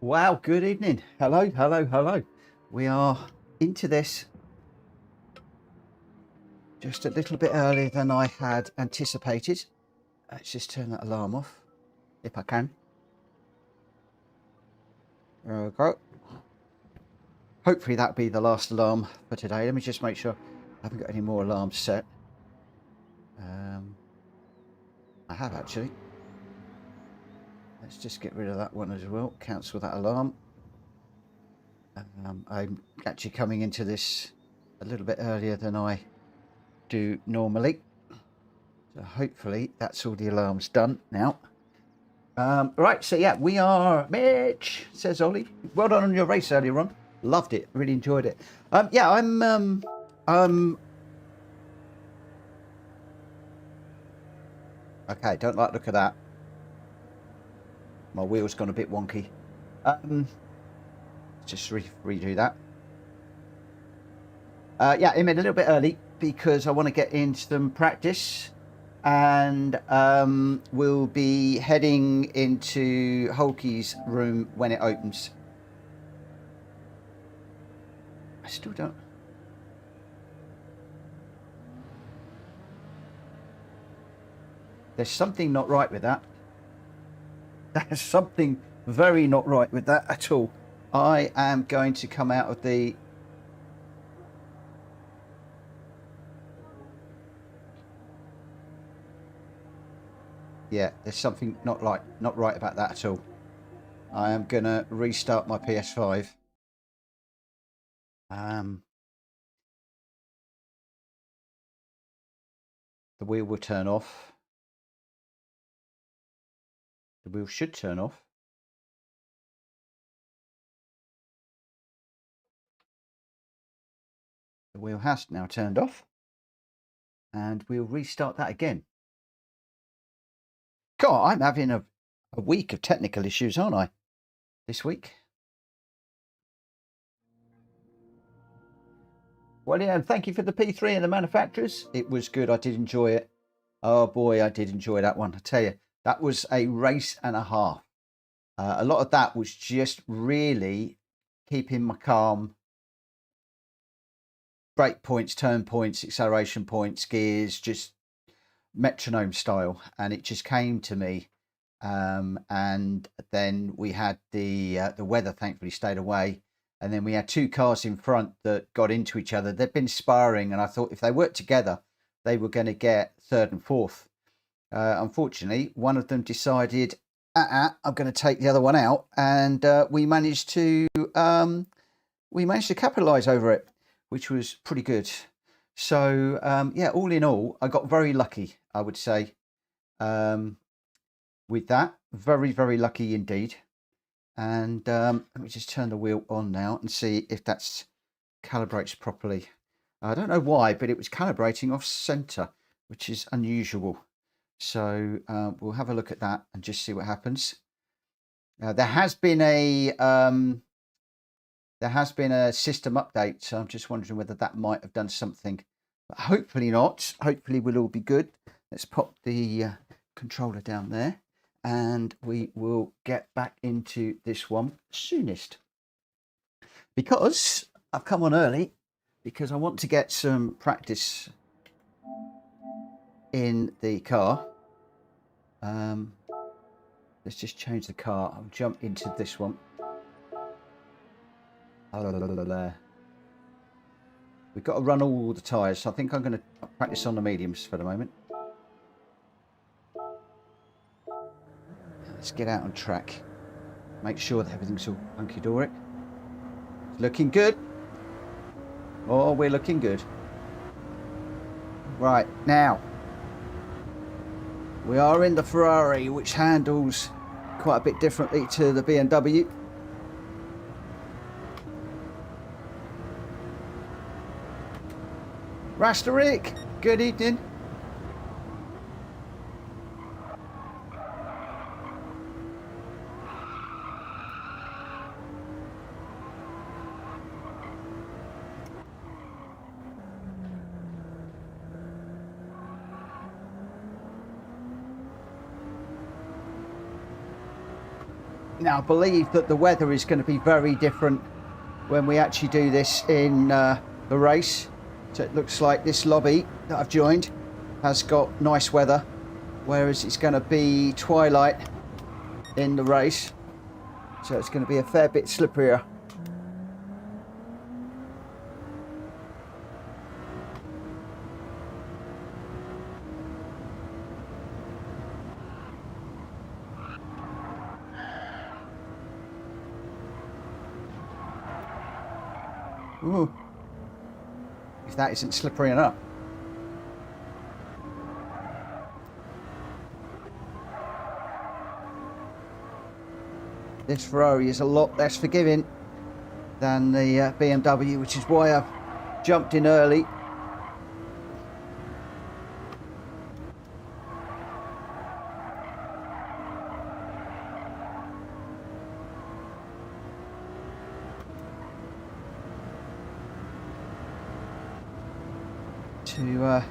Wow, good evening. Hello, hello, hello. We are into this just a little bit earlier than I had anticipated. Let's just turn that alarm off, if I can. There we go. Hopefully that'll be the last alarm for today. Let me just make sure I haven't got any more alarms set. I have actually. Let's just get rid of that one as well. Cancel that alarm. I'm actually coming into this a little bit earlier than I do normally. So hopefully that's all the alarms done now. Right, so yeah, we are Mitch, says Ollie. Well done on your race earlier on. Loved it, really enjoyed it. Yeah, okay, don't like the look of that. My wheel's gone a bit wonky. Just redo that. Yeah, I'm in a little bit early because I want to get in some practice, and we'll be heading into Hulky's room when it opens. I still don't. There's something not right with that. There's something very not right with that at all. I am going to come out of the... Yeah, there's something not right about that at all. I am going to restart my PS5. The wheel will turn off. The wheel should turn off. The wheel has now turned off. And we'll restart that again. God, I'm having a week of technical issues, aren't I? This week. Well, yeah, and thank you for the P3 and the manufacturers. It was good. I did enjoy it. Oh, boy, I did enjoy that one. I tell you, that was a race and a half. A lot of that was just really keeping my calm. Brake points, turn points, acceleration points, gears, just metronome style. And it just came to me. And then we had the weather thankfully stayed away. And then we had two cars in front that got into each other. They've been sparring, and I thought if they worked together, they were going to get third and fourth. Unfortunately, one of them decided, I'm going to take the other one out, and we managed to capitalise over it, which was pretty good. So yeah, all in all, I got very lucky, I would say, with that. Very, very lucky indeed. And let me just turn the wheel on now and see if that's calibrates properly. I don't know why, but it was calibrating off center, which is unusual. So we'll have a look at that and just see what happens. There has been a system update, so I'm just wondering whether that might have done something. But hopefully not. Hopefully we'll all be good. Let's pop the controller down there, and we will get back into this one soonest. Because I've come on early, because I want to get some practice in the car. Let's just change the car. I'll jump into this one. We've got to run all the tyres, so I think I'm going to practice on the mediums for the moment. Let's get out on track. Make sure that everything's all hunky-dory. Looking good. Oh, we're looking good. Right, now. We are in the Ferrari, which handles quite a bit differently to the BMW. Rasterick, good evening. Now I believe that the weather is going to be very different when we actually do this in the race. So it looks like this lobby that I've joined has got nice weather, whereas it's going to be twilight in the race. So it's going to be a fair bit slipperier. Ooh. If that isn't slippery enough. This Ferrari is a lot less forgiving than the BMW, which is why I've jumped in early. To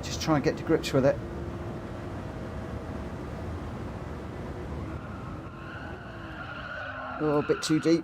just try and get to grips with it. Oh, a bit too deep.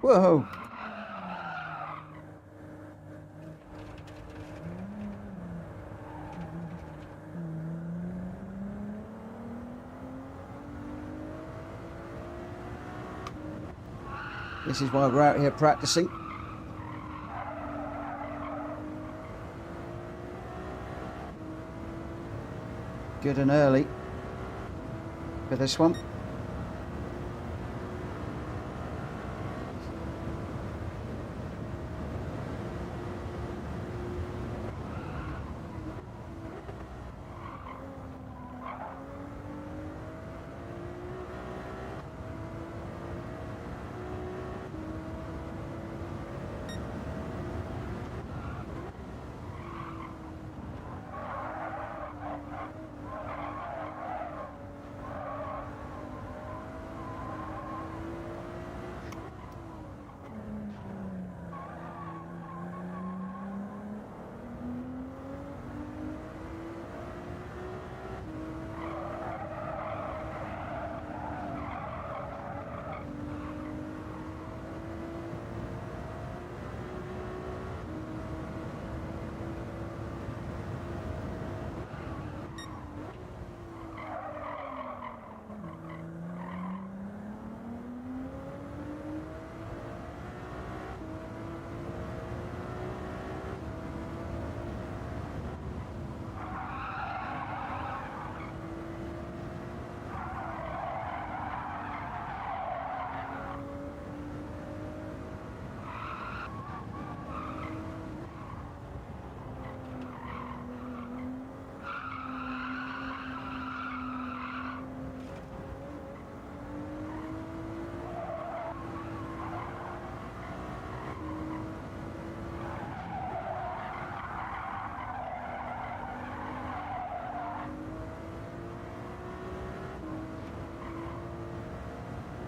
Whoa. This is why we're out here practicing. Good and early for this one.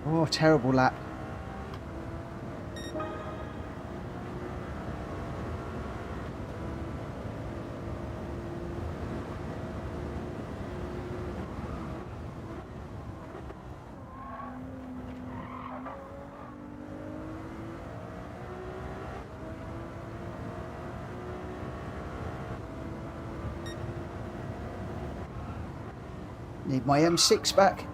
Oh, terrible lap. Need my M6 back.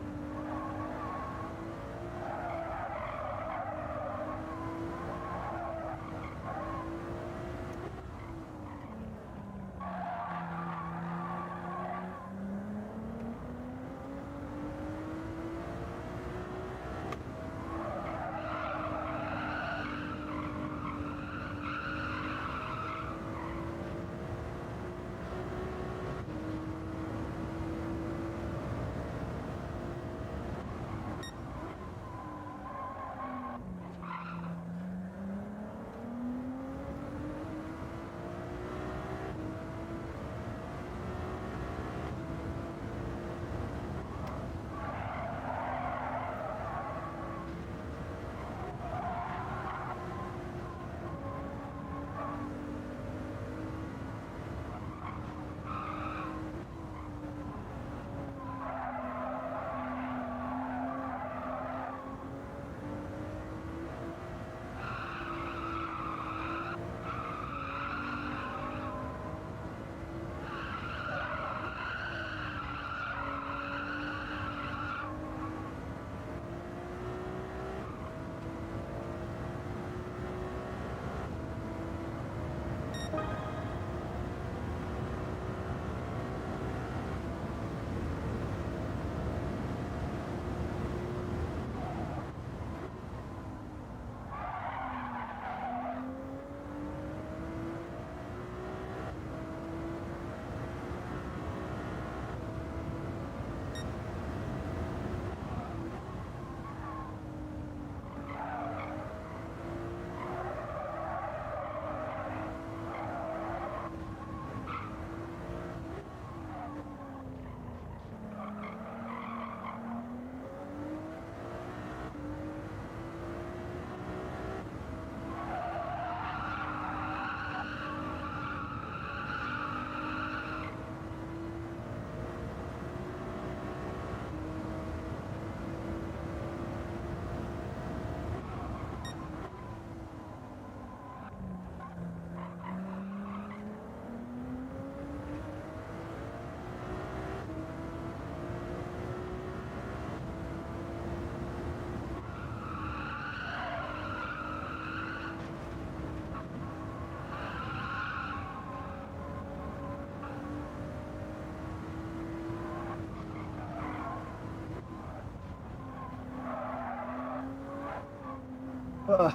Ugh.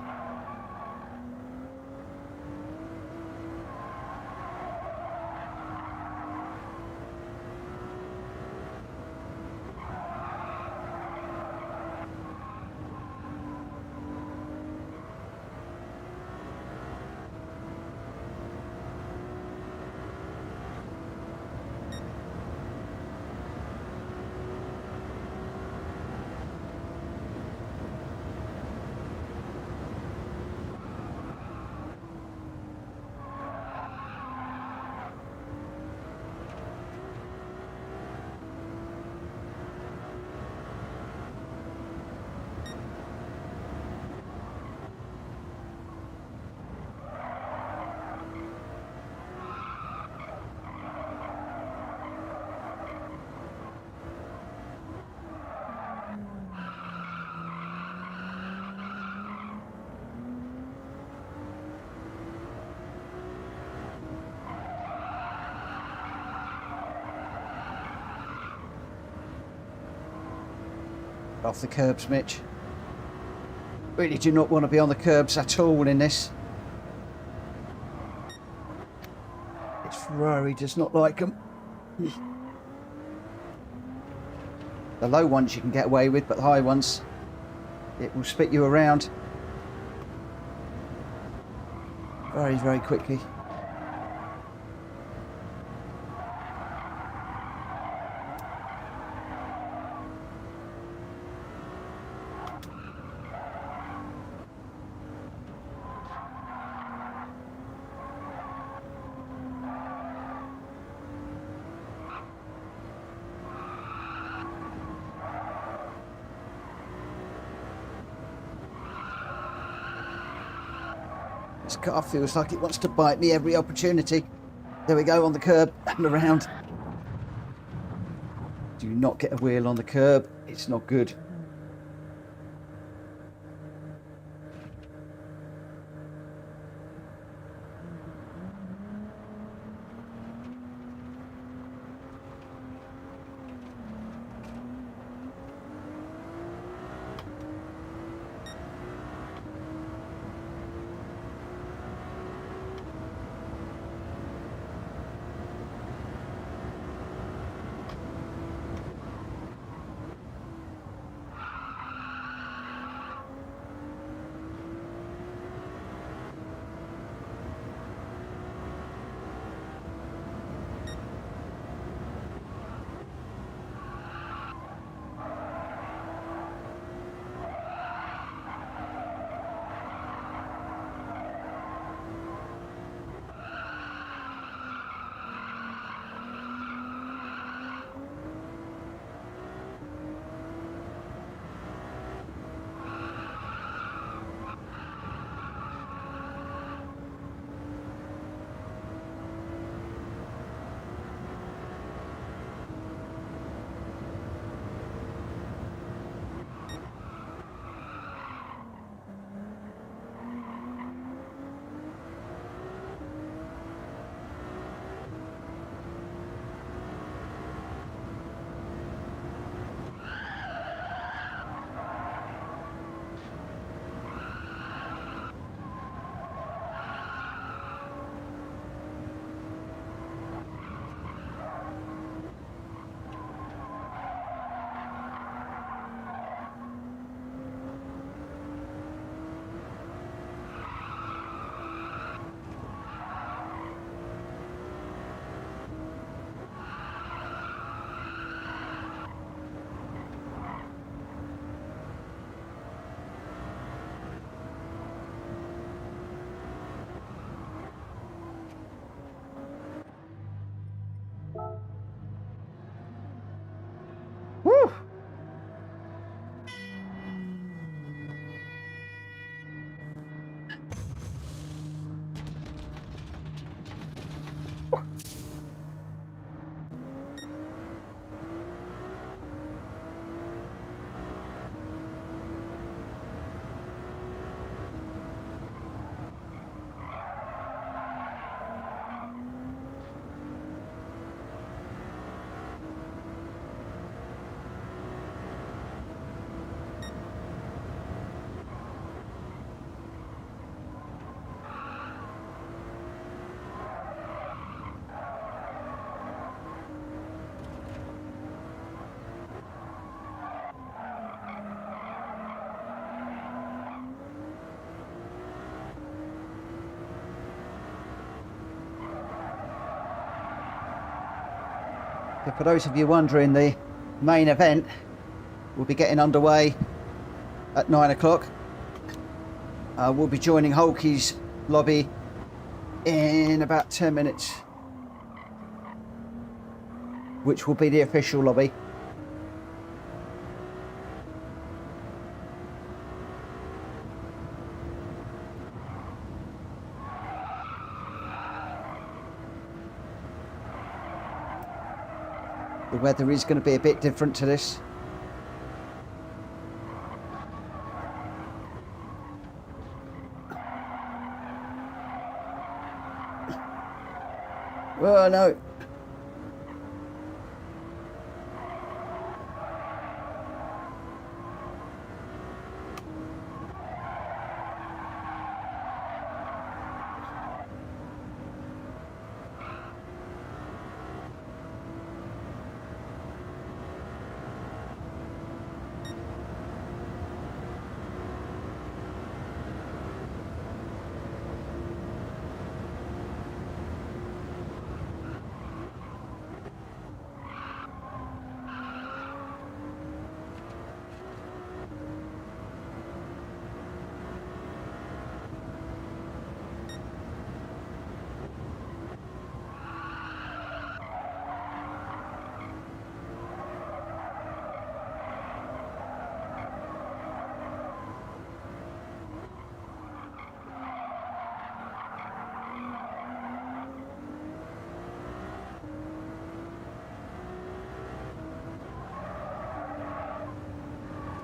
Off the curbs, Mitch. Really do not want to be on the curbs at all in this. This Ferrari does not like them. The low ones you can get away with, but the high ones, it will spit you around very, very quickly. This car feels like it wants to bite me every opportunity. There we go, on the curb and around. Do not get a wheel on the curb. It's not good. Woo! For those of you wondering, the main event will be getting underway at 9 o'clock. We'll be joining Hulky's lobby in about 10 minutes, which will be the official lobby. The weather is going to be a bit different to this. Oh no.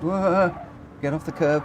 Whoa, get off the curb.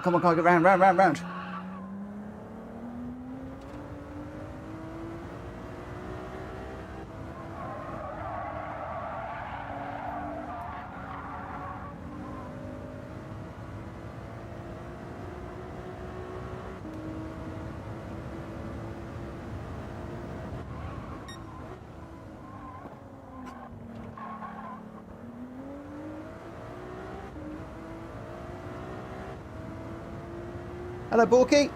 Come on, get round. Hello, Borky.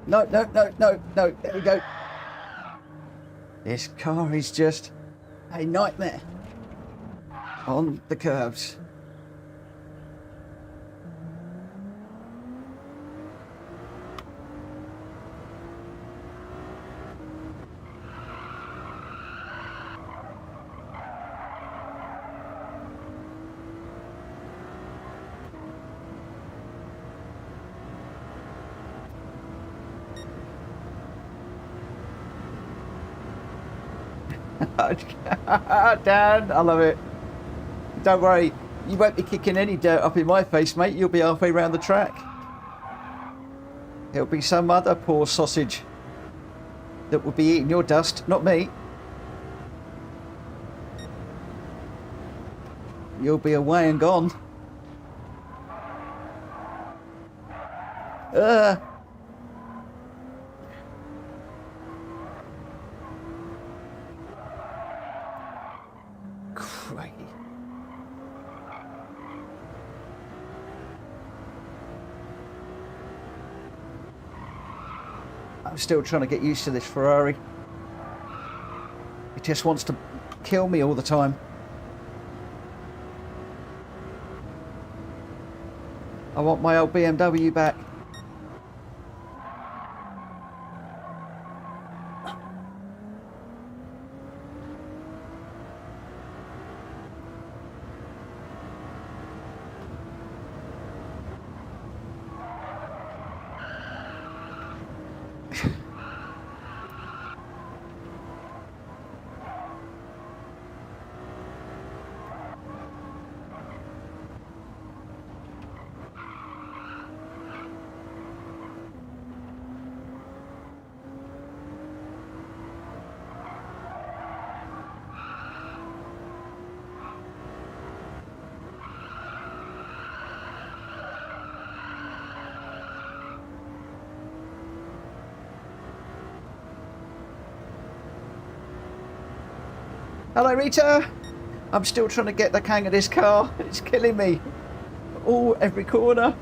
No, there we go. This car is just a nightmare on the curves. Dan, I love it. Don't worry, you won't be kicking any dirt up in my face, mate. You'll be halfway around the track. It'll be some other poor sausage that will be eating your dust, not me. You'll be away and gone. Crikey. I'm still trying to get used to this Ferrari. It just wants to kill me all the time. I want my old BMW back. Hello, Rita. I'm still trying to get the hang of this car. It's killing me. Oh, every corner.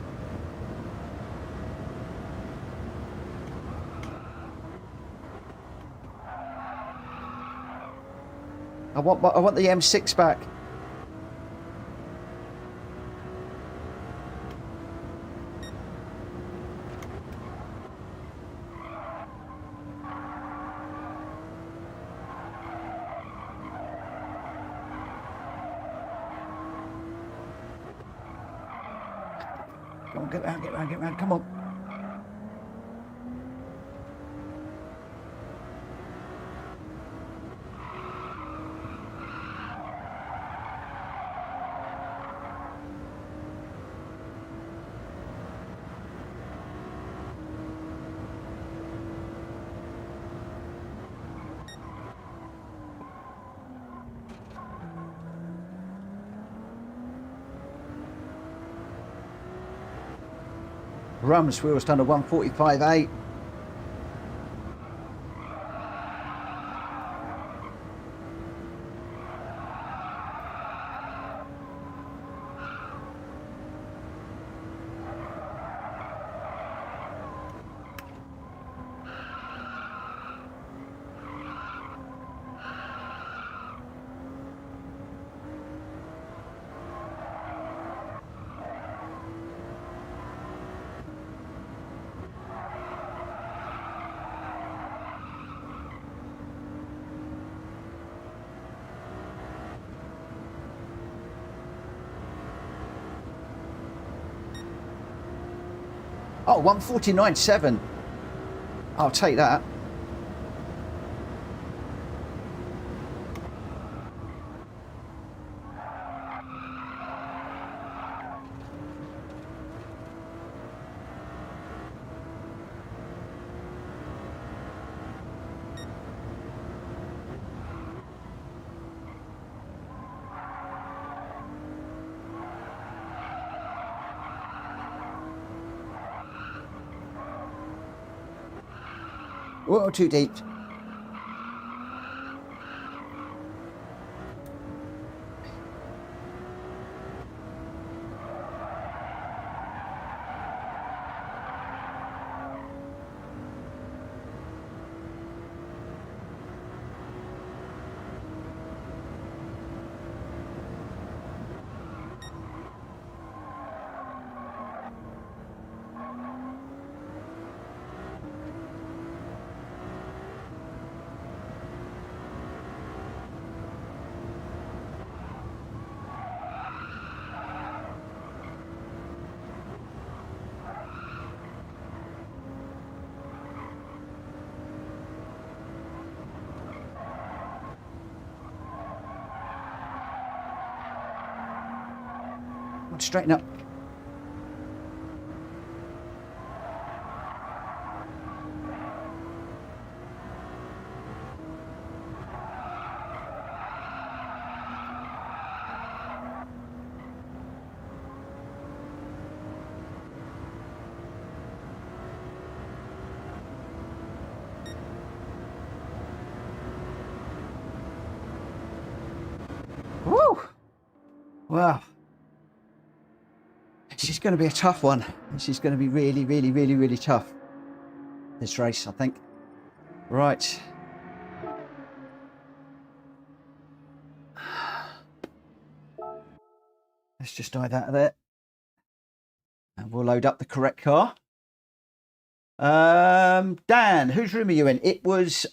I want the M6 back. Come on, get round, come on. Rums wheels done a 145.8. Oh, 149.7. I'll take that. Whoa, too deep. Straighten up. Woo! Wow. This is going to be a tough one. This is going to be really tough. This race, I think. Right. Let's just dive out of there. And we'll load up the correct car. Dan, whose room are you in? It was,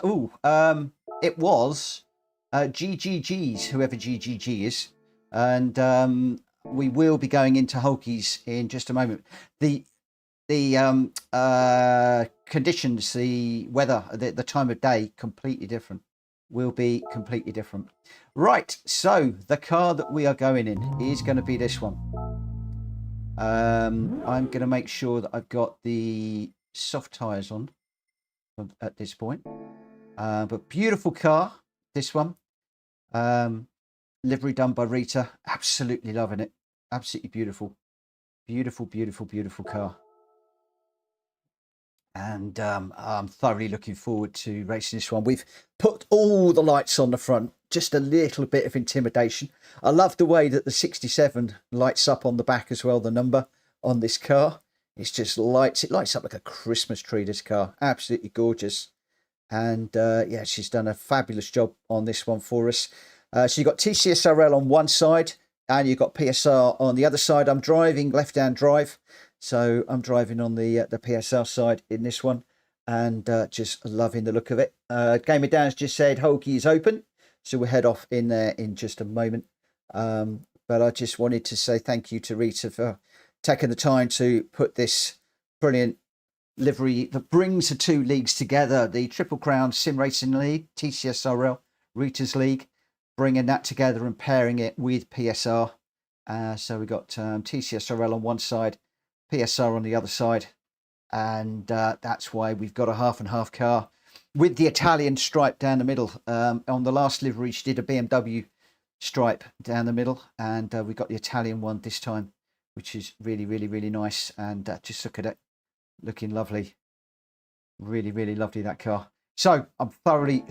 GGG's, whoever GGG is. And we will be going into Hulky's in just a moment. The conditions, the weather, the time of day, completely different. Will be completely different. Right, so the car that we are going in is going to be this one. I'm going to make sure that I've got the soft tyres on at this point. But beautiful car, this one. Livery done by Rita. Absolutely loving it. Absolutely beautiful. Beautiful car. and I'm thoroughly looking forward to racing this one. We've put all the lights on the front, just a little bit of intimidation. I love the way that the 67 lights up on the back as well, the number on this car. It's just lights, it lights up like a Christmas tree, this car. Absolutely gorgeous. And yeah, she's done a fabulous job on this one for us. So you've got TCSRL on one side and you've got PSR on the other side. I'm driving left-hand drive, so I'm driving on the PSR side in this one, and just loving the look of it. Gamer Dan's just said Hulky is open, so we'll head off in there in just a moment. But I just wanted to say thank you to Rita for taking the time to put this brilliant livery that brings the two leagues together, the Triple Crown Sim Racing League, TCSRL, Rita's League, bringing that together and pairing it with PSR. So we got TCSRL on one side, PSR on the other side, and that's why we've got a half and half car with the Italian stripe down the middle. On the last livery, she did a BMW stripe down the middle, and we got the Italian one this time, which is really, really, really nice. And just look at it, looking lovely. Really, really lovely, that car. So I'm thoroughly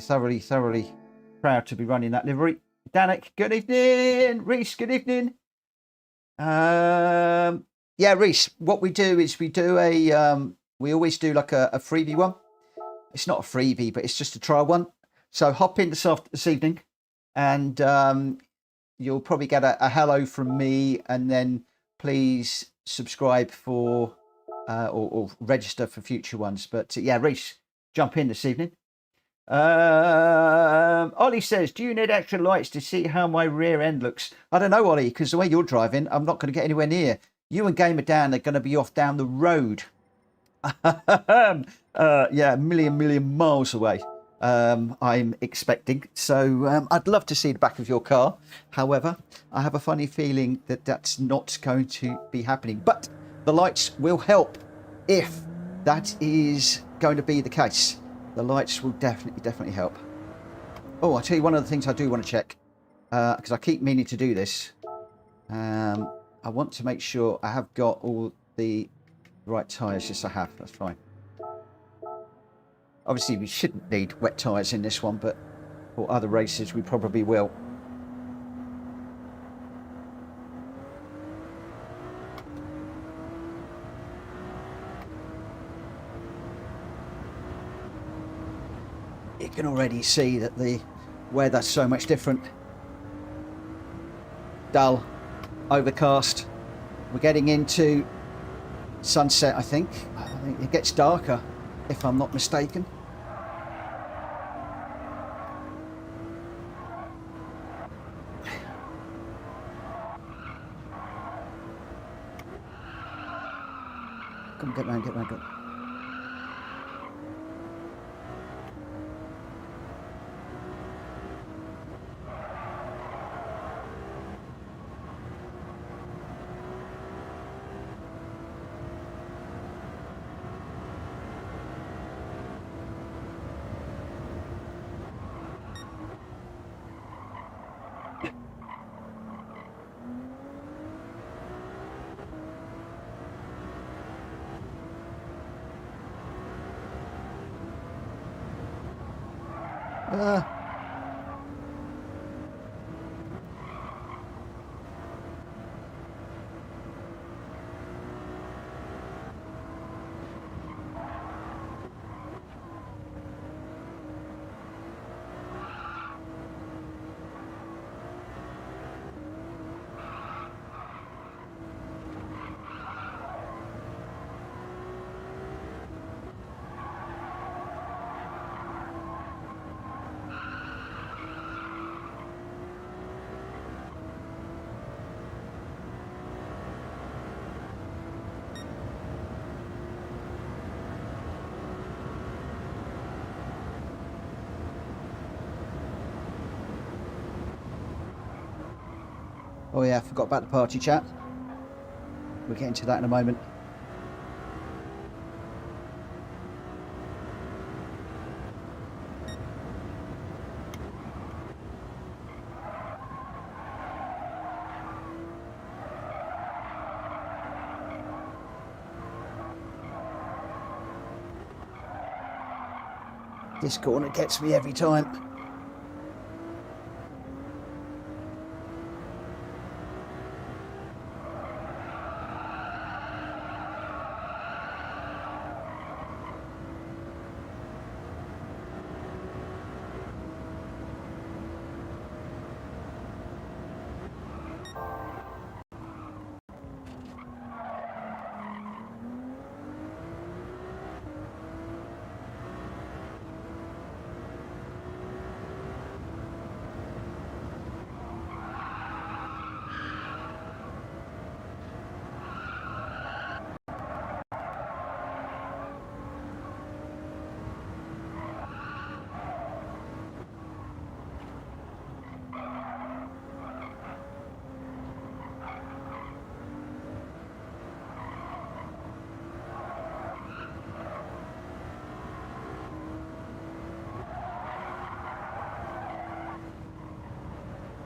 proud to be running that livery. Danik, good evening. Reese, good evening. Yeah, Reese, what we do is we do we always do like a freebie one. It's not a freebie, but it's just a trial one. So hop in this evening, and you'll probably get a hello from me, and then please subscribe for or register for future ones. But yeah, Reese, jump in this evening. Ollie says, do you need extra lights to see how my rear end looks? I don't know, Ollie, because the way you're driving, I'm not going to get anywhere near. You and Gamer Dan are going to be off down the road. Yeah, a million miles away. I'm expecting. So I'd love to see the back of your car. However, I have a funny feeling that that's not going to be happening. But the lights will help if that is going to be the case. The lights will definitely help. Oh, I'll tell you one of the things I do want to check, because I keep meaning to do this. I want to make sure I have got all the right tyres. Yes, I have. That's fine. Obviously, we shouldn't need wet tyres in this one, but for other races, we probably will. You can already see that the weather's so much different. Dull, overcast. We're getting into sunset, I think. It gets darker, if I'm not mistaken. Come on, get round, get round, get round. Oh yeah, I forgot about the party chat. We'll get into that in a moment. This corner gets me every time.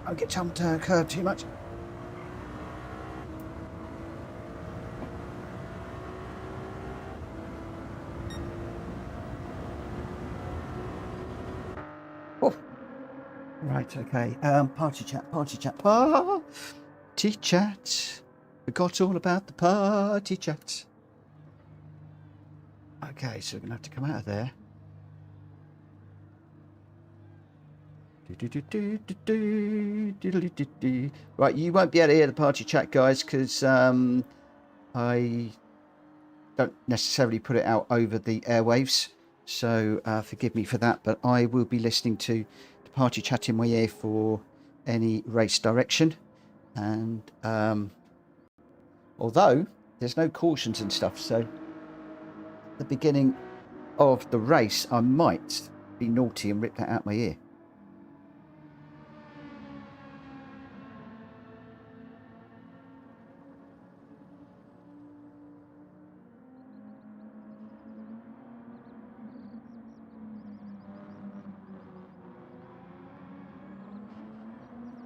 Don't get jumped curb too much. Oh. Right, okay. Party chat. Party chat. Forgot all about the party chat. Okay, so we're going to have to come out of there. Right, you won't be able to hear the party chat, guys, because I don't necessarily put it out over the airwaves, so forgive me for that, but I will be listening to the party chat in my ear for any race direction. And although there's no cautions and stuff, so at the beginning of the race I might be naughty and rip that out my ear.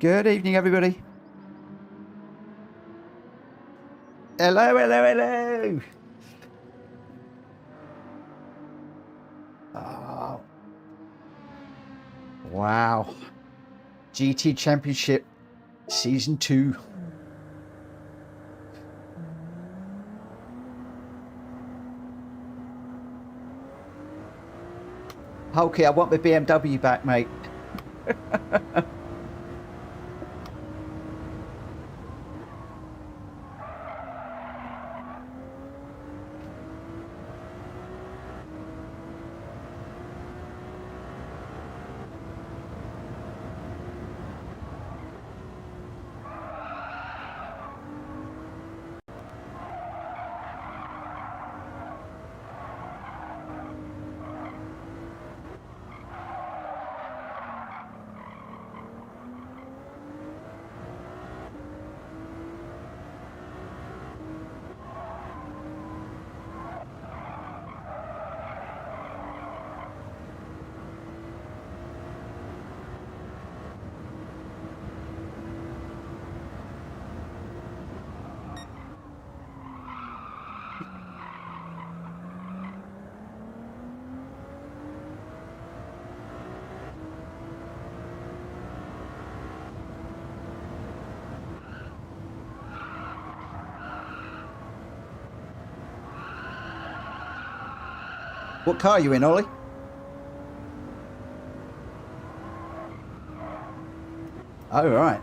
Good evening, everybody. Hello, hello, hello. Oh. Wow. GT Championship Season 2. Hulky, I want my BMW back, mate. What car are you in, Ollie? Oh, right.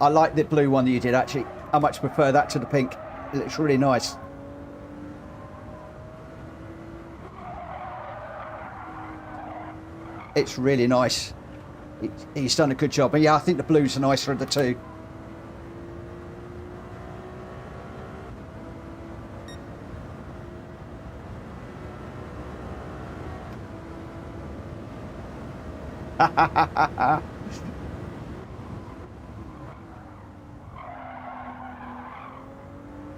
I like the blue one that you did, actually. I much prefer that to the pink. It looks really nice. It's really nice. He's done a good job. But yeah, I think the blue's the nicer of the two.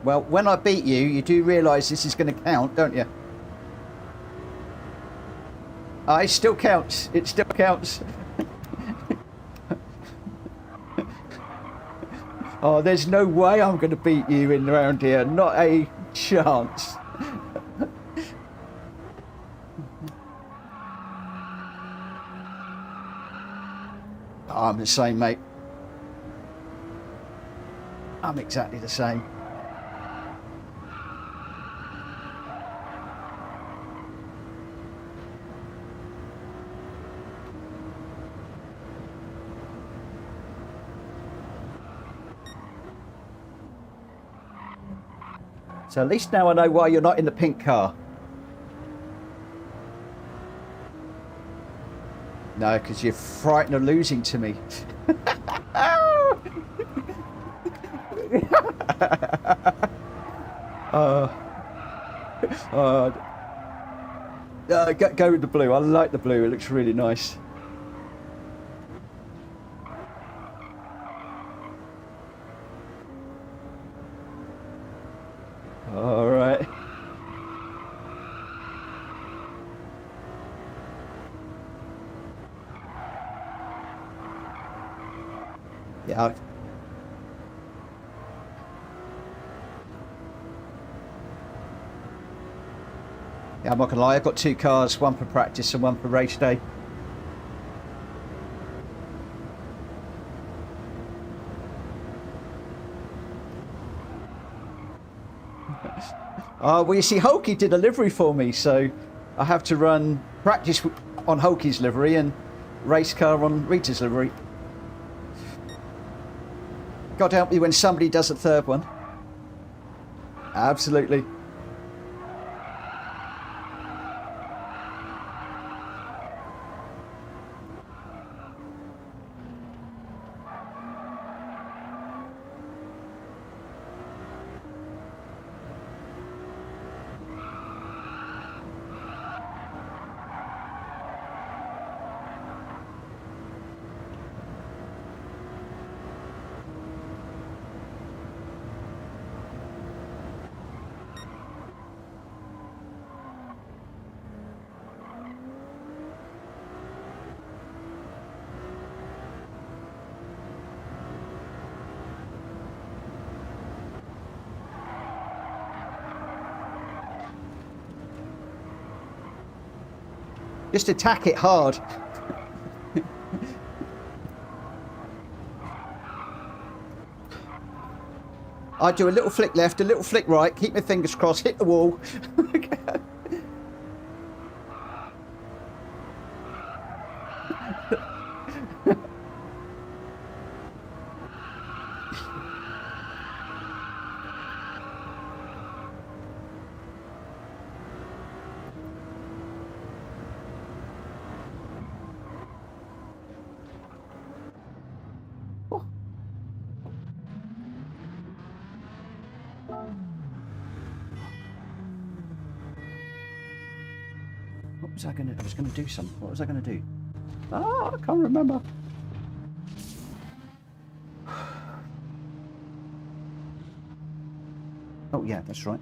Well, when I beat you, you do realise this is going to count, don't you? It still counts. It still counts. Oh, there's no way I'm going to beat you in around here. Not a chance. I'm the same, mate. I'm exactly the same. So at least now I know why you're not in the pink car. No, because you're frightened of losing to me. Go with the blue. I like the blue. It looks really nice. All right. Yeah. Yeah, I'm not gonna lie. I've got two cars, one for practice and one for race day. Well, you see, Hulky did a livery for me, so I have to run practice on Hulky's livery and race car on Rita's livery. God help me when somebody does a third one. Absolutely. Just attack it hard. I do a little flick left, a little flick right, keep my fingers crossed, hit the wall. What was I going to... I was going to do something. What was I going to do? Ah, I can't remember. Oh, yeah, that's right.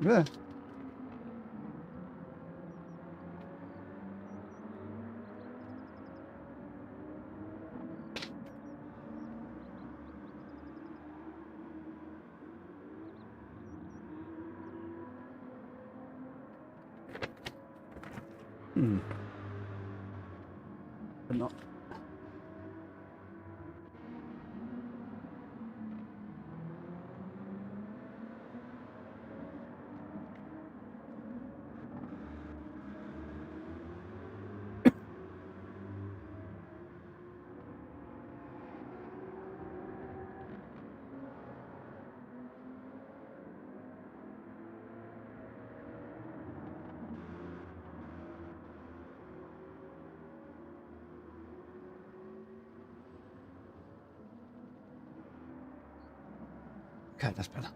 Yeah. But not. Okay, that's better.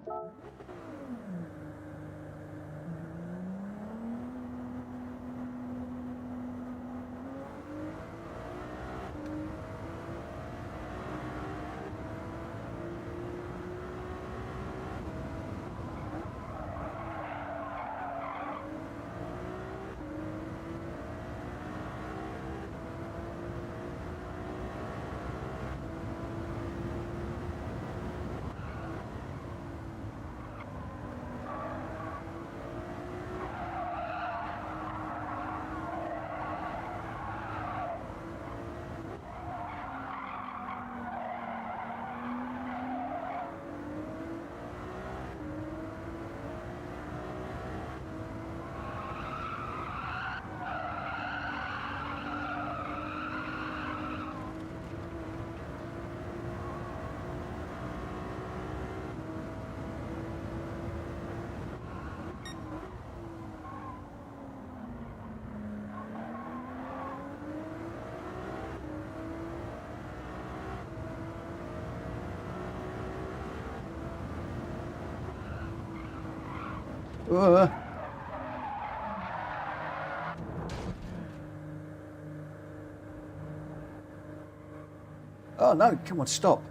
Oh no, come on, stop.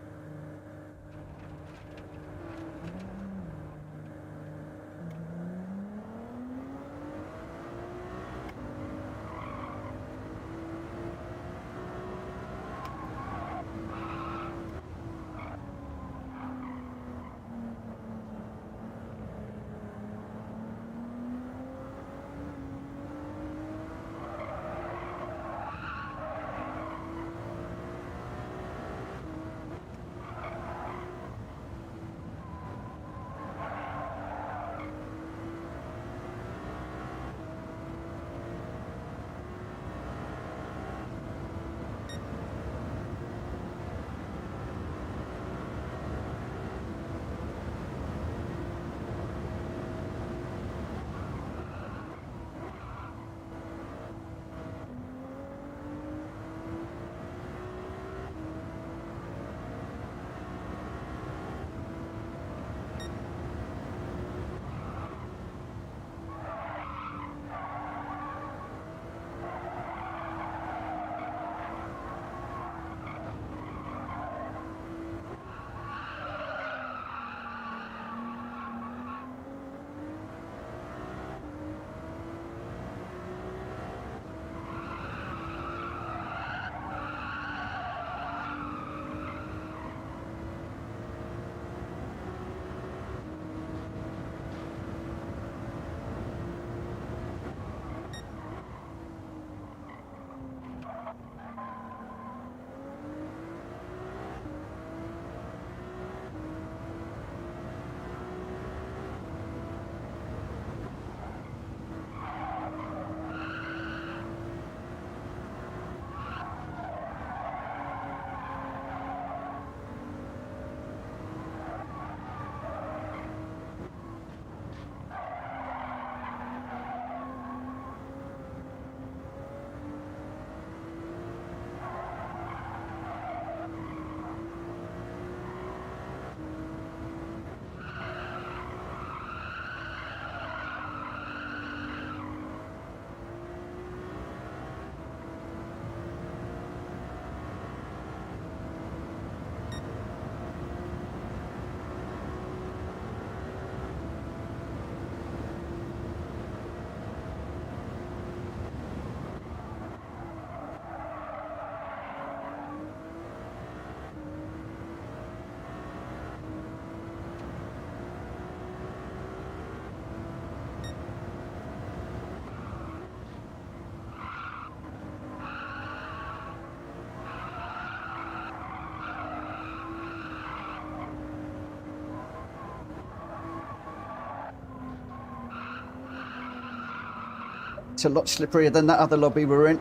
It's a lot slipperier than that other lobby we're in.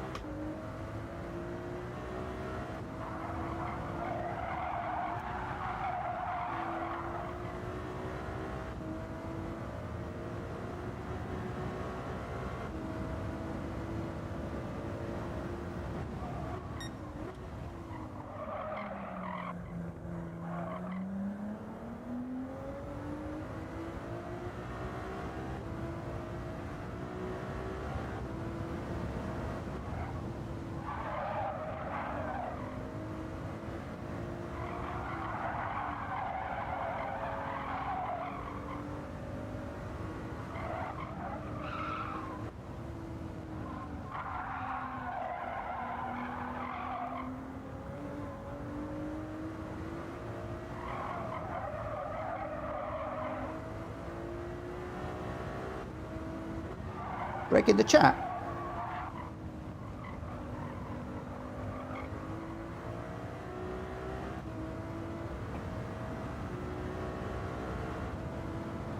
Greg in the chat.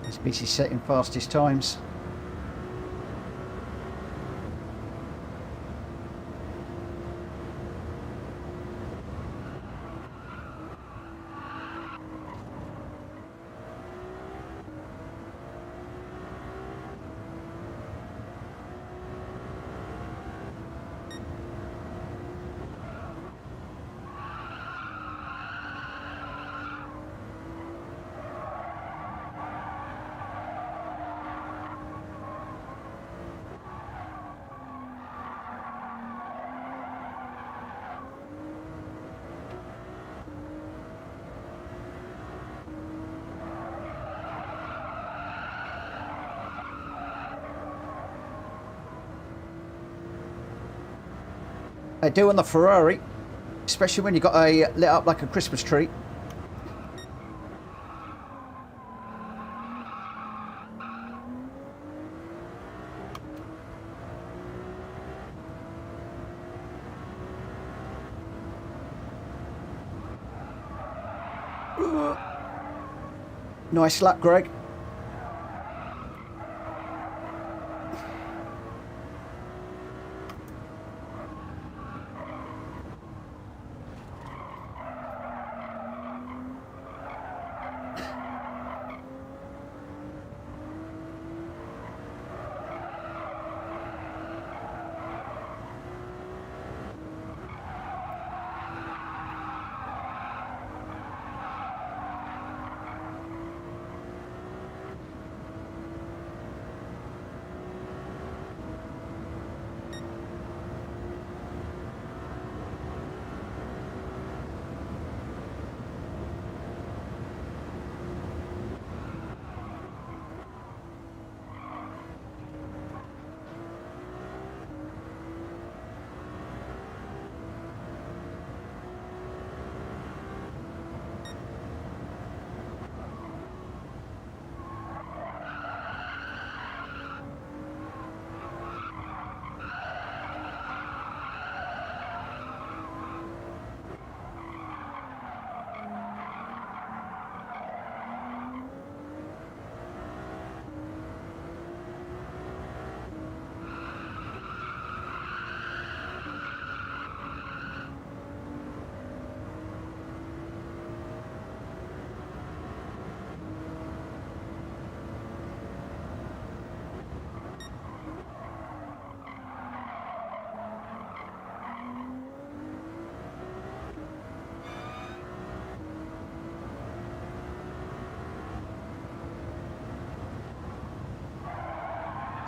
He's busy setting fastest times. They do on the Ferrari, especially when you got a lit up like a Christmas tree. Nice lap, Greg.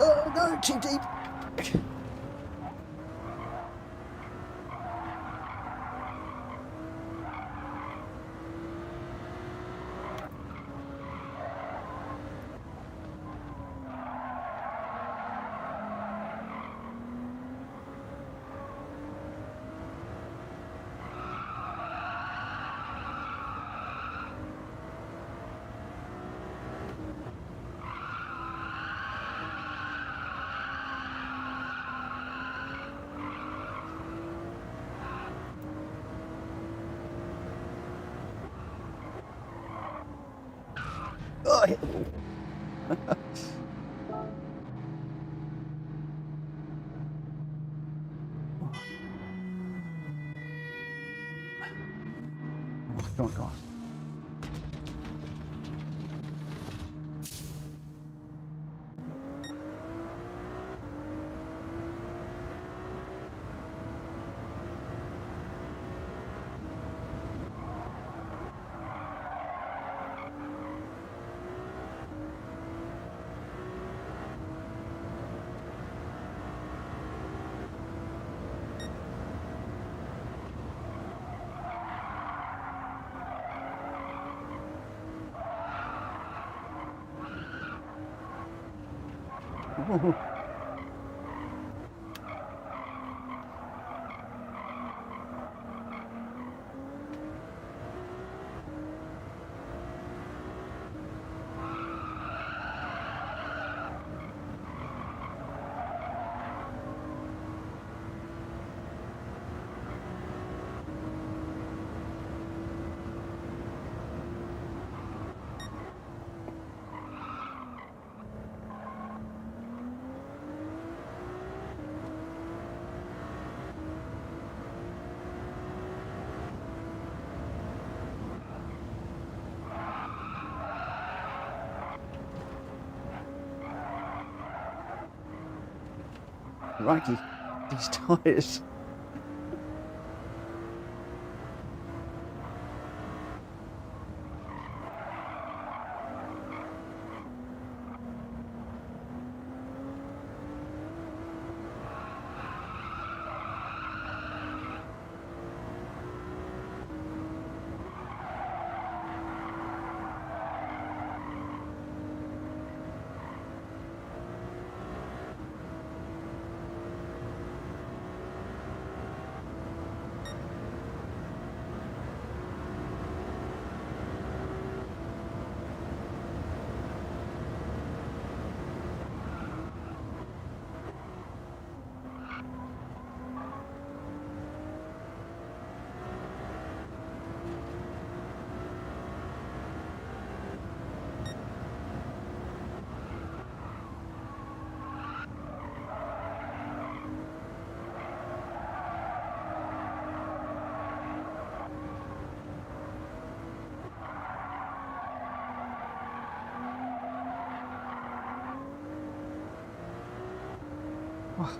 Oh no, too deep. Oh, I hit the wall. Come on, come on. Ooh. Righty, these tyres. Oh.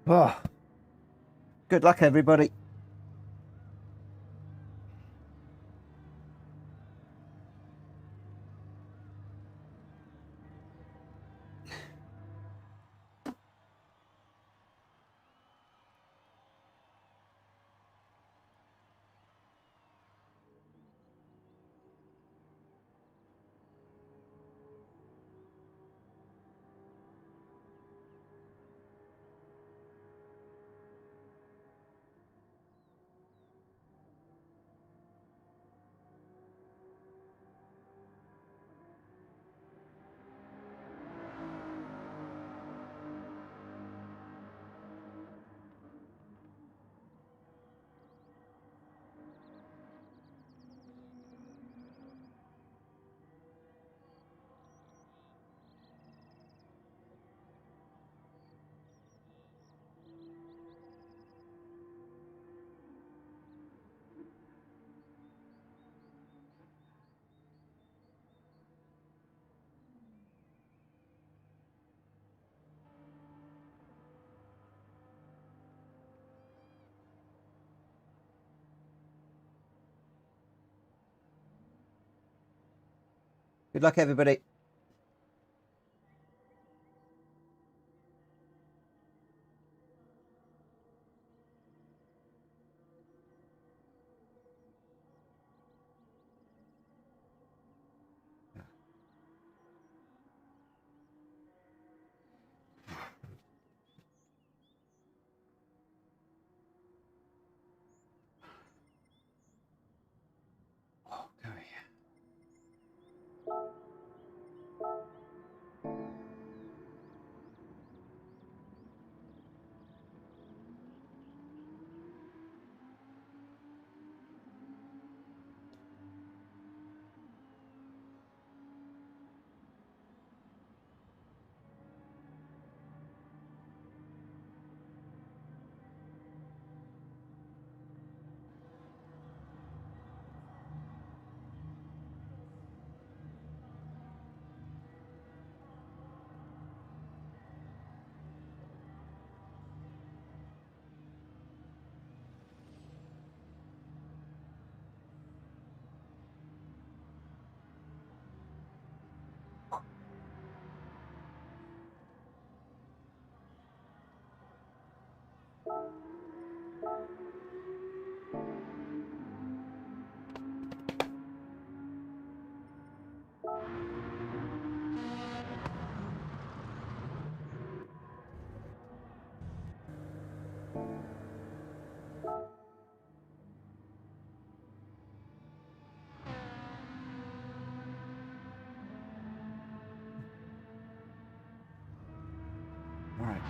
Oh. Good luck, everybody. Good luck, everybody. Okay. All right.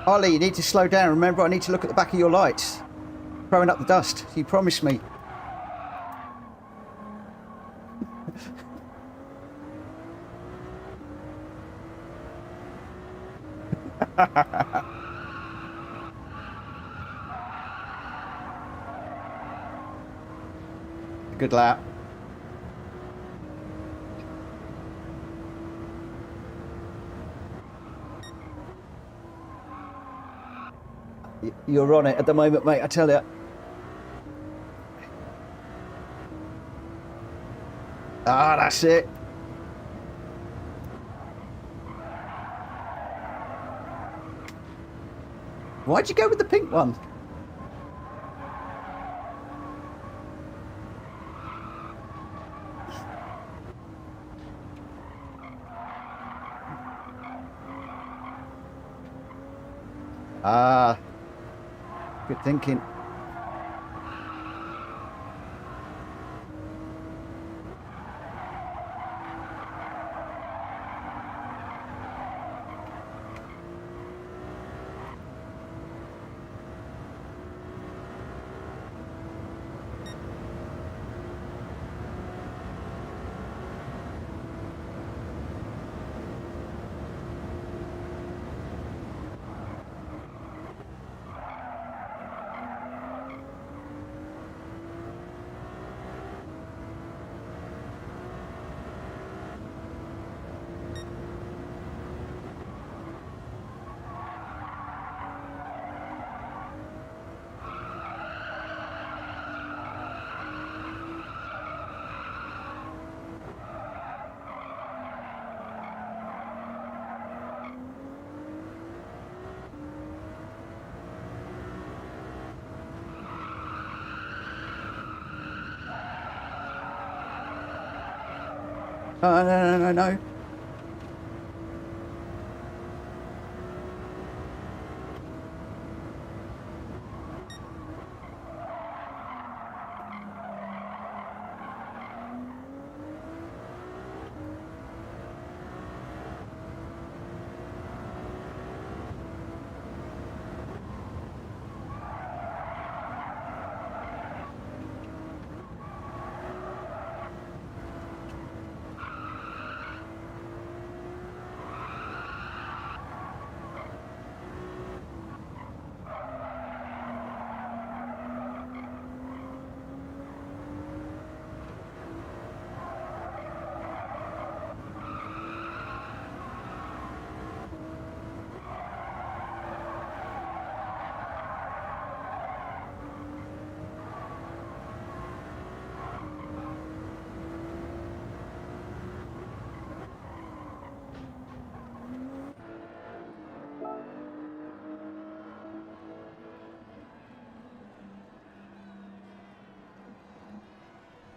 Ollie, you need to slow down. Remember, I need to look at the back of your lights. Throwing up the dust. You promised me. Good lap. You're on it at the moment, mate, I tell you. Ah, that's it. Why'd you go with the pink one? Ah, good thinking. Oh, no.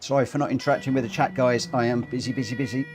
Sorry for not interacting with the chat, guys. I am busy.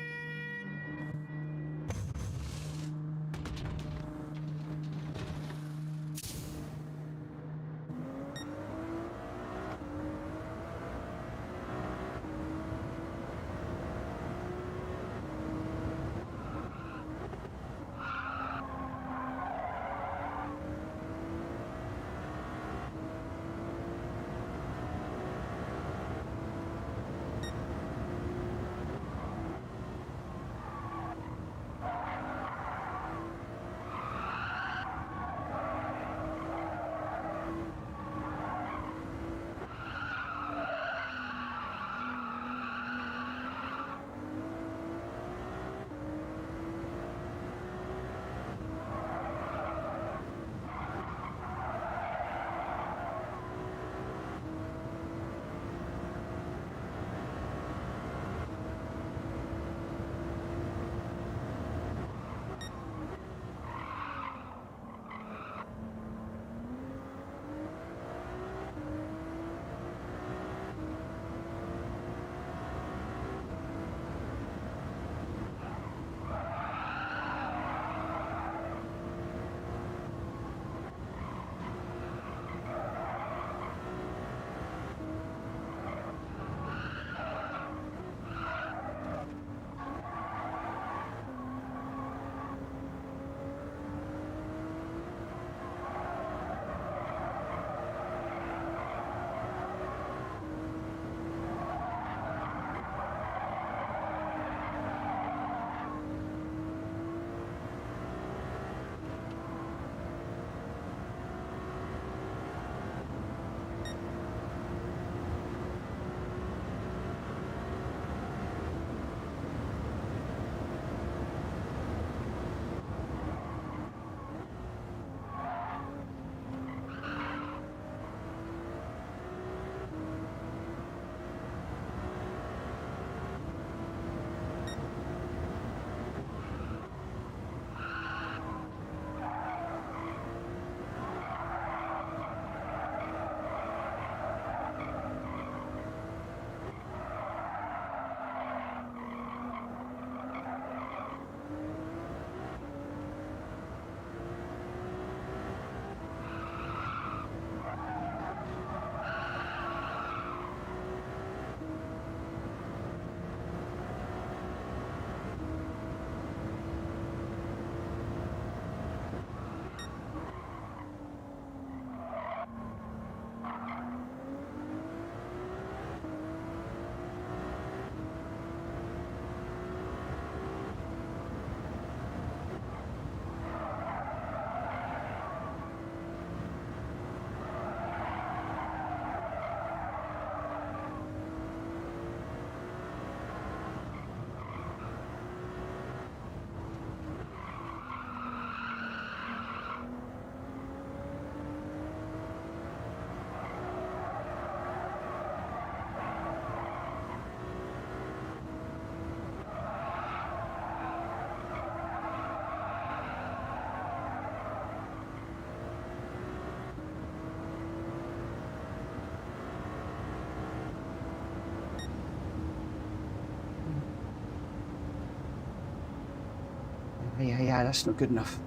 Yeah, that's not good enough.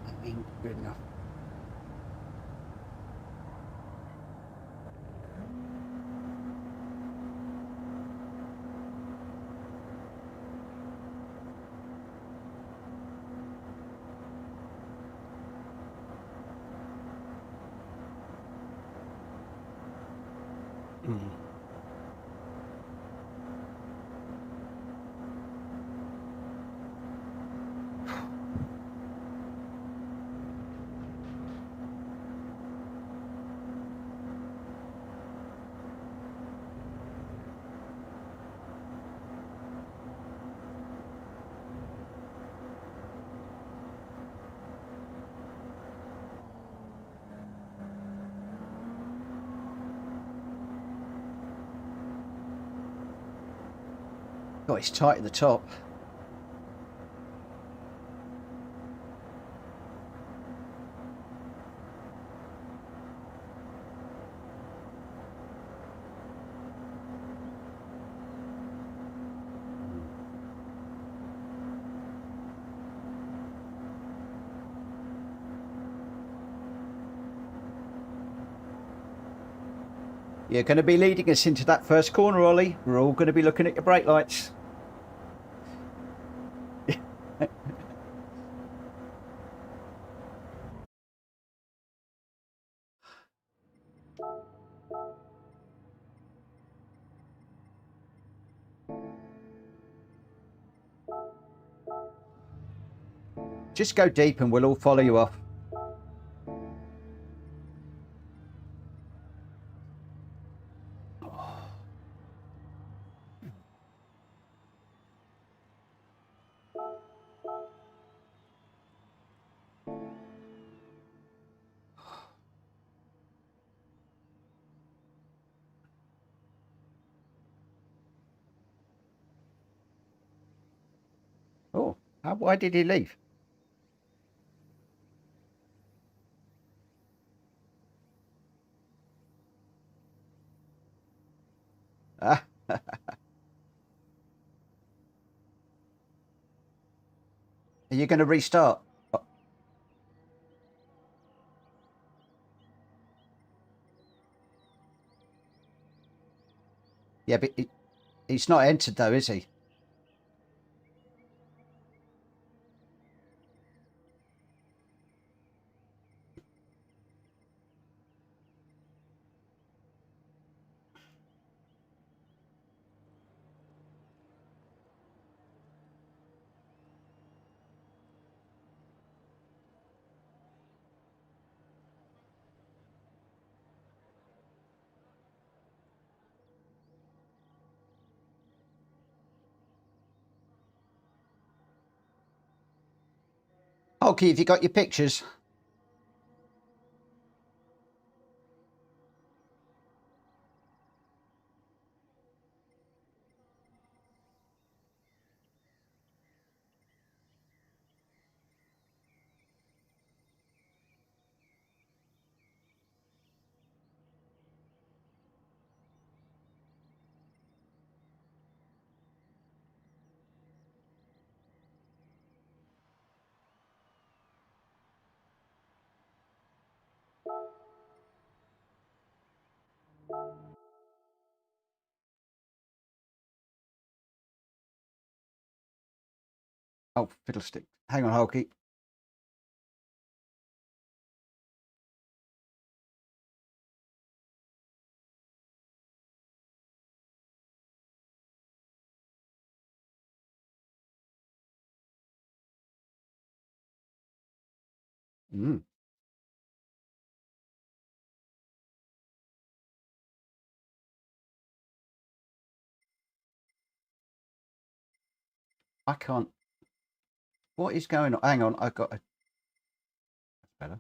That ain't good enough. God, it's tight at the top. You're going to be leading us into that first corner, Ollie. We're all going to be looking at your brake lights. Just go deep and we'll all follow you off. Oh, why did he leave? Ah. Are you going to restart? Yeah, but he's not entered though, is he? Hulky, have you got your pictures? Oh, fiddlestick. Hang on, Hulky. Mm. I can't. What is going on? Hang on, I've got a. That's better.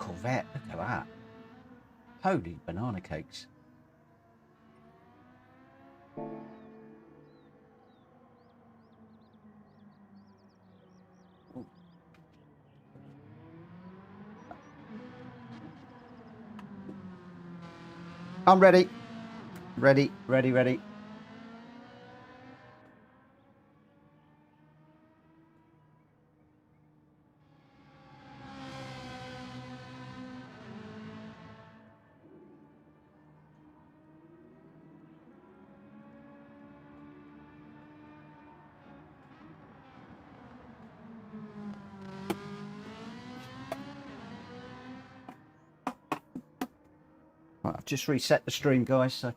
Corvette. Look at that. Holy banana cakes. I'm ready. Ready. Right, I've just reset the stream, guys, so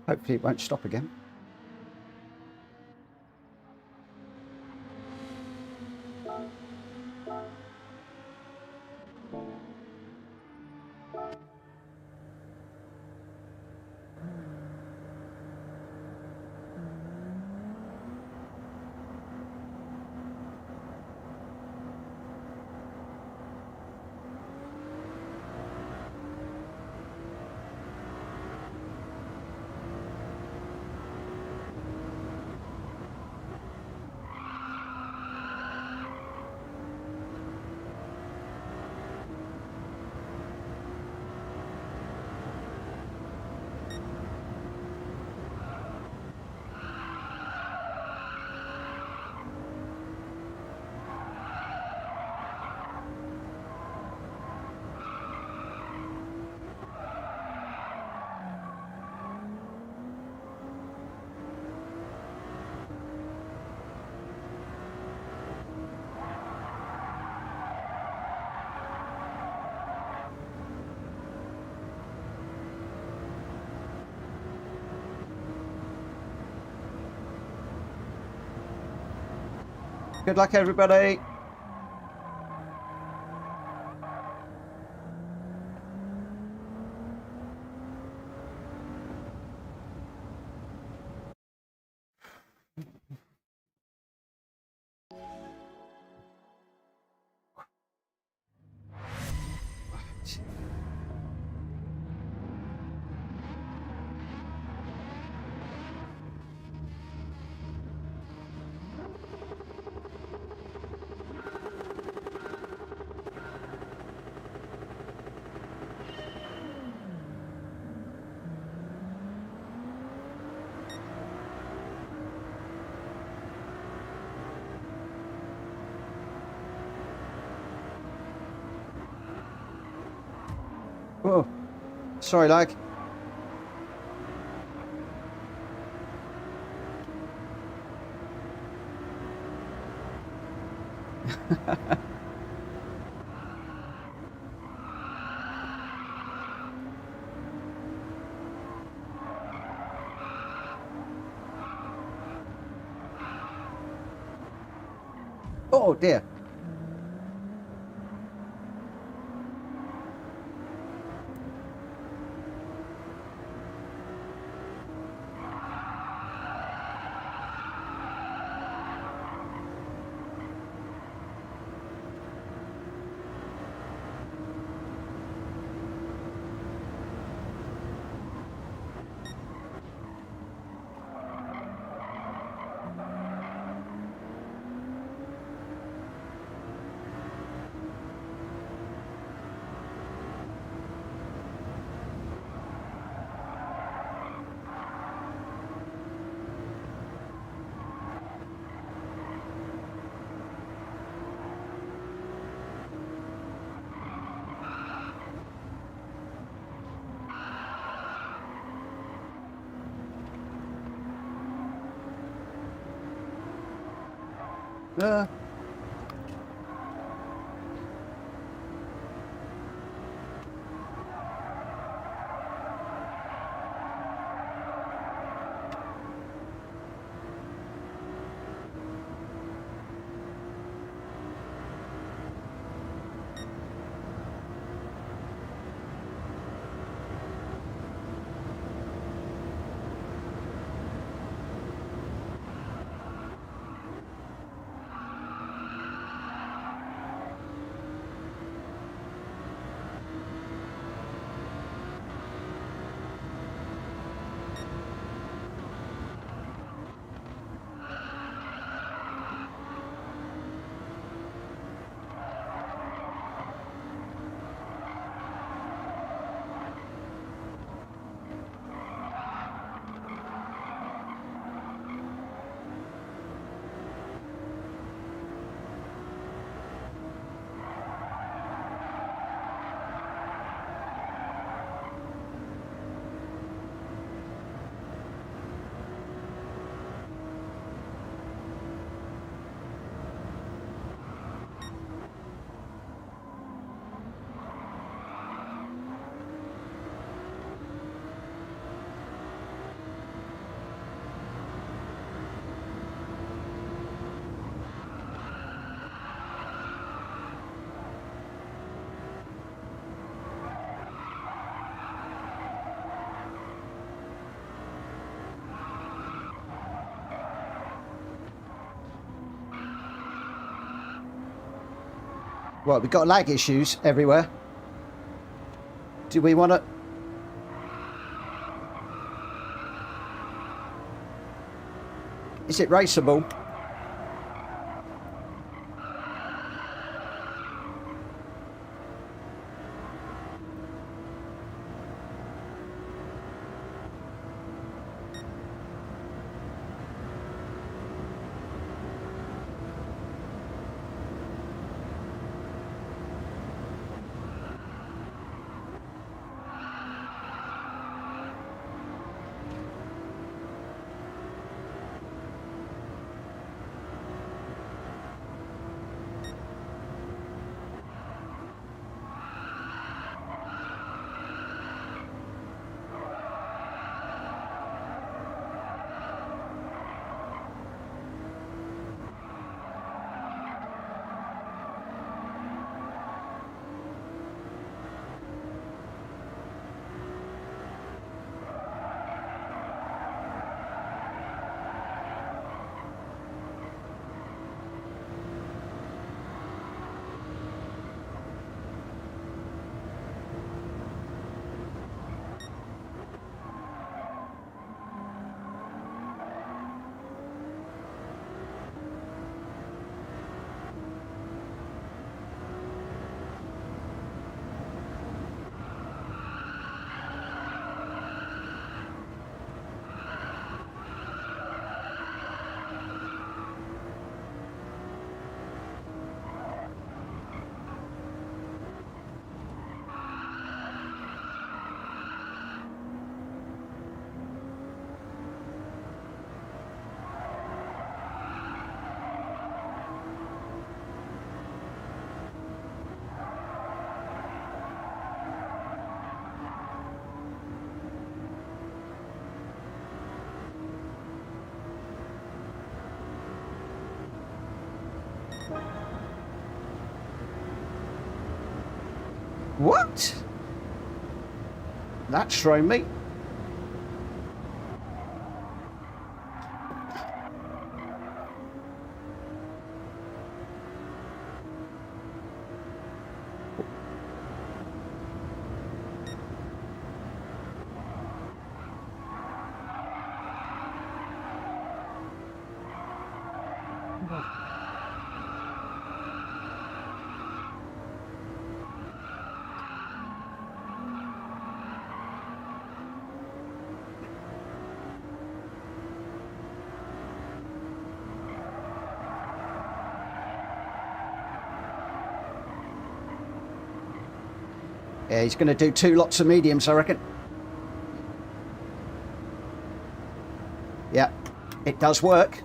hopefully it won't stop again. Good luck, everybody. Oh, sorry, lag. Oh dear. Uh, Well, we've got lag issues everywhere. Do we want to... Is it raceable? What? That's thrown me. Yeah, he's going to do 2 lots of mediums, I reckon. Yeah, it does work.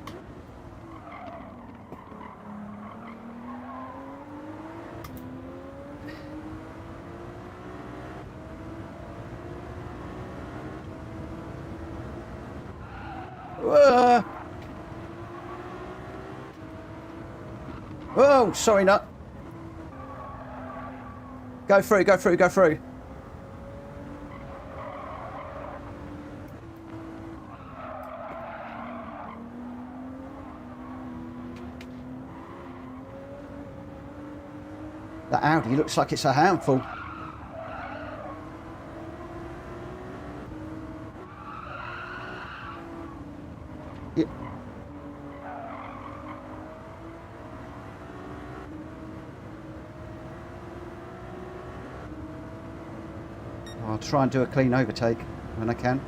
Oh, sorry, nut. Go through, go through, go through. That Audi looks like it's a handful. Yeah. I'll try and do a clean overtake when I can.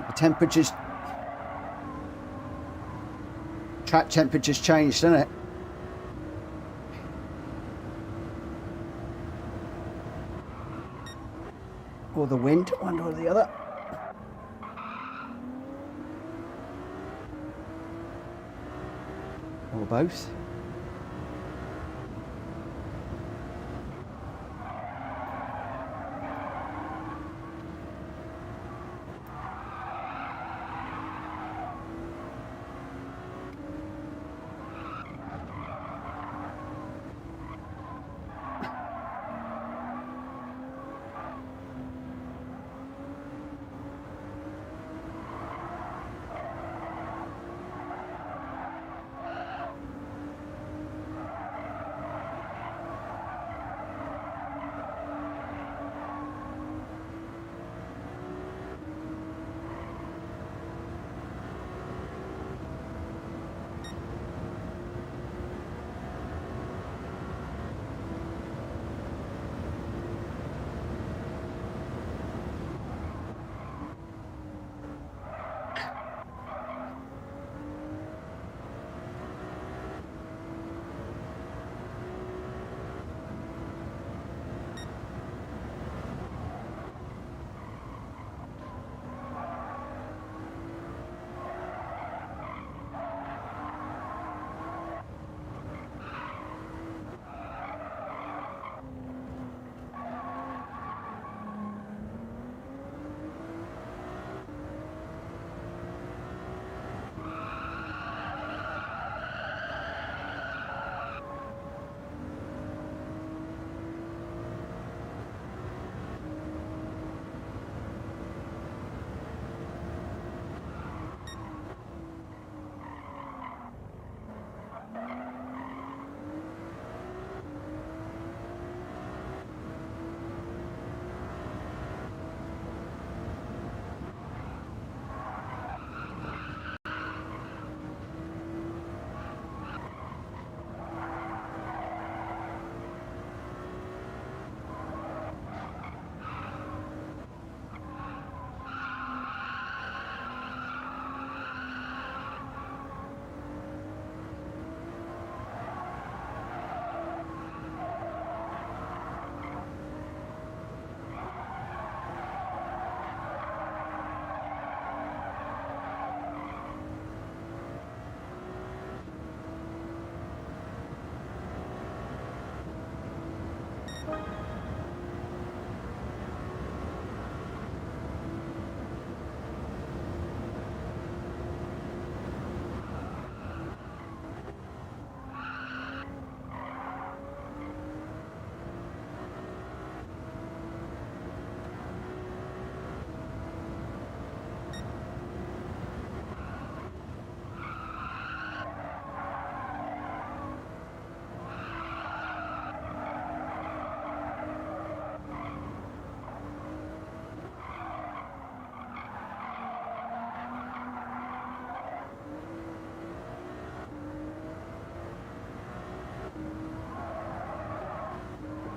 The temperatures, track temperatures changed, didn't it? or the wind, one or the other. Or both.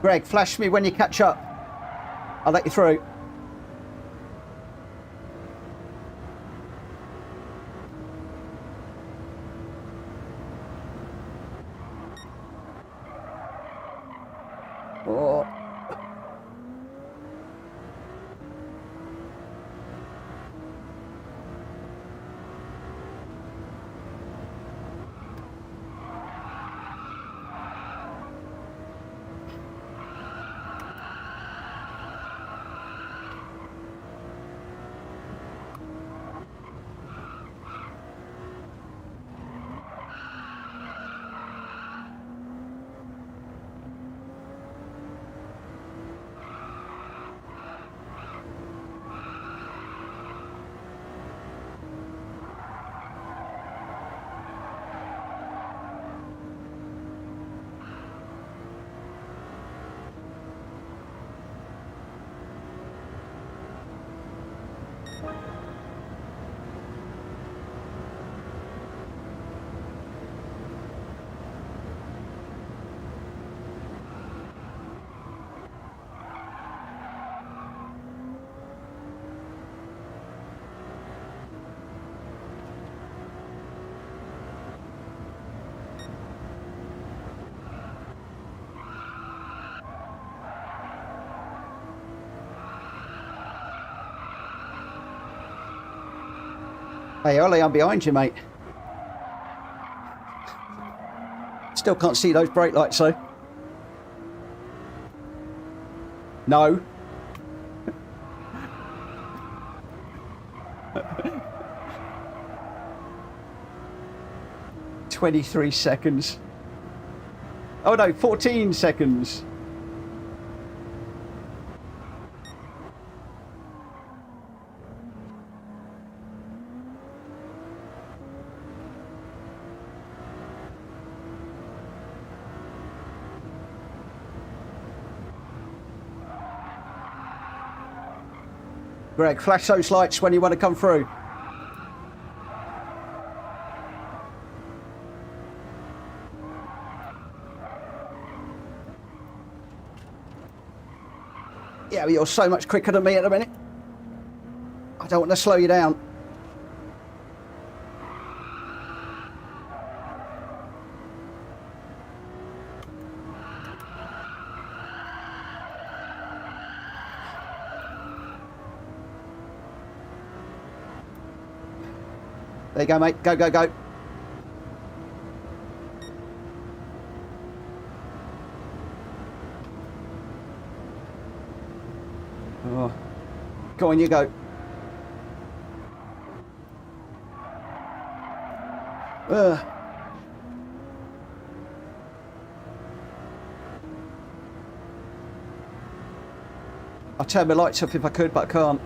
Greg, flash me when you catch up. I'll let you through. Oh. Hey, Ollie, I'm behind you, mate. Still can't see those brake lights, though. No. 23 seconds. Oh no, 14 seconds. Greg, flash those lights when you want to come through. Yeah, but you're so much quicker than me at the minute. I don't want to slow you down. There you go, mate. Go, go, go. Oh. Go on, you go. I'll turn my lights off if I could, but I can't.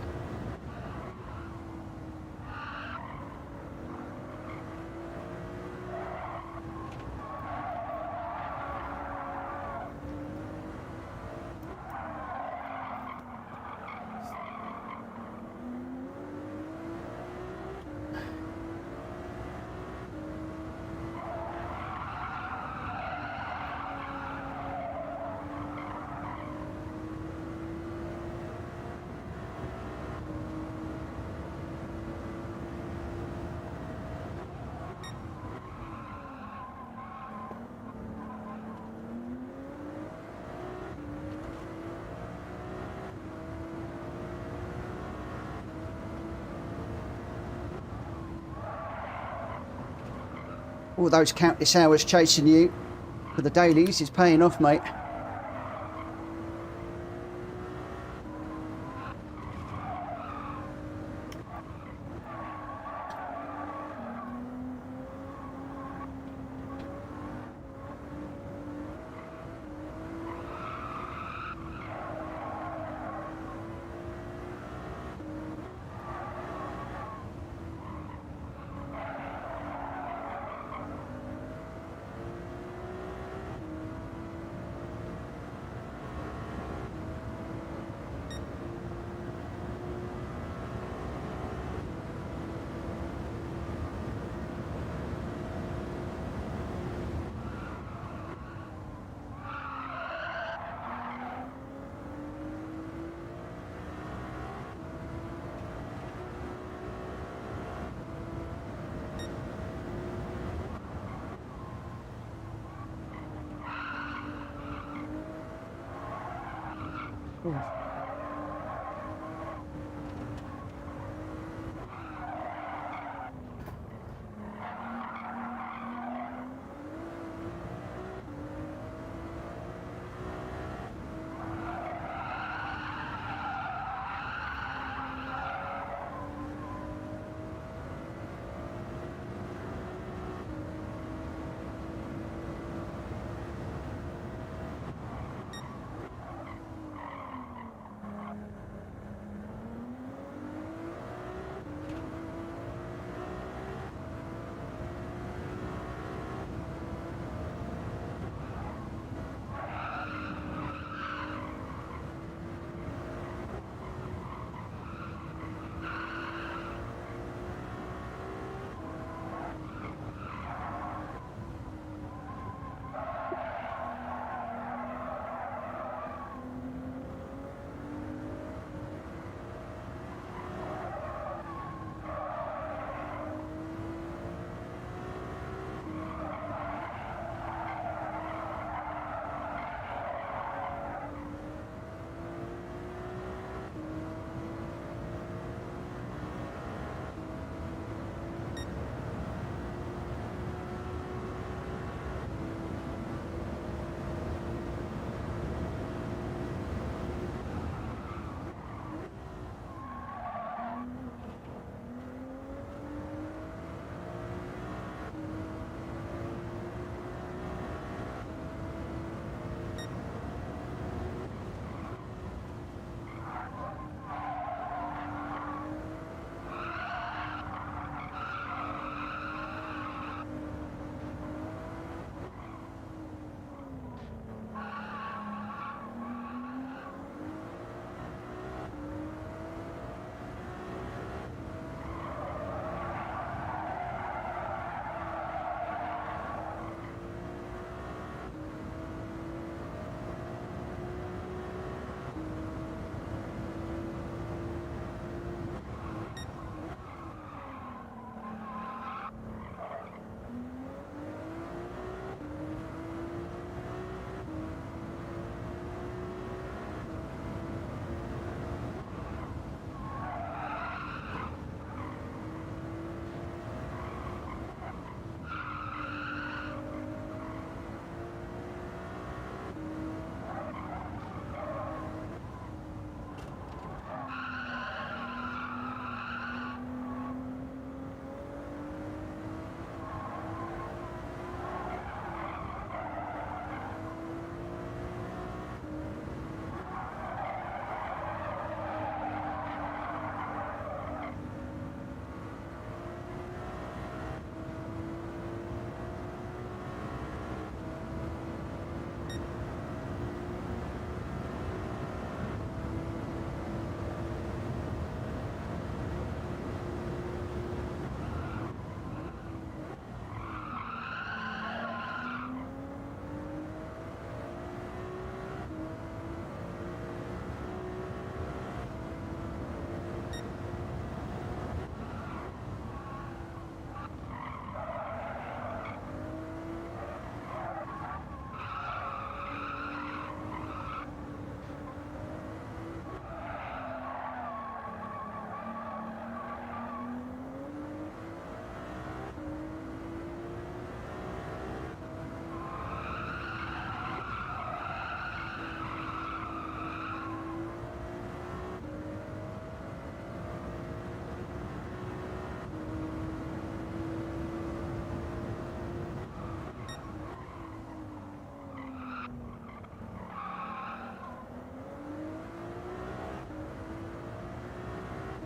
All those countless hours chasing you for the dailies is paying off, mate.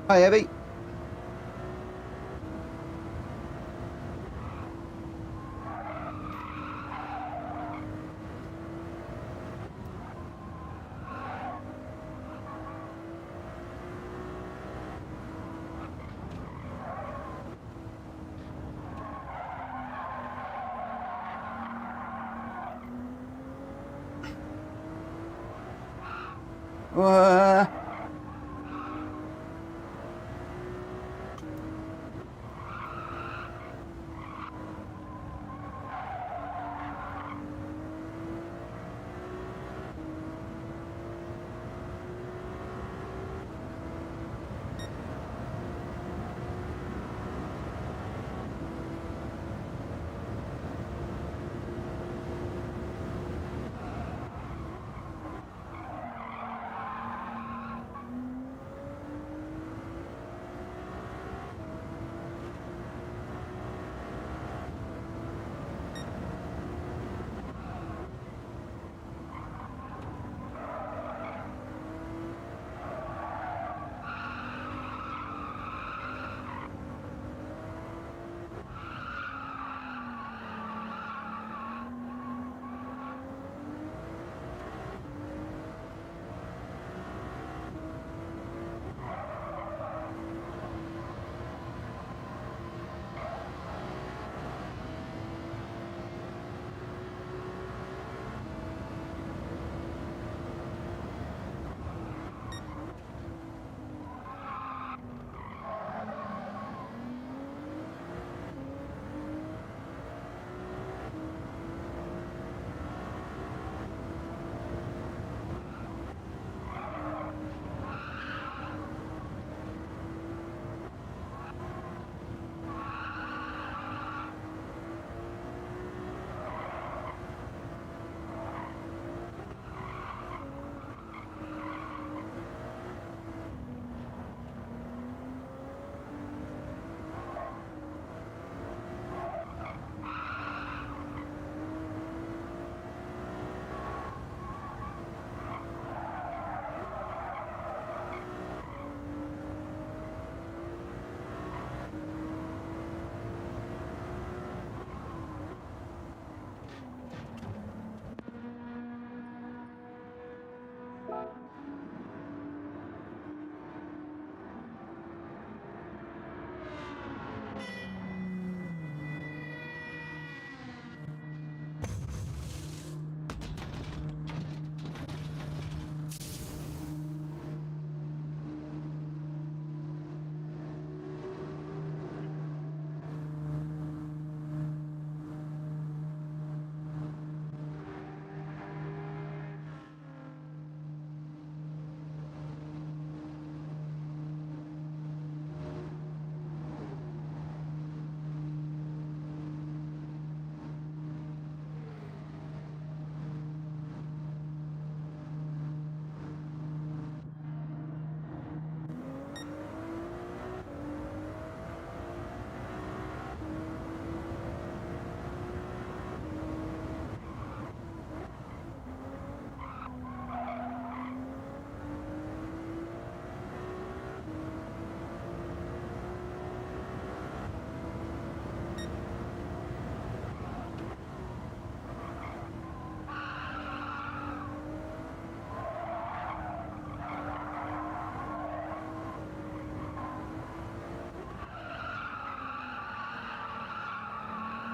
Hi, Evie. Uh,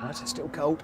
Right, it's still cold.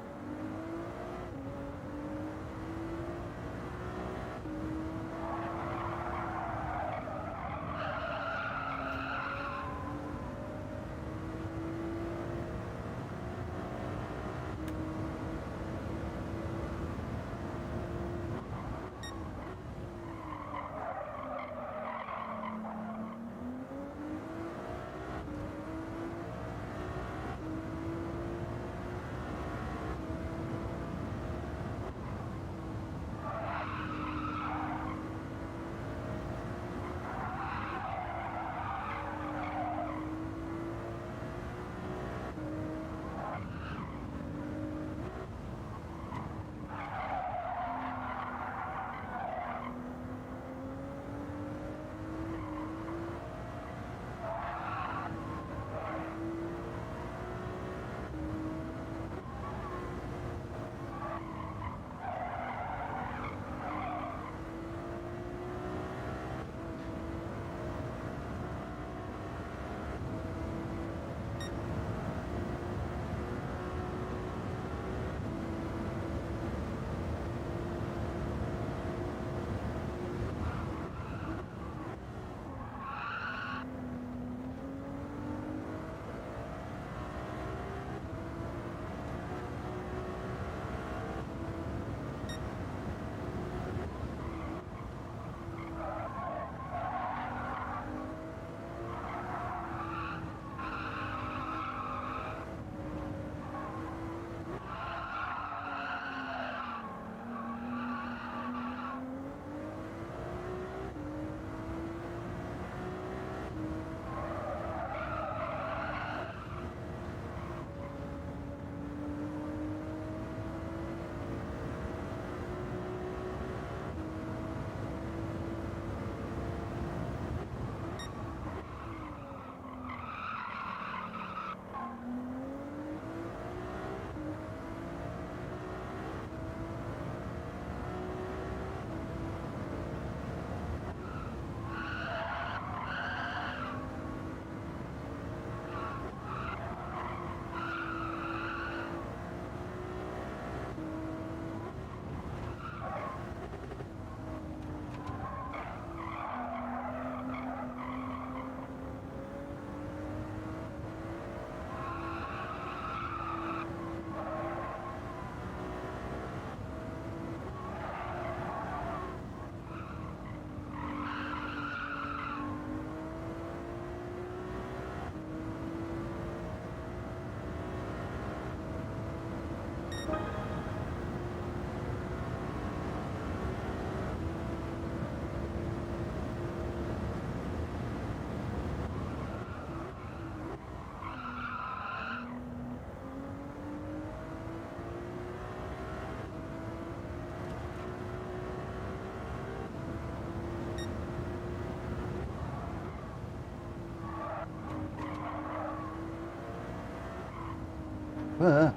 Uh,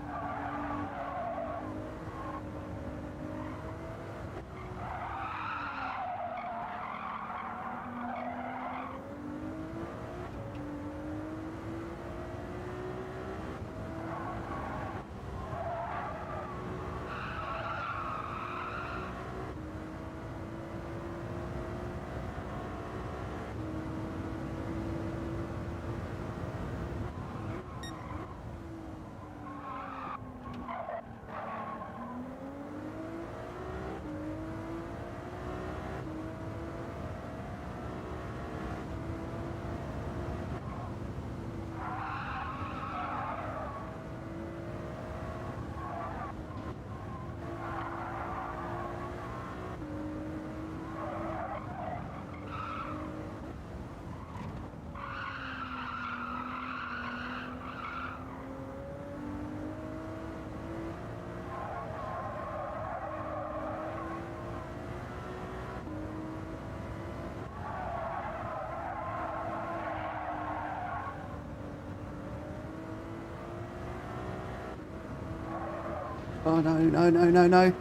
oh no, no, no, no, no.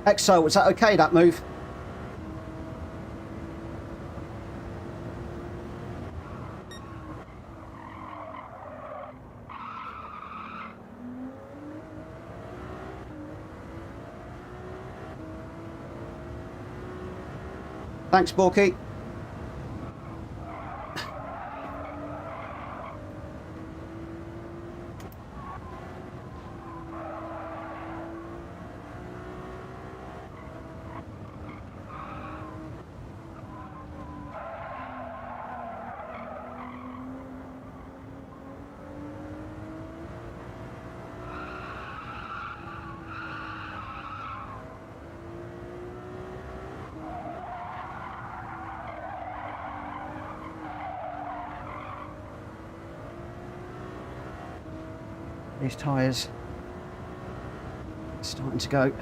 Exo, was that okay, that move? Thanks, Borky. These tyres starting to go.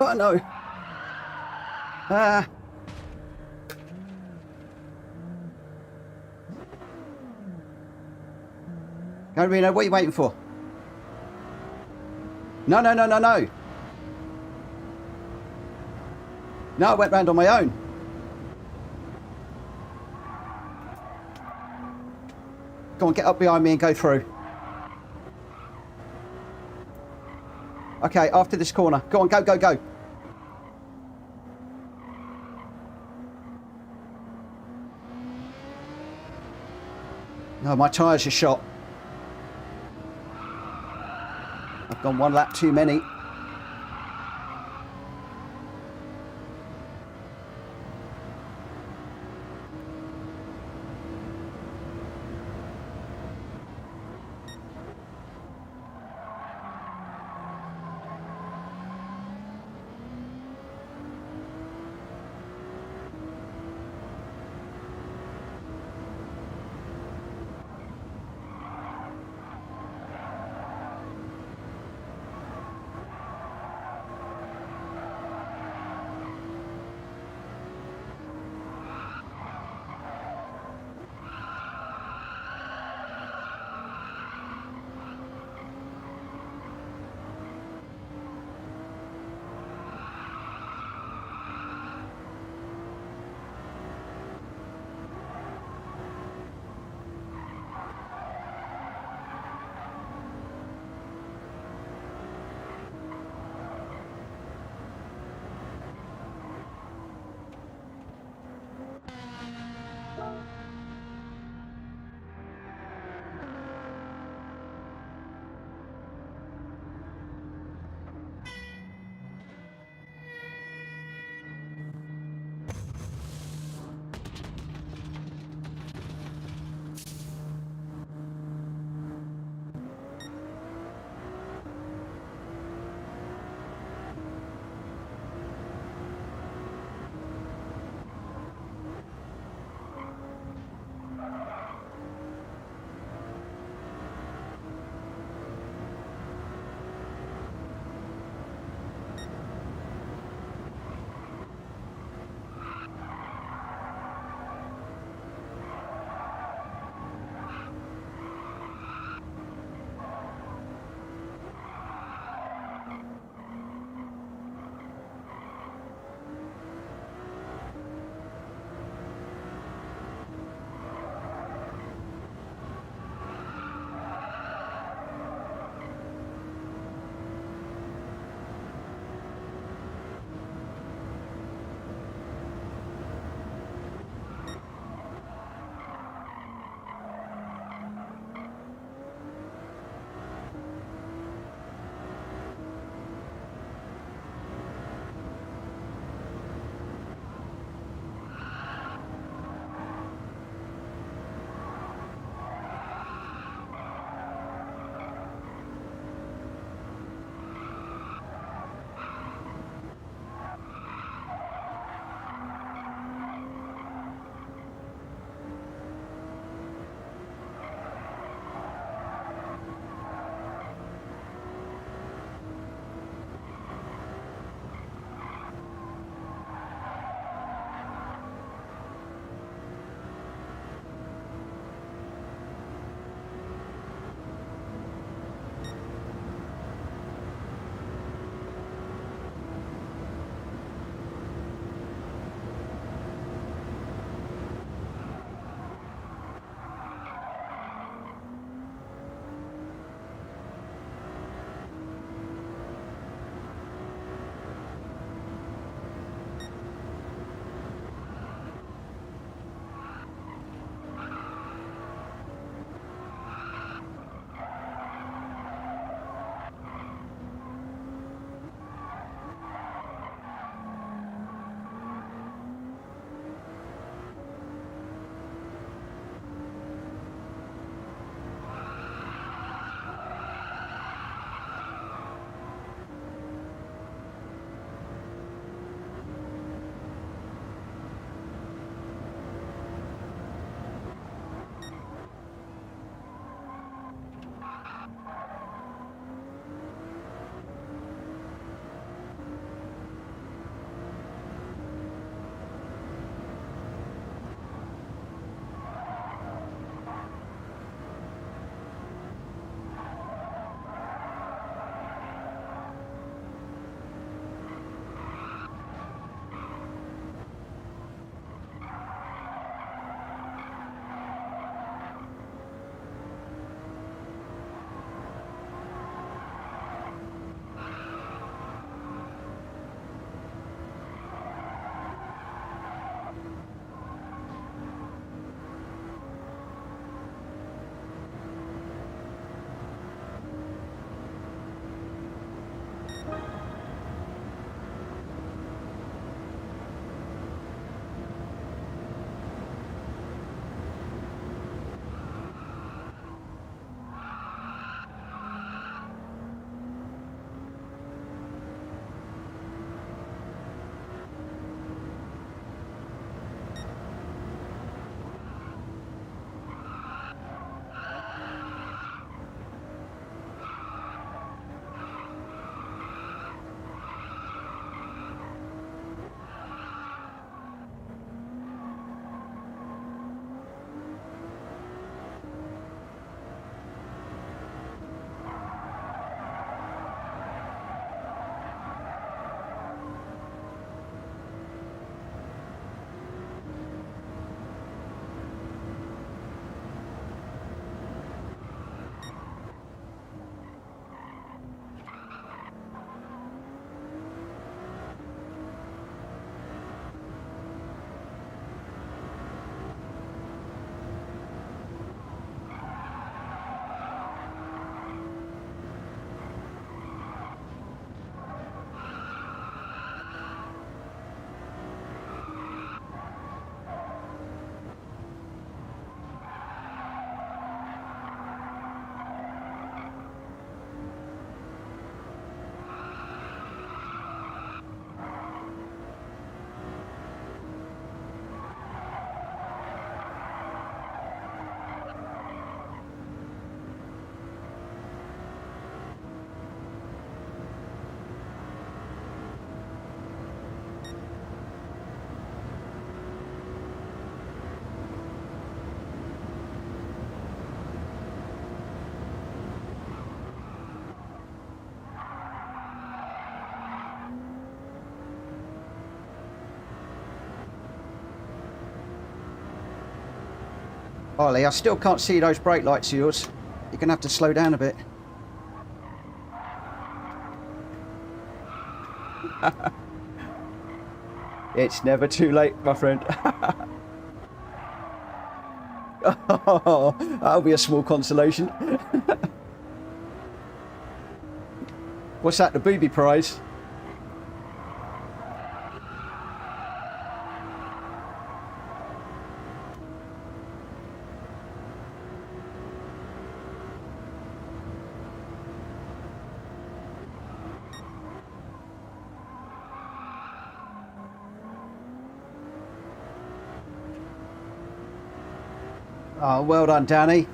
Oh no. No, Reno, what are you waiting for? No, no, no, no, no. No, I went round on my own. Go on, get up behind me and go through. Okay, after this corner. Go on, go, go, go. No, my tyres are shot. I've gone one lap too many. Ollie, I still can't see those brake lights of yours. You're going to have to slow down a bit. It's never too late, my friend. Oh, that'll be a small consolation. What's that, the booby prize? Oh, well done, Danny.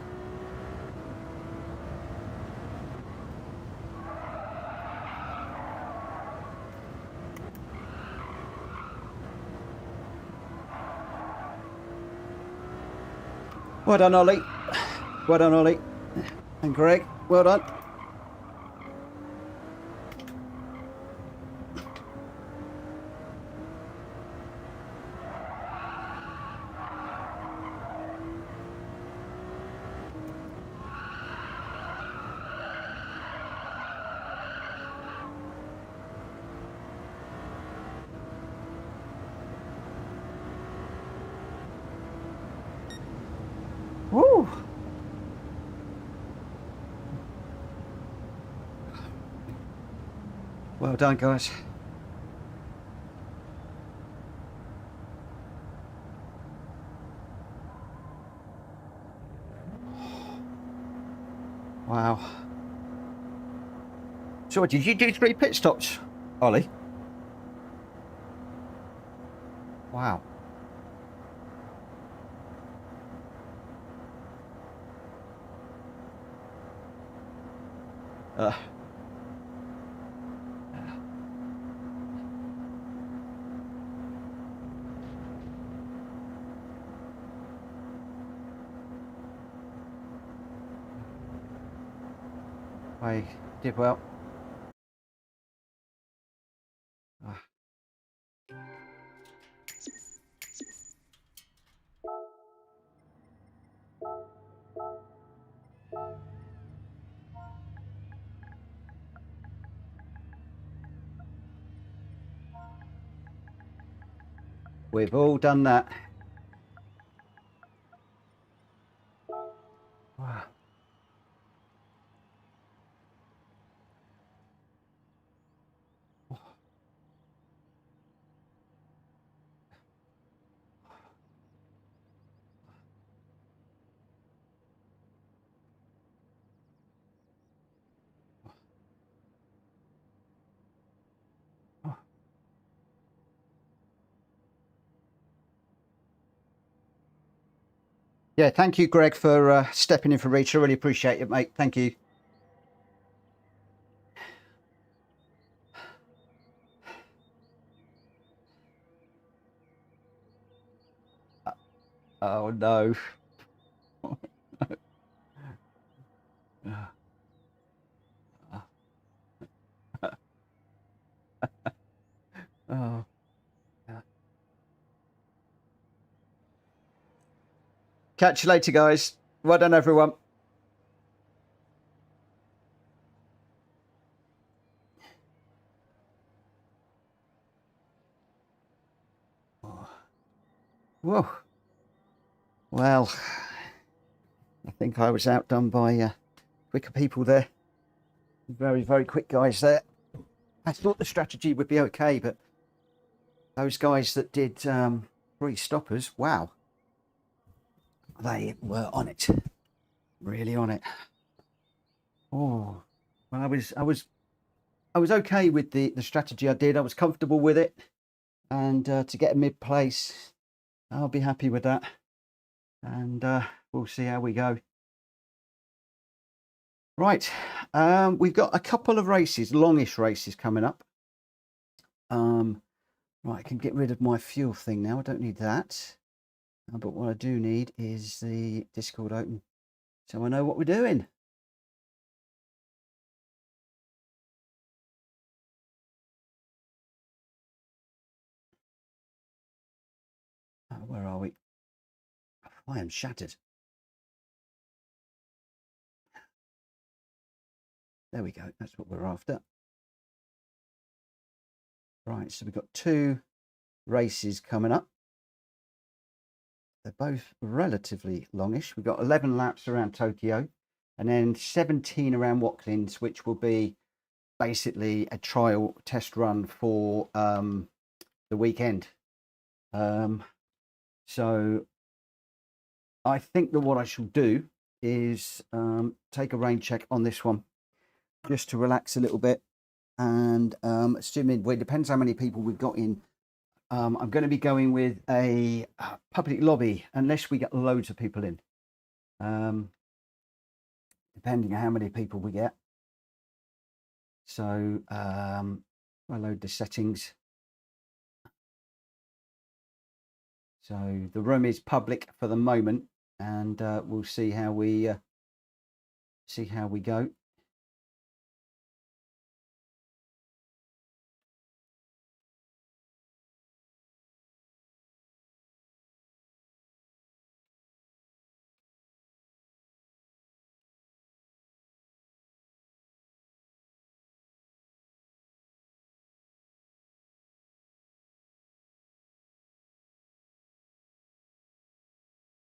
Well done, Ollie. Well done, Ollie. And Greg, well done. Woo! Well done, guys. Wow. So did you do 3 pit stops, Ollie? Wow. I did well. We've all done that. Wow. Yeah, thank you, Greg, for stepping in for Rita. I really appreciate it, mate. Thank you. Oh, no. Oh. Catch you later, guys. Well done, everyone. Whoa. Well, I think I was outdone by quicker people there. Very, very quick guys there. I thought the strategy would be okay, but those guys that did 3 stoppers, wow. They were on it. Really on it. Oh, well, I was okay with the strategy I did. I was comfortable with it, and to get a mid place, I'll be happy with that. And we'll see how we go. Right, we've got a couple of races, longish races coming up. Right, I can get rid of my fuel thing now. I don't need that. But what I do need is the Discord open, so I know what we're doing. Where are we? I am shattered. There we go. That's what we're after. Right, so we've got 2 races coming up. They're both relatively longish. We've got 11 laps around Tokyo and then 17 around Watkins, which will be basically a trial test run for the weekend. So I think that what I shall do is take a rain check on this one just to relax a little bit. And assuming, well, it depends how many people we've got in. I'm going to be going with a public lobby unless we get loads of people in, depending on how many people we get. So I load the settings. So the room is public for the moment, and we'll see how we go.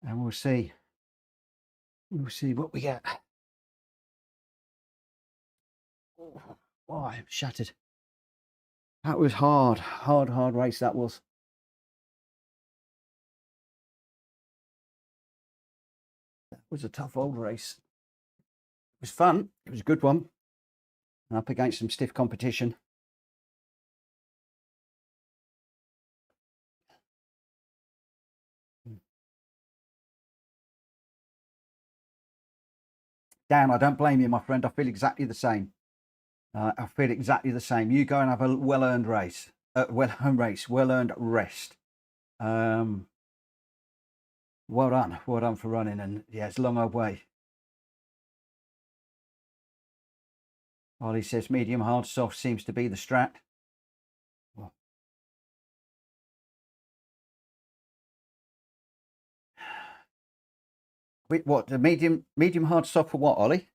And we'll see what we get. Oh, I'm shattered. That was hard race. That was. That was a tough old race. It was fun. It was a good one. And up against some stiff competition. Dan, I don't blame you, my friend. I feel exactly the same. I feel exactly the same. You go and have a well-earned race, well-earned rest. Well done for running. And yeah, it's a long old way. Ollie says medium, hard, soft seems to be the strat. Well, wait, what? The medium, hard, soft for what, Ollie?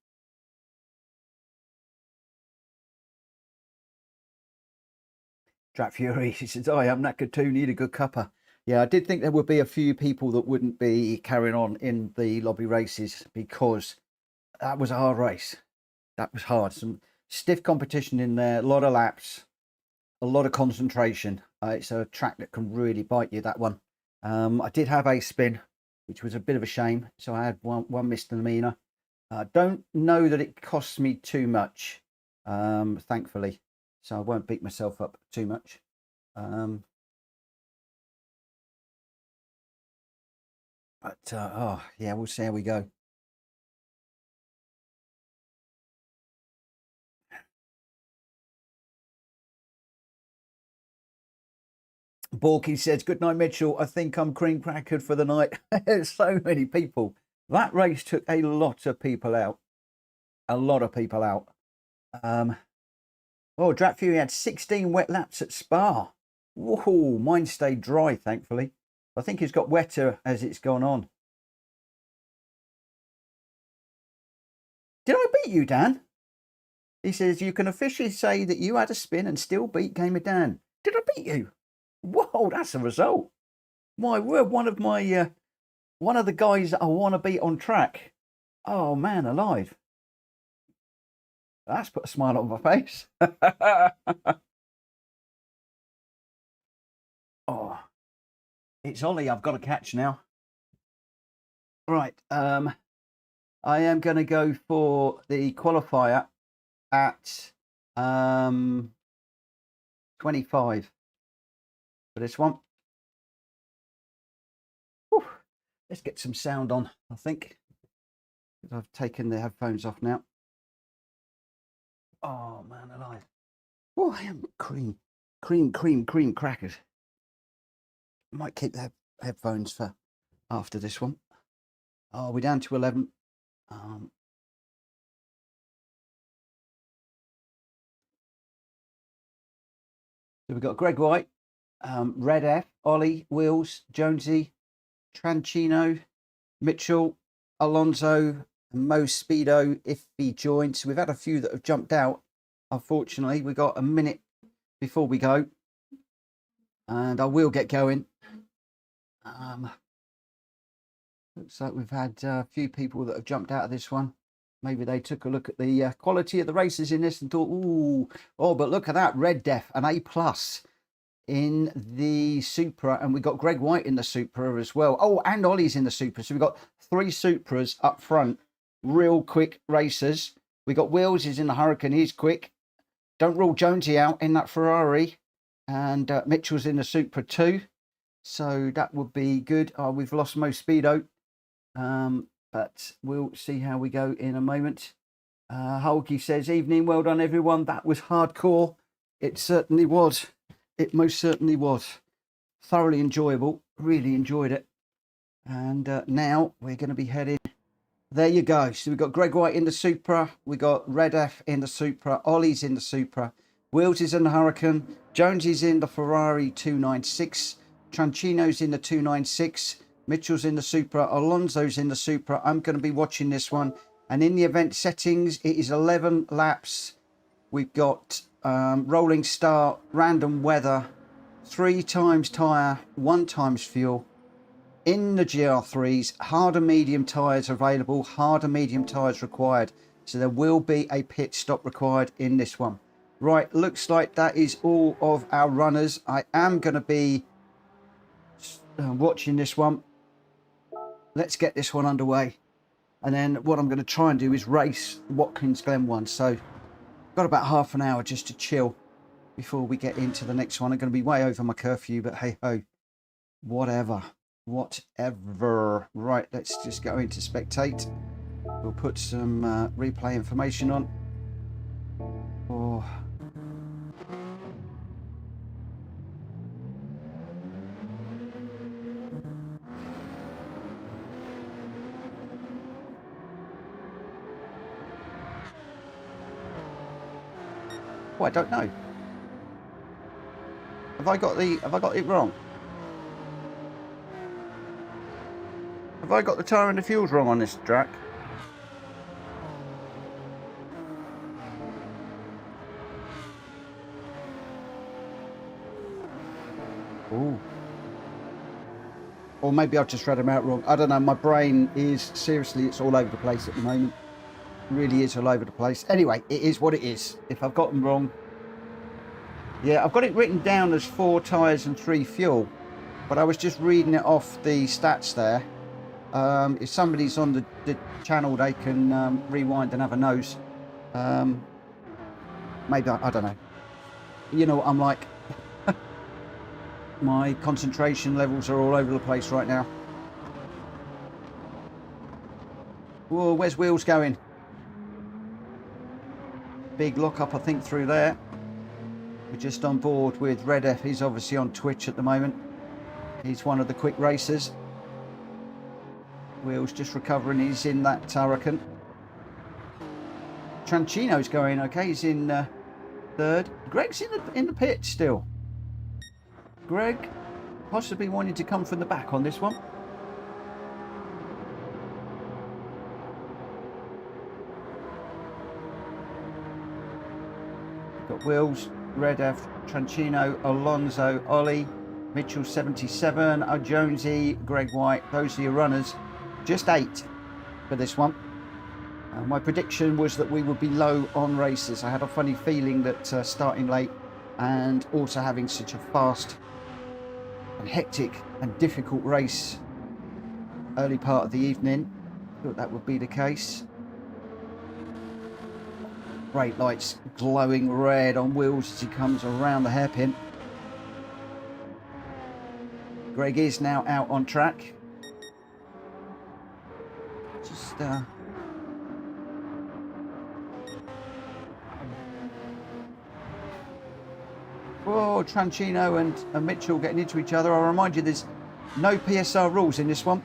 Drat Fury, he says, oh, I'm knackered too, need a good cuppa. Yeah, I did think there would be a few people that wouldn't be carrying on in the lobby races because that was a hard race. That was hard. Some stiff competition in there, a lot of laps, a lot of concentration. It's a track that can really bite you, that one. I did have a spin, which was a bit of a shame. So I had one misdemeanor. I don't know that it costs me too much, thankfully. So I won't beat myself up too much. But oh yeah, we'll see how we go. Borky says, good night, Mitchell. I think I'm cream crackered for the night. There's so many people. That race took a lot of people out. A lot of people out. Oh, Drat Fury had 16 wet laps at Spa. Whoa, mine stayed dry, thankfully. I think it's got wetter as it's gone on. Did I beat you, Dan? He says, you can officially say that you had a spin and still beat Gamer Dan. Did I beat you? Whoa, that's a result. My word, one of the guys that I want to beat on track. Oh, man alive. That's put a smile on my face. Oh, it's Ollie I've got to catch now. Right. I am going to go for the qualifier at 25 for this one. Whew. Let's get some sound on, I think. I've taken the headphones off now. Oh, man alive. Oh, I am cream crackers. I might keep the headphones for after this one. Oh, we're down to 11. So we've got Greg White, Red F, Ollie, Wills, Jonesy, Tranchino, Mitchell, Alonso, Mo Speedo if he joins. We've had a few that have jumped out. Unfortunately, we got a minute before we go, and I will get going. Looks like we've had a few people that have jumped out of this one. Maybe they took a look at the quality of the races in this and thought, ooh, oh, but look at that, Red Def, an A+ in the Supra, and we got Greg White in the Supra as well. Oh, and Ollie's in the Supra. So we've got 3 Supras up front, real quick racers. We got Wills is in the Hurricane, he's quick. Don't rule Jonesy out in that Ferrari, and Mitchell's in the Supra too. So that would be good. Oh, we've lost Mo Speedo. But we'll see how we go in a moment. Hulky says, evening, well done everyone. That was hardcore. It certainly was. It most certainly was. Thoroughly enjoyable. Really enjoyed it. And now we're going to be heading. There you go. So we've got Greg White in the Supra. We got Red F in the Supra. Ollie's in the Supra. Wills is in the Hurricane. Jones is in the Ferrari 296. Tranchino's in the 296. Mitchell's in the Supra, Alonso's in the Supra. I'm going to be watching this one. And in the event settings, it is 11 laps. We've got rolling start, random weather, 3 times tyre, 1 times fuel. In the GR3s, hard and medium tyres available, hard and medium tyres required. So there will be a pit stop required in this one. Right, looks like that is all of our runners. I am going to be watching this one. Let's get this one underway. And then what I'm going to try and do is race Watkins Glen one. So got about half an hour just to chill before we get into the next one. I'm going to be way over my curfew, but hey ho, whatever. Right, let's just go into spectate. We'll put some replay information on. Oh. Oh, I don't know. Have I got it wrong? Have I got the tyre and the fuels wrong on this track? Ooh. Or maybe I've just read them out wrong. I don't know. My brain is, seriously, it's all over the place at the moment. Really is all over the place. Anyway, it is what it is. If I've got them wrong, yeah, I've got it written down as 4 tyres and 3 fuel, but I was just reading it off the stats there. If somebody's on the channel, they can rewind and have a nose. Maybe I don't know. You know what I'm like. My concentration levels are all over the place right now. Whoa, where's Wheels going? Big lock-up, I think, through there. We're just on board with Red F. He's obviously on Twitch at the moment. He's one of the quick racers. Wheels just recovering. He's in that Hurricane. Tranchino's going okay. He's in 3rd. Greg's in the pit still. Greg possibly wanting to come from the back on this one. Got Wills, Red F, Tranchino, Alonso, Ollie, Mitchell 77, Jonesy, Greg White. Those are your runners. Just 8 for this one. My prediction was that we would be low on races. I had a funny feeling that starting late and also having such a fast and hectic and difficult race early part of the evening, I thought that would be the case. Brake lights glowing red on Wheels as he comes around the hairpin. Greg is now out on track. Just oh, Tranchino and Mitchell getting into each other. I'll remind you, there's no PSR rules in this one.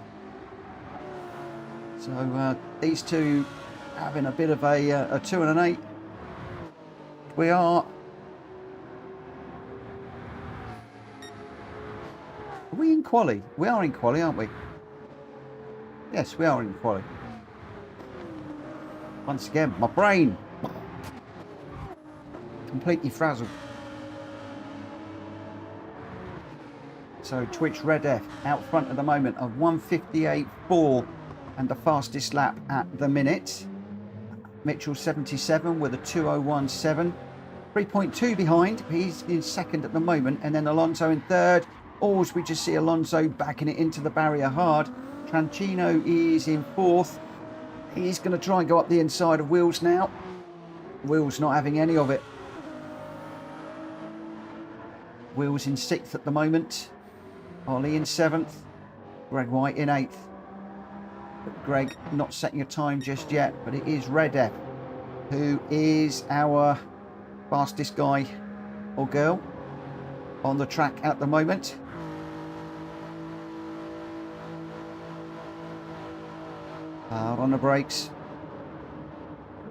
So these two having a bit of a 2 and an 8. We are we in quali? We are in quali, aren't we? Yes, we are in quali. Once again, my brain completely frazzled. So Twitch Red F out front at the moment of 1:58.4 and the fastest lap at the minute. Mitchell 77 with a 2:01.7. 3.2 behind. He's in second at the moment, and then Alonso in third. Or we just see Alonso backing it into the barrier hard. Tranchino is in fourth. He's going to try and go up the inside of Wills now. Wills not having any of it. Wills in sixth at the moment. Ollie in seventh. Gr.x in eighth. But Greg not setting a time just yet, but it is Red F who is our fastest guy or girl on the track at the moment. Hard on the brakes.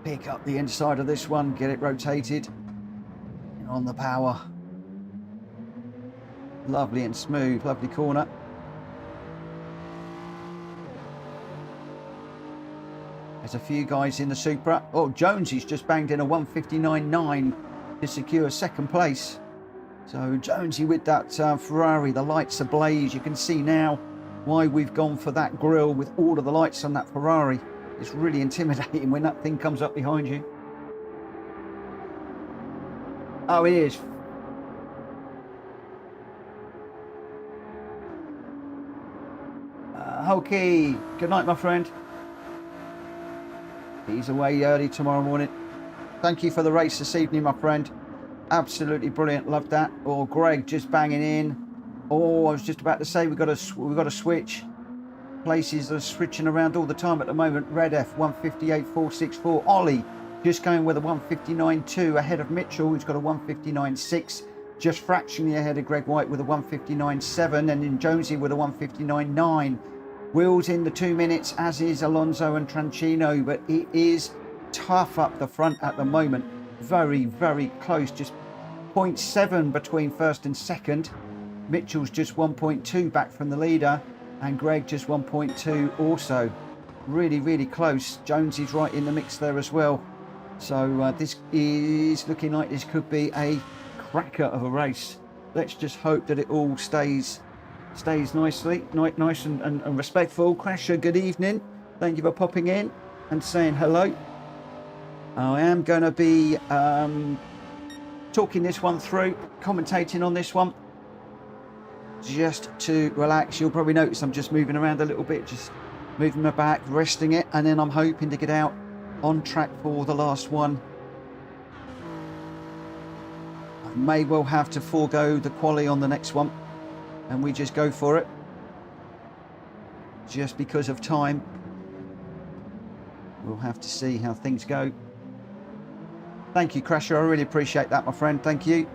Pick up the inside of this one, get it rotated. And on the power. Lovely and smooth, lovely corner. There's a few guys in the Supra. Oh, Jonesy's just banged in a 1:59.9 to secure second place. So Jonesy with that Ferrari, the lights ablaze. You can see now why we've gone for that grille with all of the lights on that Ferrari. It's really intimidating when that thing comes up behind you. Oh, it is. Hulky, good night, my friend. He's away early tomorrow morning. Thank you for the race this evening, my friend. Absolutely brilliant. Loved that. Or Greg just banging in. Oh, I was just about to say we've got to switch. Places are switching around all the time at the moment. Red F 1:58.464. Ollie just going with a 1:59.2 ahead of Mitchell, who's got a 1:59.6. Just fractionally ahead of Greg White with a 1:59.7, and then Jonesy with a 1:59.9. Wills in the 2 minutes, as is Alonso and Tranchino, but it is tough up the front at the moment. Very, very close, just 0.7 between first and second. Mitchell's just 1.2 back from the leader, and Greg just 1.2 also. Really, really close. Jonesy's right in the mix there as well. So this is looking like this could be a cracker of a race. Let's just hope that it all stays nicely, nice and respectful. Crasher, good evening. Thank you for popping in and saying hello. I am going to be talking this one through, commentating on this one, just to relax. You'll probably notice I'm just moving around a little bit, just moving my back, resting it, and then I'm hoping to get out on track for the last one. I may well have to forego the quali on the next one, and we just go for it, just because of time. We'll have to see how things go. Thank you, Crasher. I really appreciate that, my friend. Thank you.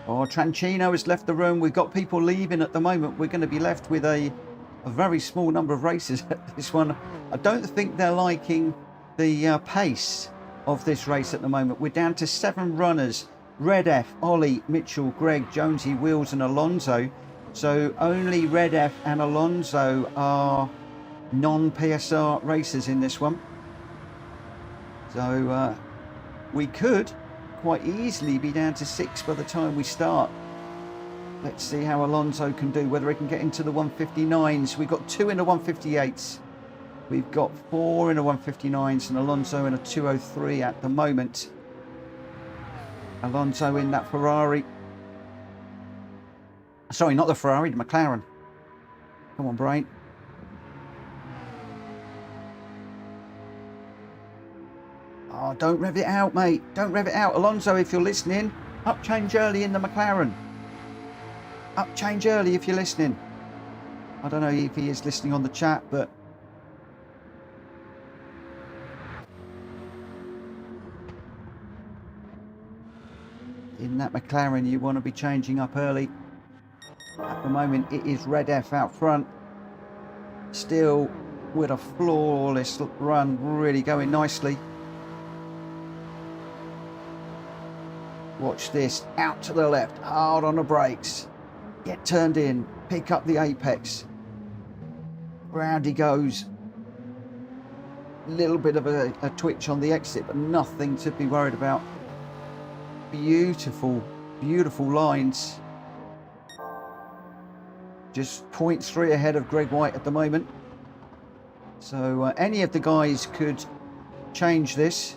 Oh, Tranchino has left the room. We've got people leaving at the moment. We're going to be left with a very small number of races at this one. I don't think they're liking the pace of this race at the moment. We're down to 7 runners. Red F, Ollie, Mitchell, Greg, Jonesy, Wills and Alonso. So only Red F and Alonso are non-PSR racers in this one. So we could quite easily be down to 6 by the time we start. Let's see how Alonso can do, whether he can get into the 1:59s. We've got 2 in the 1:58s. We've got 4 in the 1:59s and Alonso in a 2:03 at the moment. Alonso in that Ferrari. Sorry, not the Ferrari, the McLaren. Come on, brain. Oh, don't rev it out, mate. Don't rev it out. Alonso, if you're listening, up change early in the McLaren. Up change early if you're listening. I don't know if he is listening on the chat, but in that McLaren, you want to be changing up early. At the moment, it is Red F out front. Still with a flawless run, really going nicely. Watch this, out to the left, hard on the brakes. Get turned in, pick up the apex. Round he goes. Little bit of a twitch on the exit, but nothing to be worried about. Beautiful, beautiful lines. Just 0.3 ahead of Greg White at the moment. So any of the guys could change this.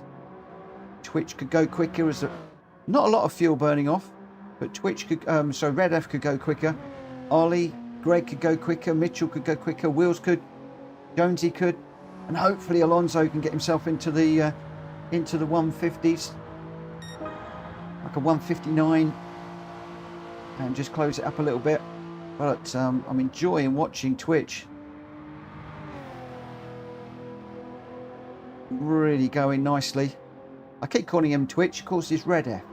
Twitch could go quicker, as not a lot of fuel burning off, but Twitch could, so Red F could go quicker. Ollie, Greg could go quicker, Mitchell could go quicker, Wills could, Jonesy could, and hopefully Alonso can get himself into the 150s, like a 159, and just close it up a little bit. But I'm enjoying watching Twitch. Really going nicely. I keep calling him Twitch, of course it's Red F.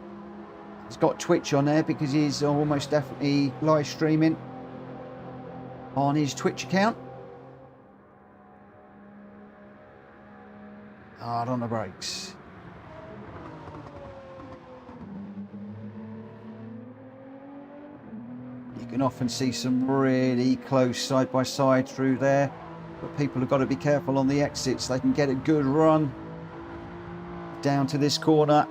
He's got Twitch on there because he's almost definitely live streaming on his Twitch account. Hard on the brakes. You can often see some really close side by side through there, but people have got to be careful on the exits. They can get a good run down to this corner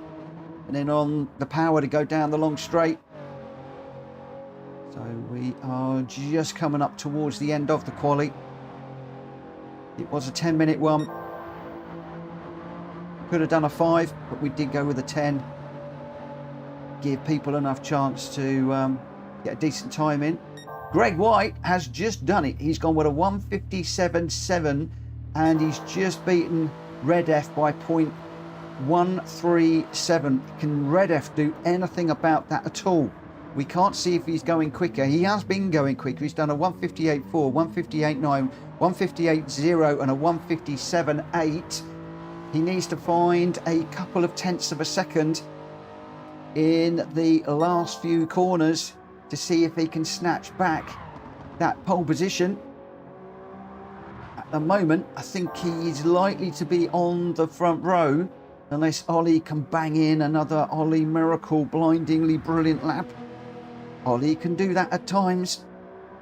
and then on the power to go down the long straight. So we are just coming up towards the end of the quali. It was a 10-minute one. Could have done a 5, but we did go with a 10. Give people enough chance to get a decent time in. Greg White has just done it. He's gone with a 157.7 and he's just beaten Red F by 0.137. Can Red F do anything about that at all? We can't see if he's going quicker. He has been going quicker. He's done a 158.4, 158.9, 158.0 and a 157.8. He needs to find a couple of tenths of a second in the last few corners to see if he can snatch back that pole position. At the moment, I think he's likely to be on the front row unless Ollie can bang in another Ollie miracle, blindingly brilliant lap. Ollie can do that at times.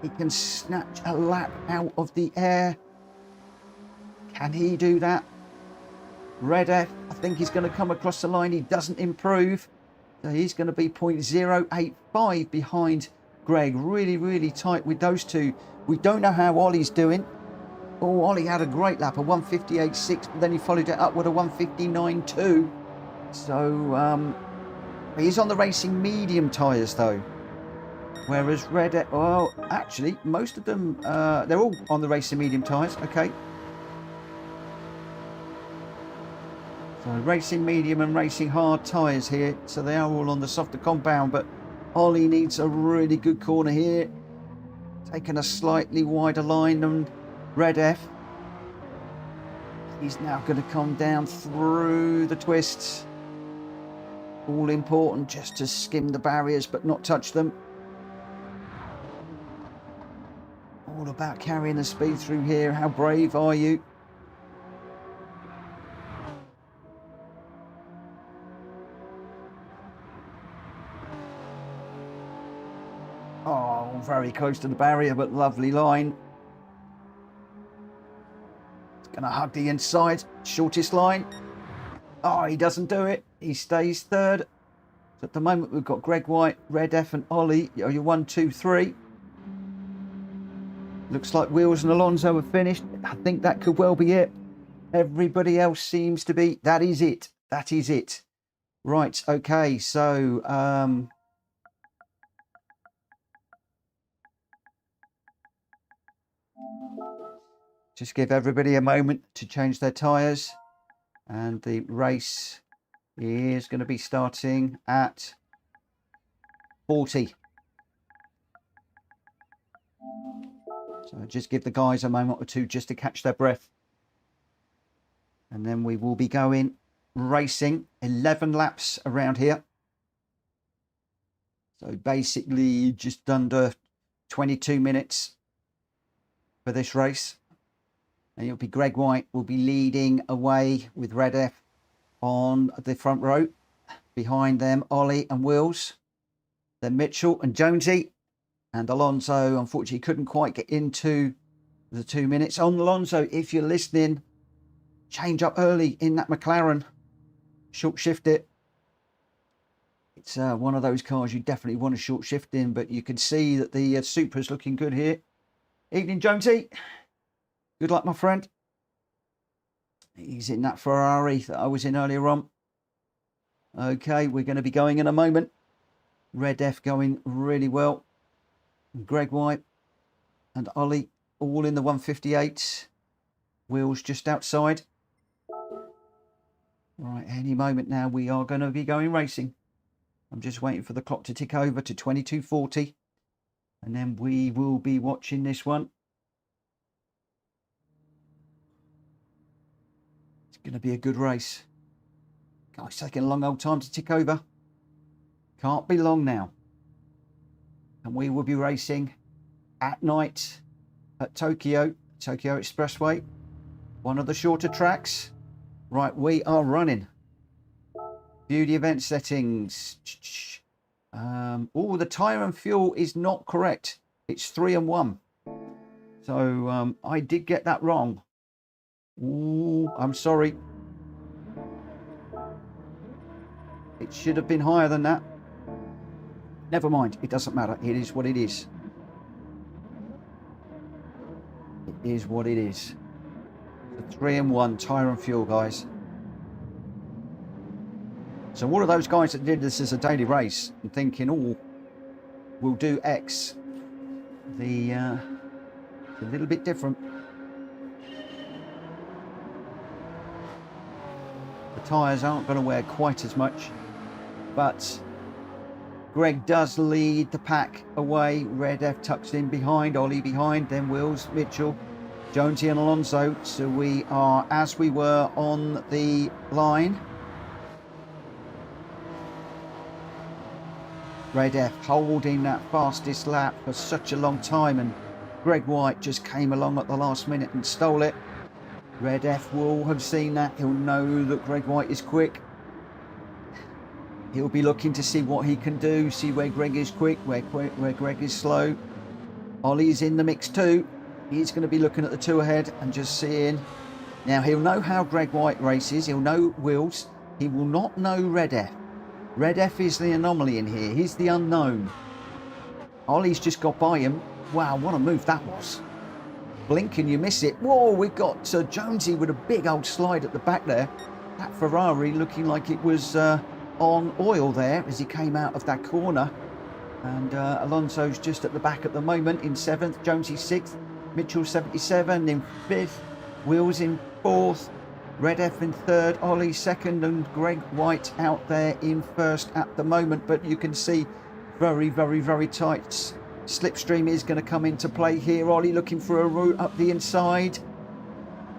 He can snatch a lap out of the air. Can he do that? Red F, I think he's going to come across the line. He doesn't improve. So he's going to be 0.085 behind Greg. Really, really tight with those two. We don't know how Ollie's doing. Oh, Ollie had a great lap, a 158.6, but then he followed it up with a 159.2. So he's on the racing medium tyres though. Whereas Red F, well, actually, most of them, they're all on the racing medium tyres. Okay. So racing medium and racing hard tyres here. So they are all on the softer compound, but Ollie needs a really good corner here. Taking a slightly wider line than Red F. He's now going to come down through the twists. All important just to skim the barriers but not touch them. All about carrying the speed through here. How brave are you? Oh, very close to the barrier, but lovely line. It's going to hug the inside, shortest line. Oh, he doesn't do it. He stays third. So at the moment, we've got Greg White, Red F and Ollie. Are you 1, 2, 3? Looks like Wheels and Alonso have finished. I think that could well be it. Everybody else seems to be. That is it. That is it. Right. Okay. So, just give everybody a moment to change their tyres. And the race is going to be starting at 40. So just give the guys a moment or two just to catch their breath. And then we will be going racing 11 laps around here. So basically just under 22 minutes for this race. And it'll be Greg White will be leading away with Red F on the front row. Behind them, Ollie and Wills. Then Mitchell and Jonesy. And Alonso, unfortunately, couldn't quite get into the 2 minutes. On Alonso, if you're listening, change up early in that McLaren. Short shift it. It's one of those cars you definitely want to short shift in, but you can see that the Supra's looking good here. Evening, Jonesy. Good luck, my friend. He's in that Ferrari that I was in earlier on. Okay, we're going to be going in a moment. Red F going really well. Greg White and Ollie all in the 158. Wheels just outside. Right, any moment now we are going to be going racing. I'm just waiting for the clock to tick over to 22:40. And then we will be watching this one. It's going to be a good race. God, it's taking a long old time to tick over. Can't be long now. And we will be racing at night at Tokyo Expressway. One of the shorter tracks. Right, we are running. View the event settings. Oh, the tyre and fuel is not correct. It's 3 and 1. So I did get that wrong. Ooh, I'm sorry. It should have been higher than that. Never mind. It doesn't matter. It is what it is. It is what it is. The 3 and 1 tyre and fuel, guys. So all of those guys that did this as a daily race and thinking, oh, we'll do X. It's a little bit different. The tyres aren't going to wear quite as much, but Greg does lead the pack away. Red F tucks in behind, Ollie behind, then Wills, Mitchell, Jonesy and Alonso. So we are as we were on the line. Red F holding that fastest lap for such a long time, and Greg White just came along at the last minute and stole it. Red F will have seen that. He'll know that Greg White is quick. He'll be looking to see what he can do, see where Greg is quick, where Greg is slow. Ollie's in the mix too. He's going to be looking at the two ahead and just seeing. Now he'll know how Greg White races. He'll know Wills. He will not know Red F. Red F is the anomaly in here. He's the unknown. Ollie's just got by him. Wow, what a move that was. Blink and you miss it. Whoa, we've got Jonesy with a big old slide at the back there. That Ferrari looking like it was on oil there as he came out of that corner. And Alonso's just at the back at the moment in 7th. Jonesy 6th. Mitchell 77 in 5th. Wills in 4th. Red F in 3rd, Ollie 2nd, and Greg White out there in 1st at the moment. But you can see very, very, very tight. Slipstream is going to come into play here. Ollie looking for a route up the inside.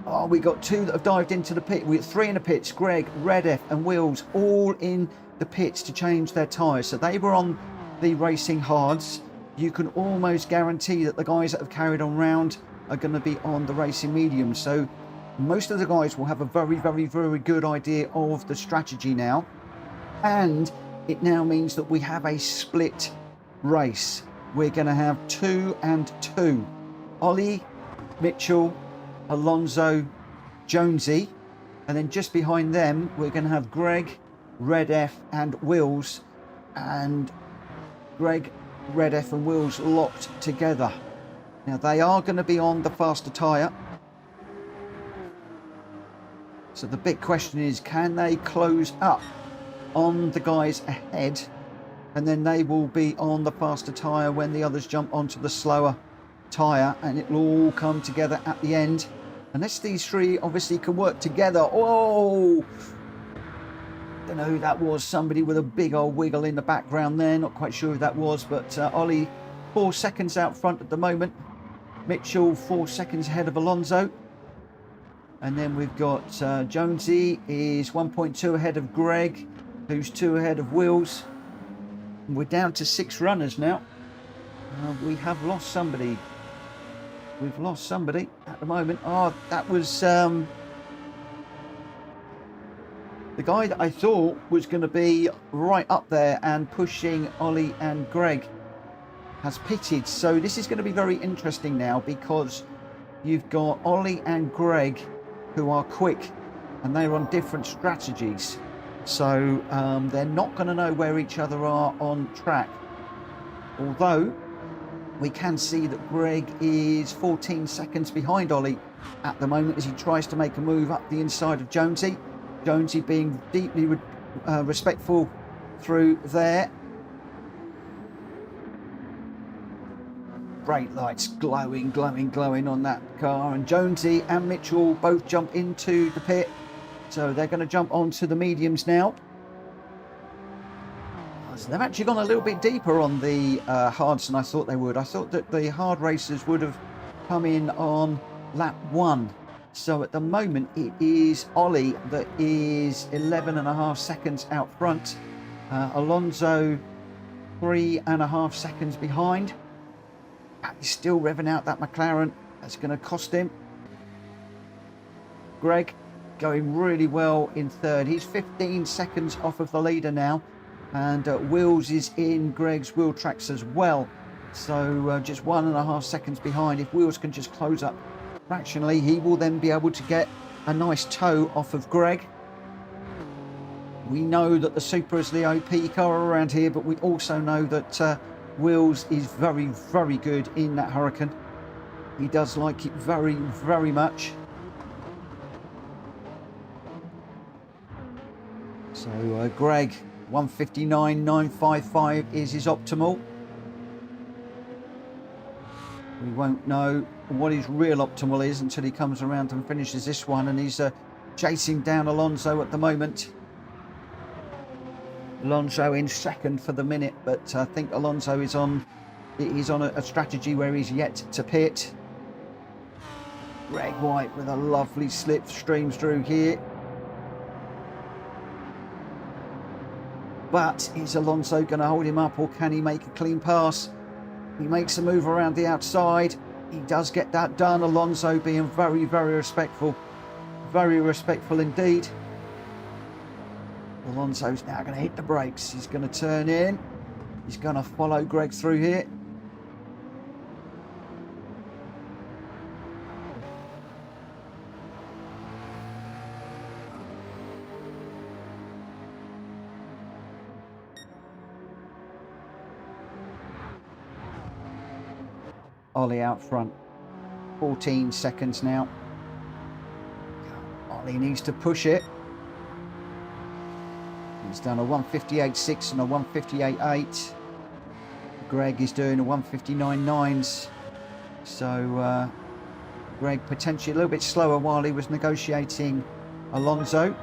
Oh, we got 2 that have dived into the pit. We got 3 in the pits. Greg, Red F and Wills all in the pits to change their tyres. So they were on the racing hards. You can almost guarantee that the guys that have carried on round are going to be on the racing mediums. So most of the guys will have a very, very, very good idea of the strategy now. And it now means that we have a split race. We're going to have 2 and 2. Ollie, Mitchell, Alonso, Jonesy. And then just behind them, we're going to have Greg, Red F and Wills. And Greg, Red F and Wills locked together. Now they are going to be on the faster tyre. So the big question is, can they close up on the guys ahead? And then they will be on the faster tyre when the others jump onto the slower tyre, and it will all come together at the end. Unless these 3 obviously can work together. Oh! Don't know who that was. Somebody with a big old wiggle in the background there. Not quite sure who that was, but Ollie 4 seconds out front at the moment. Mitchell 4 seconds ahead of Alonso. And then we've got Jonesy is 1.2 ahead of Greg, who's 2 ahead of Wills. And we're down to 6 runners now. We have lost somebody. We've lost somebody at the moment. Oh, that was the guy that I thought was going to be right up there and pushing Ollie and Greg has pitted. So this is going to be very interesting now, because you've got Ollie and Greg who are quick, and they're on different strategies. So they're not going to know where each other are on track. Although we can see that Greg is 14 seconds behind Ollie at the moment as he tries to make a move up the inside of Jonesy. Jonesy being deeply respectful through there. Brake lights glowing, glowing, glowing on that car. And Jonesy and Mitchell both jump into the pit. So they're going to jump onto the mediums now. So they've actually gone a little bit deeper on the hards than I thought they would. I thought that the hard racers would have come in on lap 1. So at the moment it is Ollie that is 11.5 seconds out front. Alonso 3.5 seconds behind. He's still revving out that McLaren. That's going to cost him. Greg going really well in third. He's 15 seconds off of the leader now. And Wills is in Greg's wheel tracks as well. So just 1.5 seconds behind. If Wills can just close up fractionally, he will then be able to get a nice tow off of Greg. We know that the Supra is the OP car around here, but we also know that Wills is very, very good in that Hurricane. He does like it very, very much. So Greg, 1:59.955 is his optimal. We won't know what his real optimal is until he comes around and finishes this one, and he's chasing down Alonso at the moment. Alonso in second for the minute, but I think Alonso is on a strategy where he's yet to pit. Greg White with a lovely slip streams through here. But is Alonso going to hold him up, or can he make a clean pass? He makes a move around the outside. He does get that done. Alonso being very, very respectful. Very respectful indeed. Alonso's now going to hit the brakes. He's going to turn in. He's going to follow Greg through here. Ollie out front, 14 seconds now. Ollie needs to push it. He's done a 1:58.6 and a 1:58.8. Greg is doing a 1:59.9s. So Greg potentially a little bit slower while he was negotiating Alonso.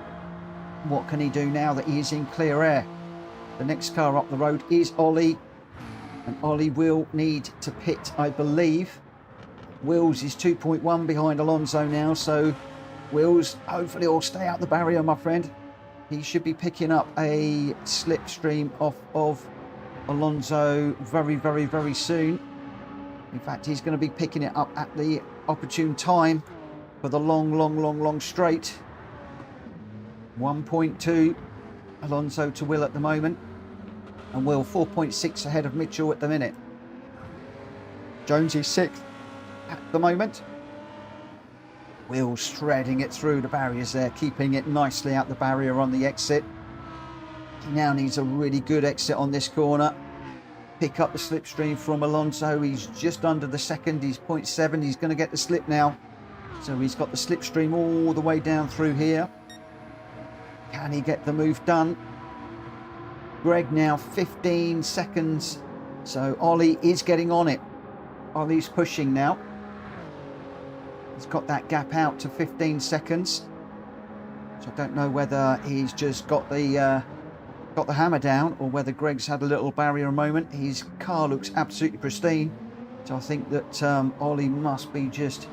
What can he do now that he is in clear air? The next car up the road is Ollie. And Ollie will need to pit, I believe. Wills is 2.1 behind Alonso now, so Wills hopefully will stay out the barrier, my friend. He should be picking up a slipstream off of Alonso very, very, very soon. In fact, he's going to be picking it up at the opportune time for the long straight. 1.2 Alonso to Will at the moment. And Will 4.6 ahead of Mitchell at the minute. Jones is 6th at the moment. Will shredding it through the barriers there, keeping it nicely out the barrier on the exit. He now needs a really good exit on this corner. Pick up the slipstream from Alonso. He's just under the second. He's 0.7. He's going to get the slip now. So he's got the slipstream all the way down through here. Can he get the move done? Greg now 15 seconds. So Ollie is getting on it. Ollie's pushing now. He's got that gap out to 15 seconds. So I don't know whether he's just got the hammer down or whether Greg's had a little barrier moment. His car looks absolutely pristine. So I think that Ollie must be just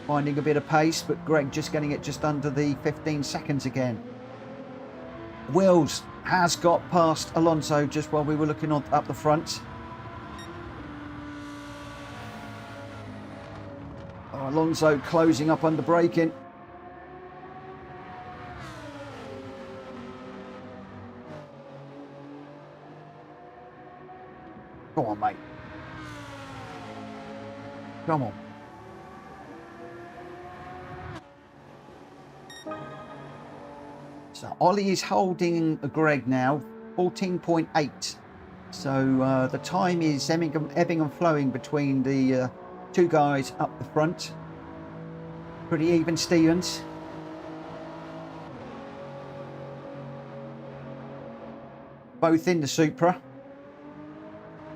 finding a bit of pace, but Greg just getting it just under the 15 seconds again. Wills has got past Alonso just while we were looking up the front. Oh, Alonso closing up under braking. Go on, mate. Come on. So Ollie is holding Greg now, 14.8. So the time is ebbing and flowing between the two guys up the front. Pretty even Stevens. Both in the Supra.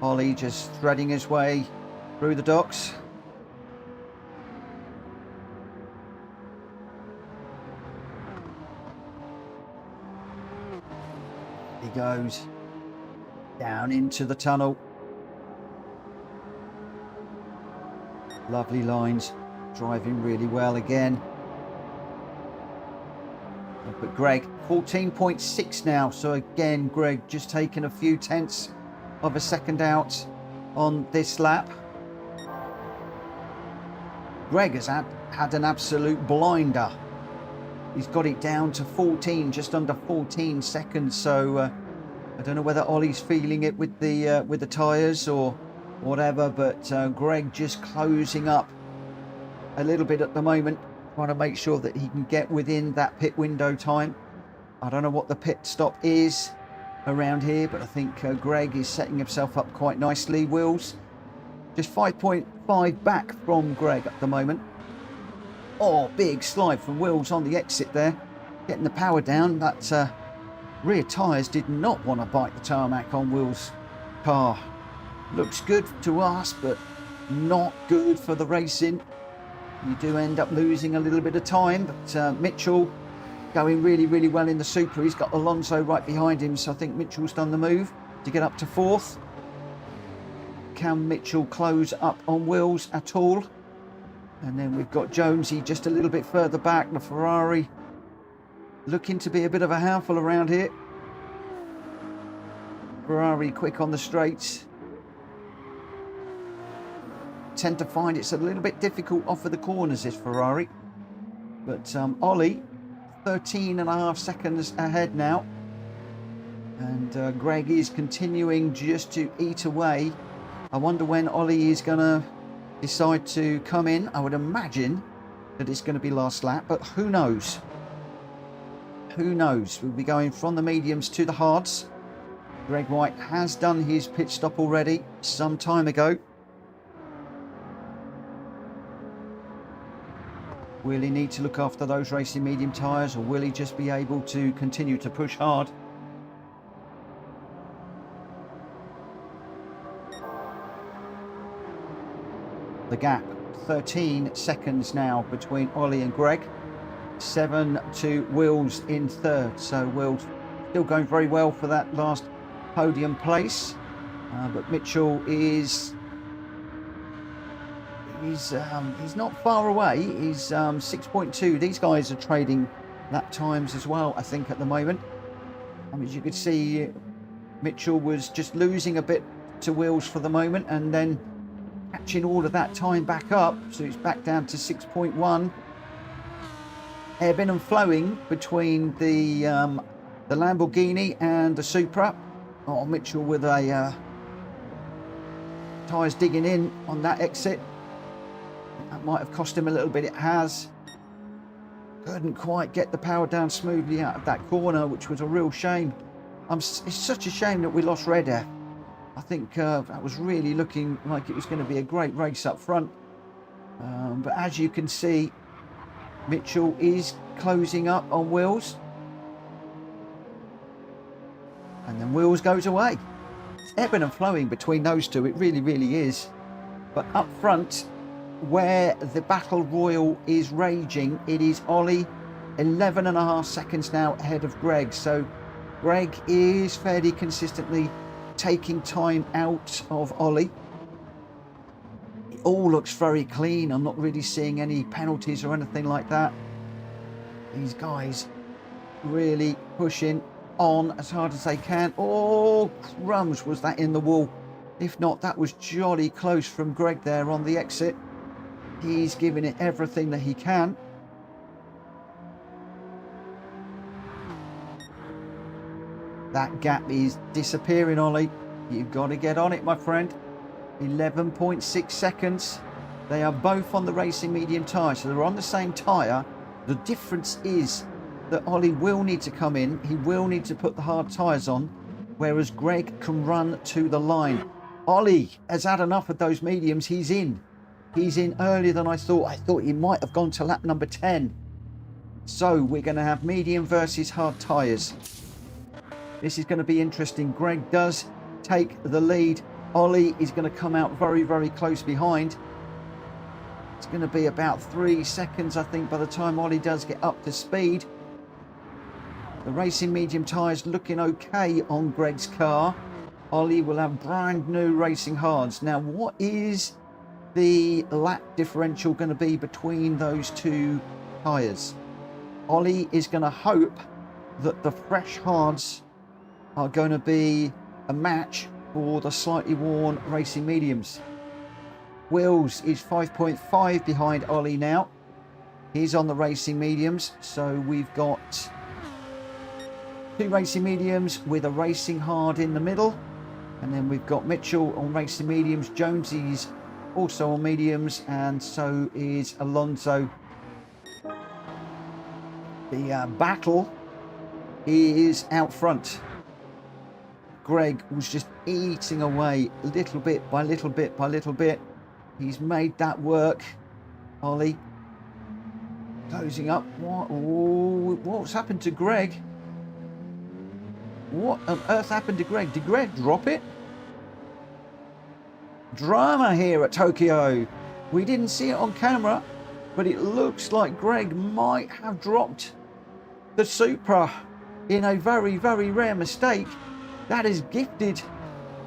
Ollie just threading his way through the docks. He goes down into the tunnel. Lovely lines, driving really well again. But Greg, 14.6 now. So again, Greg just taking a few tenths of a second out on this lap. Greg has had an absolute blinder. He's got it down to 14, just under 14 seconds. So I don't know whether Ollie's feeling it with the tyres or whatever, but Greg just closing up a little bit at the moment, trying to make sure that he can get within that pit window time. I don't know what the pit stop is around here, but I think Greg is setting himself up quite nicely. Wills just 5.5 back from Greg at the moment. Oh, big slide from Wills on the exit there, getting the power down. That rear tyres did not want to bite the tarmac on Wills' car. Looks good to us, but not good for the racing. You do end up losing a little bit of time, but Mitchell going really, really well in the Supra. He's got Alonso right behind him, so I think Mitchell's done the move to get up to fourth. Can Mitchell close up on Wills at all? And then we've got Jonesy just a little bit further back. The Ferrari looking to be a bit of a handful around here. Ferrari quick on the straights. Tend to find it's a little bit difficult off of the corners, this Ferrari. But Ollie, 13.5 seconds ahead now. And Greg is continuing just to eat away. I wonder when Ollie is going to decide to come in. I would imagine that it's going to be last lap, but who knows? Who knows? We'll be going from the mediums to the hards. Greg White has done his pit stop already some time ago. Will he need to look after those racing medium tyres, or will he just be able to continue to push hard? The gap, 13 seconds now between Ollie and Greg. 7 to Wills in third. So Wills still going very well for that last podium place. But Mitchell is... He's not far away. He's 6.2. These guys are trading lap times as well, I think, at the moment. As you could see, Mitchell was just losing a bit to Wills for the moment, and then catching all of that time back up, so it's back down to 6.1. Ebbing and flowing between the Lamborghini and the Supra. Oh, Mitchell with a tyres digging in on that exit. That might have cost him a little bit. It has. Couldn't quite get the power down smoothly out of that corner, which was a real shame. It's such a shame that we lost Red F. I think that was really looking like it was going to be a great race up front. But as you can see, Mitchell is closing up on Wills. And then Wills goes away. It's ebbing and flowing between those two. It really, really is. But up front, where the battle royal is raging, it is Ollie, 11.5 seconds now ahead of Greg. So Greg is fairly consistently taking time out of Ollie. It all looks very clean. I'm not really seeing any penalties or anything like that. These guys really pushing on as hard as they can. Oh, crumbs, was that in the wall? If not, that was jolly close from Greg there on the exit. He's giving it everything that he can. That gap is disappearing, Ollie. You've got to get on it, my friend. 11.6 seconds. They are both on the racing medium tyre, so they're on the same tyre. The difference is that Ollie will need to come in. He will need to put the hard tyres on, whereas Greg can run to the line. Ollie has had enough of those mediums. He's in. He's in earlier than I thought. I thought he might have gone to lap number 10. So we're going to have medium versus hard tyres. This is going to be interesting. Greg does take the lead. Ollie is going to come out very, very close behind. It's going to be about 3 seconds, I think, by the time Ollie does get up to speed. The racing medium tyres looking okay on Greg's car. Ollie will have brand new racing hards. Now, what is the lap differential going to be between those two tyres? Ollie is going to hope that the fresh hards are going to be a match for the slightly worn racing mediums. Wills is 5.5 behind Ollie now. He's on the racing mediums, so we've got 2 racing mediums with a racing hard in the middle, and then we've got Mitchell on racing mediums, Jonesy's also on mediums, and so is Alonso. The battle is out front. Greg was just eating away little bit by little bit by little bit. He's made that work. Ollie closing up. What's happened to Greg? What on earth happened to Greg? Did Greg drop it? Drama here at Tokyo. We didn't see it on camera, but it looks like Greg might have dropped the Supra in a very, very rare mistake. That is gifted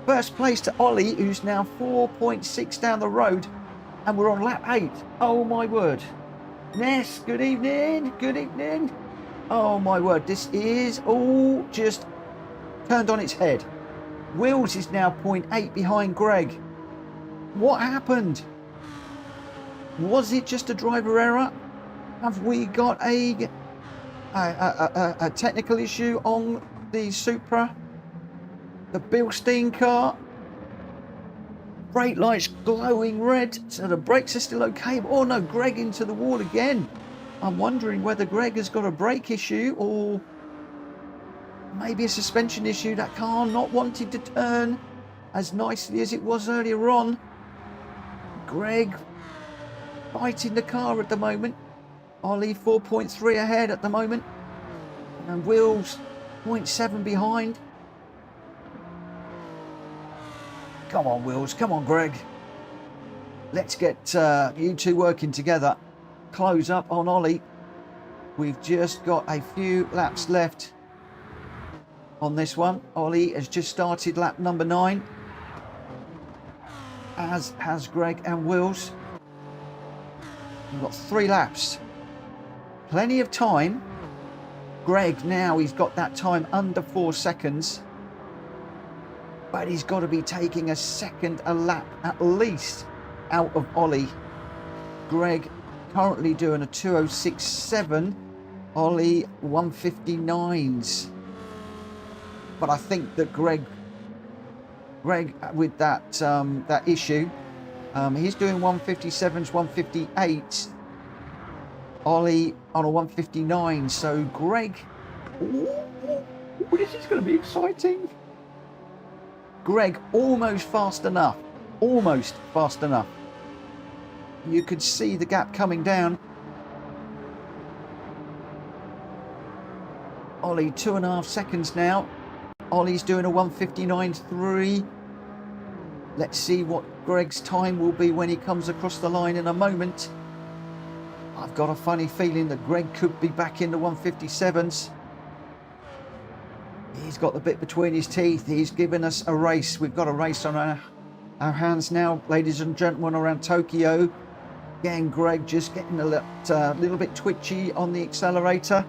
first place to Ollie, who's now 4.6 down the road, and we're on lap 8. Oh my word. Ness, good evening. Good evening. Oh my word, this is all just turned on its head. Wills is now 0.8 behind Greg. What happened? Was it just a driver error? Have we got a technical issue on the Supra? The Bilstein car? Brake lights glowing red, so the brakes are still okay. Oh no, Greg into the wall again. I'm wondering whether Greg has got a brake issue or maybe a suspension issue. That car not wanting to turn as nicely as it was earlier on. Greg fighting the car at the moment. Ollie 4.3 ahead at the moment, and Wills 0.7 behind. Come on, Wills. Come on, Greg. Let's get you two working together. Close up on Ollie. We've just got a few laps left on this one. Ollie has just started lap number 9, as has Greg and Wills. We've got 3 laps. Plenty of time. Greg now, he's got that time under 4 seconds. But he's got to be taking a second a lap at least out of Ollie. Greg currently doing a 2:06.7. Ollie 1:59s. But I think that Greg with that that issue, he's doing 1:57s, 1:58. Ollie on a 1:59. So Greg, this is going to be exciting. Greg almost fast enough. Almost fast enough. You could see the gap coming down. Ollie 2.5 seconds now. Ollie's doing a 1:59.3. Let's see what Greg's time will be when he comes across the line in a moment. I've got a funny feeling that Greg could be back in the 1:57s. He's got the bit between his teeth. He's given us a race. We've got a race on our hands now, ladies and gentlemen, around Tokyo. Again, Greg just getting a little bit twitchy on the accelerator.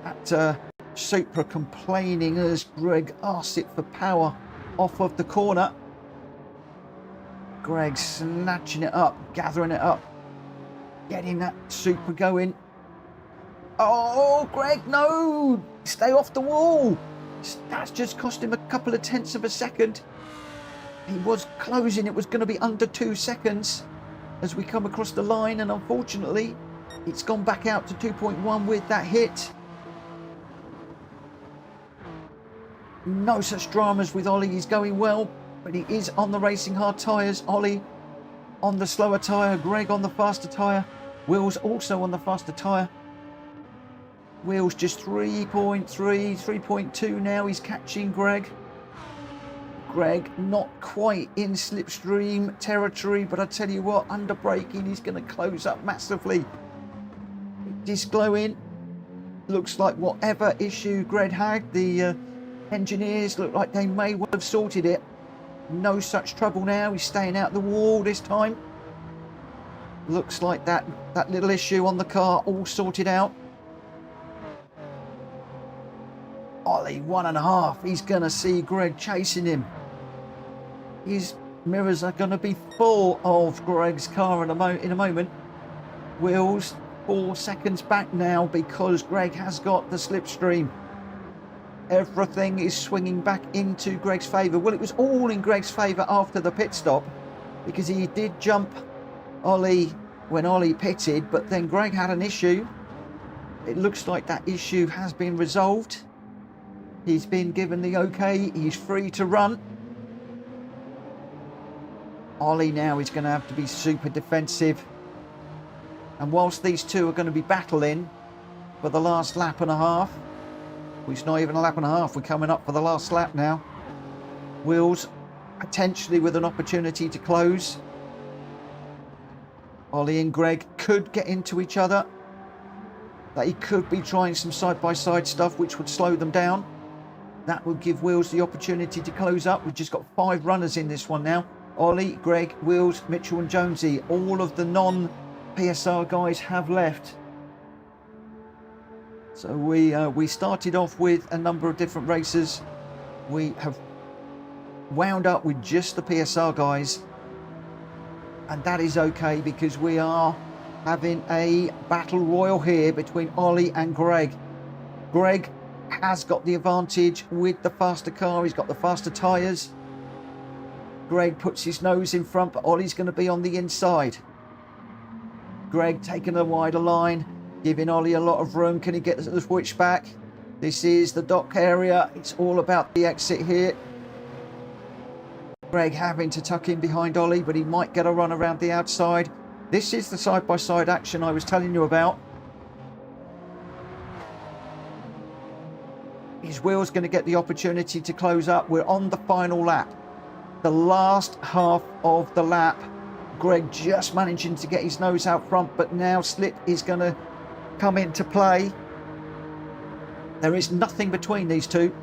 That Supra complaining as Greg asks it for power off of the corner. Greg snatching it up, gathering it up, getting that Supra going. Oh, Greg, no! Stay off the wall! That's just cost him a couple of tenths of a second. He was closing. It was going to be under 2 seconds as we come across the line, and unfortunately, it's gone back out to 2.1 with that hit. No such dramas with Ollie. He's going well, but he is on the racing hard tyres. Ollie on the slower tyre, Greg on the faster tyre, Will's also on the faster tyre. Will's just 3.3, 3.2 now. He's catching Greg. Greg not quite in slipstream territory, but I tell you what, under braking, he's going to close up massively. It's glowing. Looks like whatever issue Greg had, the engineers look like they may well have sorted it. No such trouble now. He's staying out the wall this time. Looks like that little issue on the car all sorted out. Ollie 1.5. He's going to see Greg chasing him. His mirrors are going to be full of Greg's car in a moment. Will's 4 seconds back now because Greg has got the slipstream. Everything is swinging back into Greg's favour. Well, it was all in Greg's favour after the pit stop because he did jump Ollie when Ollie pitted, but then Greg had an issue. It looks like that issue has been resolved. He's been given the okay. He's free to run. Ollie now is going to have to be super defensive. And whilst these two are going to be battling for the last lap and a half, well, it's not even a lap and a half, we're coming up for the last lap now. Will's potentially with an opportunity to close. Ollie and Greg could get into each other. They could be trying some side-by-side stuff which would slow them down. That would give Wills the opportunity to close up. We've just got 5 runners in this one now. Ollie, Greg, Wills, Mitchell and Jonesy. All of the non-PSR guys have left. So we started off with a number of different races. We have wound up with just the PSR guys. And that is okay because we are having a battle royal here between Ollie and Greg. Greg has got the advantage with the faster car. He's got the faster tyres. Greg puts his nose in front, but Ollie's going to be on the inside. Greg taking a wider line, giving Ollie a lot of room. Can he get the switch back? This is the dock area. It's all about the exit here. Greg having to tuck in behind Ollie, but he might get a run around the outside. This is the side-by-side action I was telling you about. His Will's going to get the opportunity to close up. We're on the final lap. The last half of the lap. Greg just managing to get his nose out front, but now slip is going to come into play. There is nothing between these two.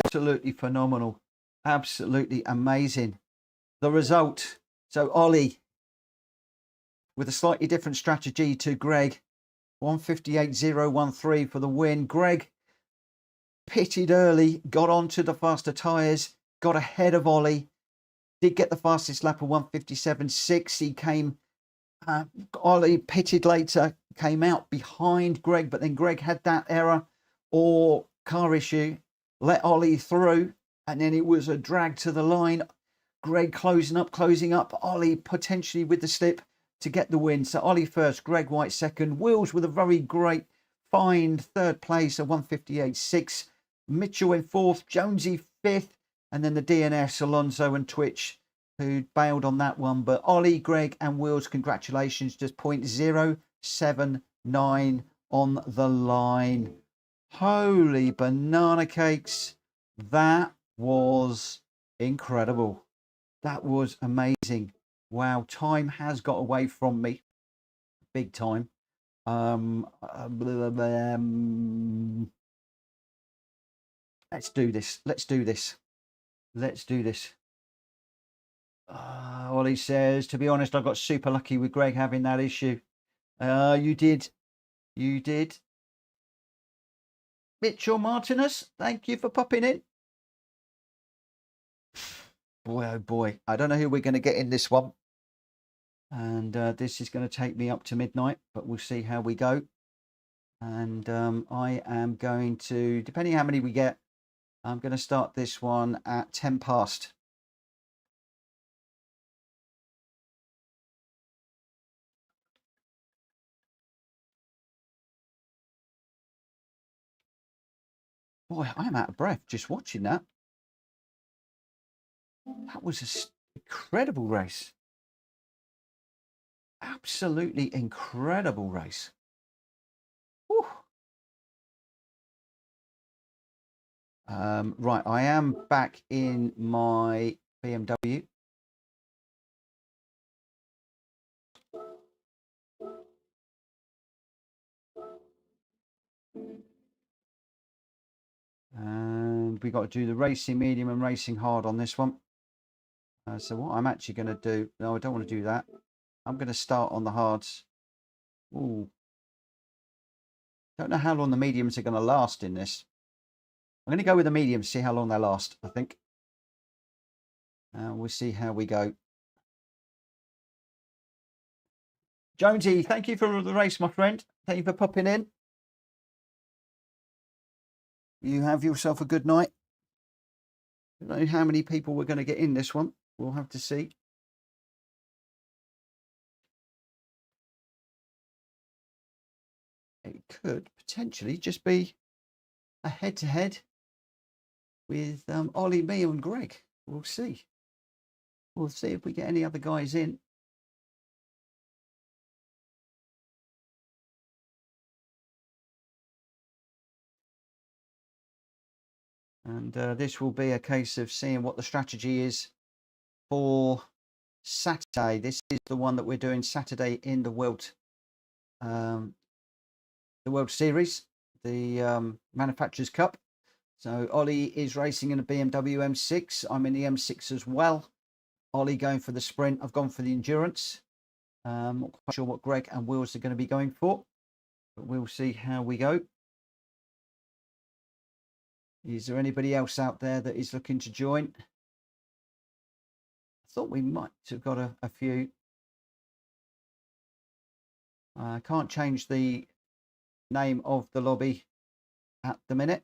absolutely phenomenal. Absolutely amazing. The result. So Ollie, with a slightly different strategy to Greg, 158.013 for the win. Greg pitted early, got onto the faster tyres, got ahead of Ollie, did get the fastest lap of 157.6. He came, Ollie pitted later, came out behind Greg, but then Greg had that error or car issue, let Ollie through, and then it was a drag to the line. Greg closing up, Ollie potentially with the slip to get the win. So Ollie first, Greg White second, Wills with a very great fine third place of 158.6. Mitchell in fourth, Jonesy fifth, and then the DNS, Alonso and Twitch, who bailed on that one. But Ollie, Greg and Wills, congratulations, just 0.079 on the line. Holy banana cakes. That was incredible. That was amazing. Wow, time has got away from me big time. Let's do this. Ollie says, to be honest, I got super lucky with Greg having that issue. You did. Mitchell Martinez, thank you for popping in. Boy, oh boy. I don't know who we're going to get in this one. And this is going to take me up to midnight, but we'll see how we go. And I am going to, depending how many we get, I'm going to start this one at 10 past. Boy, I'm out of breath just watching that. That was an incredible race. Absolutely incredible race. Whew. Right, I am back in my BMW. And we got to do the racing medium and racing hard on this one. So what I'm actually going to do, no, I don't want to do that. I'm going to start on the hards. Ooh. Don't know how long the mediums are going to last in this. I'm going to go with the mediums, see how long they last, I think. We'll see how we go. Jonesy, thank you for the race, my friend. Thank you for popping in. You have yourself a good night. I don't know how many people we're going to get in this one. We'll have to see. It could potentially just be a head-to-head with Ollie, me and Greg. We'll see. We'll see if we get any other guys in. And this will be a case of seeing what the strategy is for Saturday. This is the one that we're doing Saturday in the World Series, the Manufacturers Cup. So Ollie is racing in a BMW M6. I'm in the M6 as well. Ollie going for the sprint. I've gone for the endurance. Not quite sure what Greg and Wills are going to be going for, but we'll see how we go. Is there anybody else out there that is looking to join? I thought we might have got a few. I can't change the name of the lobby at the minute.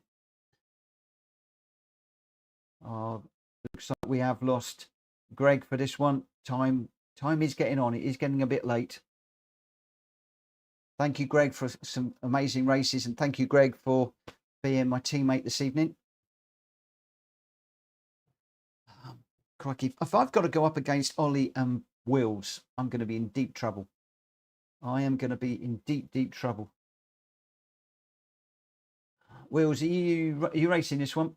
Looks like we have lost Greg for this one. Time is getting on. It is getting a bit late. Thank you, Greg, for some amazing races, and thank you, Greg, for being my teammate this evening. Crikey, if I've got to go up against Ollie and Wills, I'm going to be in deep trouble. I am going to be in deep trouble. Wills, are you racing this one?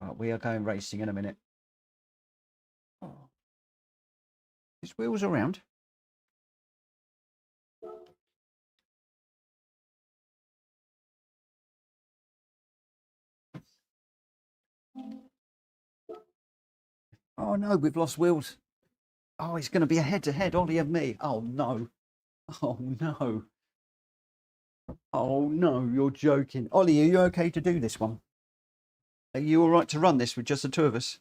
Right, we are going racing in a minute. Oh. His wheels around. Oh no, we've lost wheels. Oh, it's going to be a head-to-head, Ollie and me. Oh no. Oh no. Oh no, you're joking. Ollie, are you okay to do this one? Are you all right to run this with just the two of us?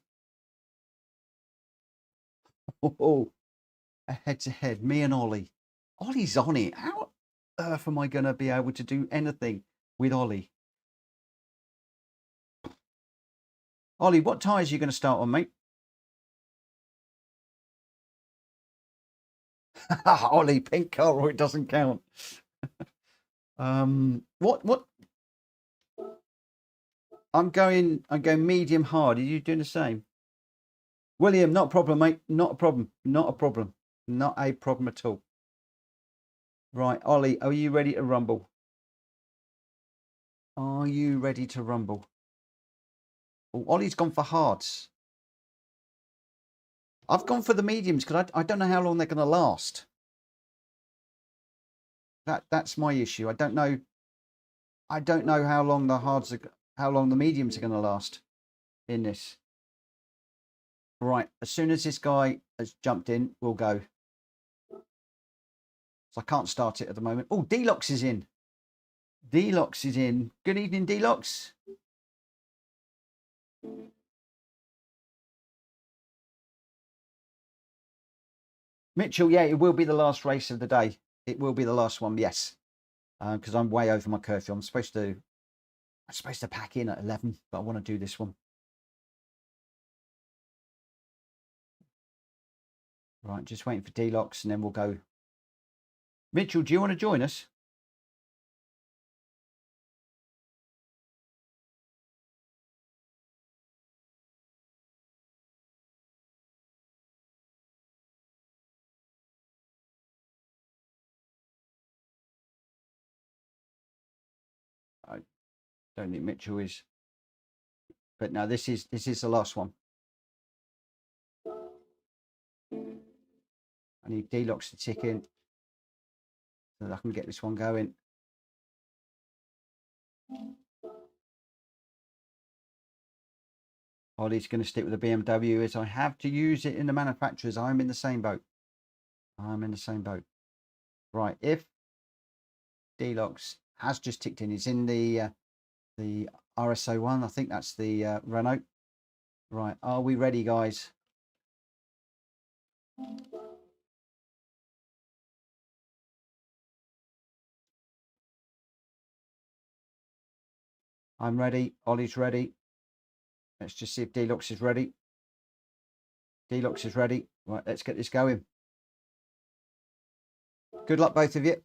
Oh, a head-to-head, me and Ollie. Ollie's on it. How on earth am I going to be able to do anything with Ollie? Ollie, what tyres are you going to start on, mate? Ollie, pink car, or it doesn't count. What? I'm going medium hard. Are you doing the same? William, not a problem, mate. Not a problem. Not a problem. Not a problem at all. Right, Ollie, are you ready to rumble? Are you ready to rumble? Oh, Ollie's gone for hards. I've gone for the mediums because I don't know how long they're going to last. That's my issue. I don't know how long the mediums are going to last in this. Right, as soon as this guy has jumped in, we'll go. So I can't start it at the moment. Oh, Deluxe is in. Deluxe is in. Good evening, Deluxe. Mitchell, yeah, it will be the last race of the day. It will be the last one, yes. Because I'm way over my curfew. I'm supposed to pack in at 11, but I want to do this one. Right, just waiting for Deluxe, and then we'll go. Mitchell, do you want to join us? I don't think Mitchell is. But no, this is the last one. I need Deluxe to tick in so that I can get this one going. Ollie's going to stick with the BMW as I have to use it in the manufacturers. I'm in the same boat. I'm in the same boat. Right, if Deluxe has just ticked in, it's in the RSO1. I think that's the Renault. Right, are we ready, guys? I'm ready. Ollie's ready. Let's just see if Deluxe is ready. Deluxe is ready. Right, let's get this going. Good luck, both of you.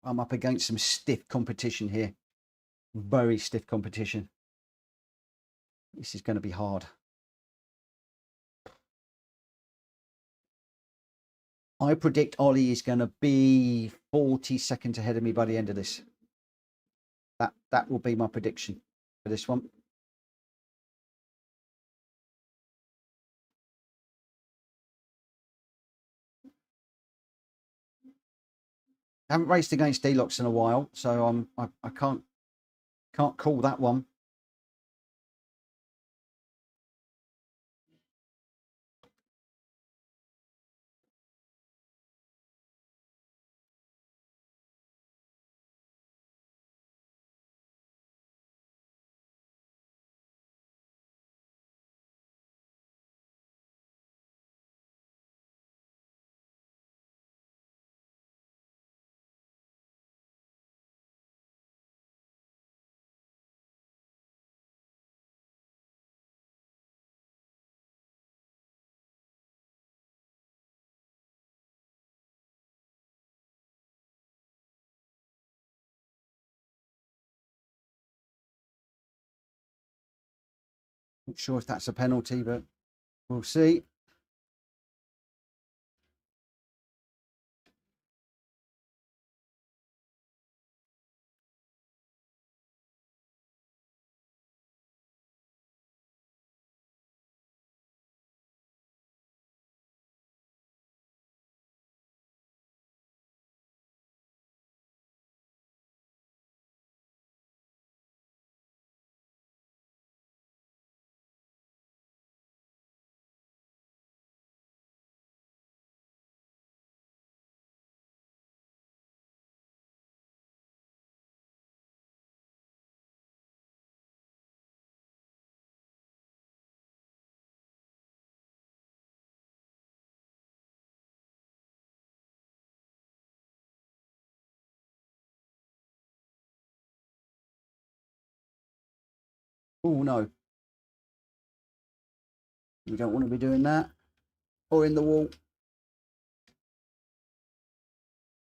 I'm up against some stiff competition here. Very stiff competition. This is going to be hard. I predict Ollie is going to be 40 seconds ahead of me by the end of this. That will be my prediction for this one. I haven't raced against Deluxe in a while, so I can't call that one. Not sure if that's a penalty, but we'll see. Oh no, you don't want to be doing that. Or in the wall.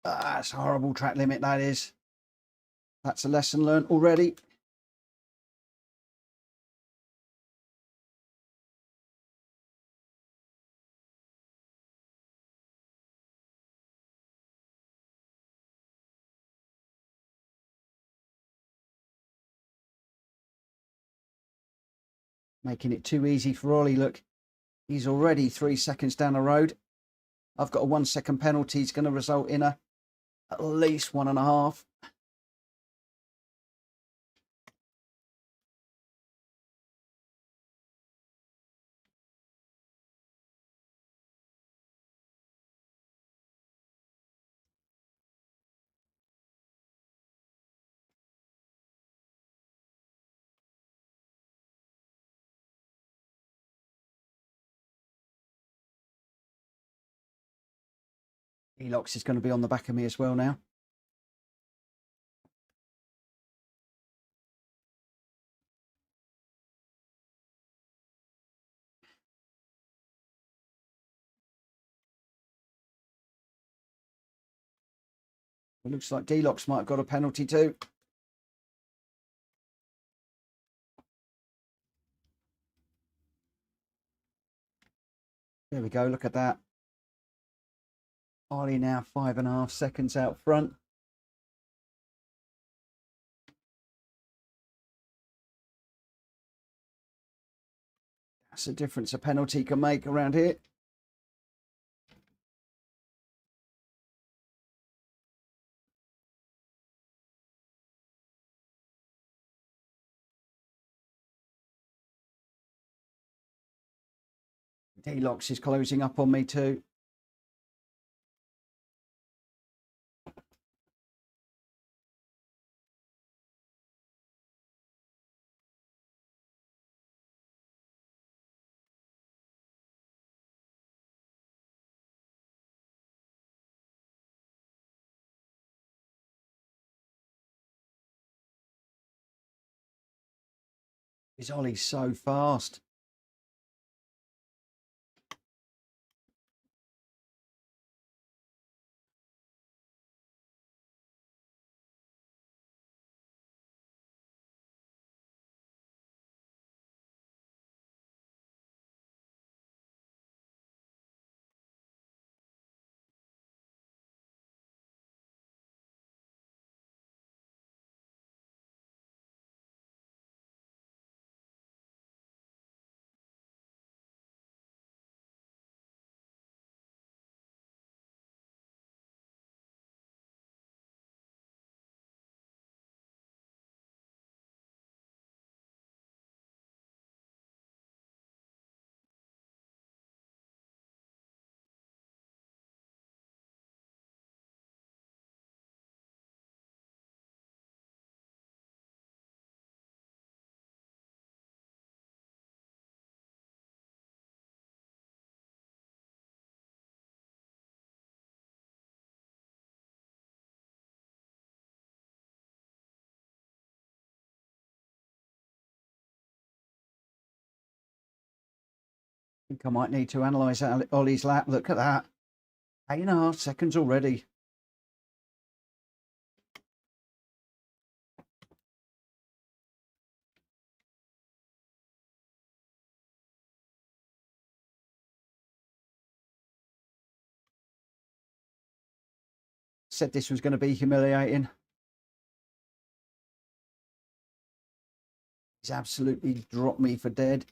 Ah, that's a horrible track limit, that is. That's a lesson learned already. Making it too easy for Ollie. Look, he's already 3 seconds down the road. I've got a 1 second penalty. It's going to result in at least 1.5. Elox is going to be on the back of me as well now. It looks like Delox might have got a penalty too. There we go. Look at that. Ollie now 5.5 seconds out front. That's the difference a penalty can make around here. Delox is closing up on me too. Is Ollie so fast? I think I might need to analyse Ollie's lap. Look at that. 8.5 seconds already. Said this was going to be humiliating. He's absolutely dropped me for dead.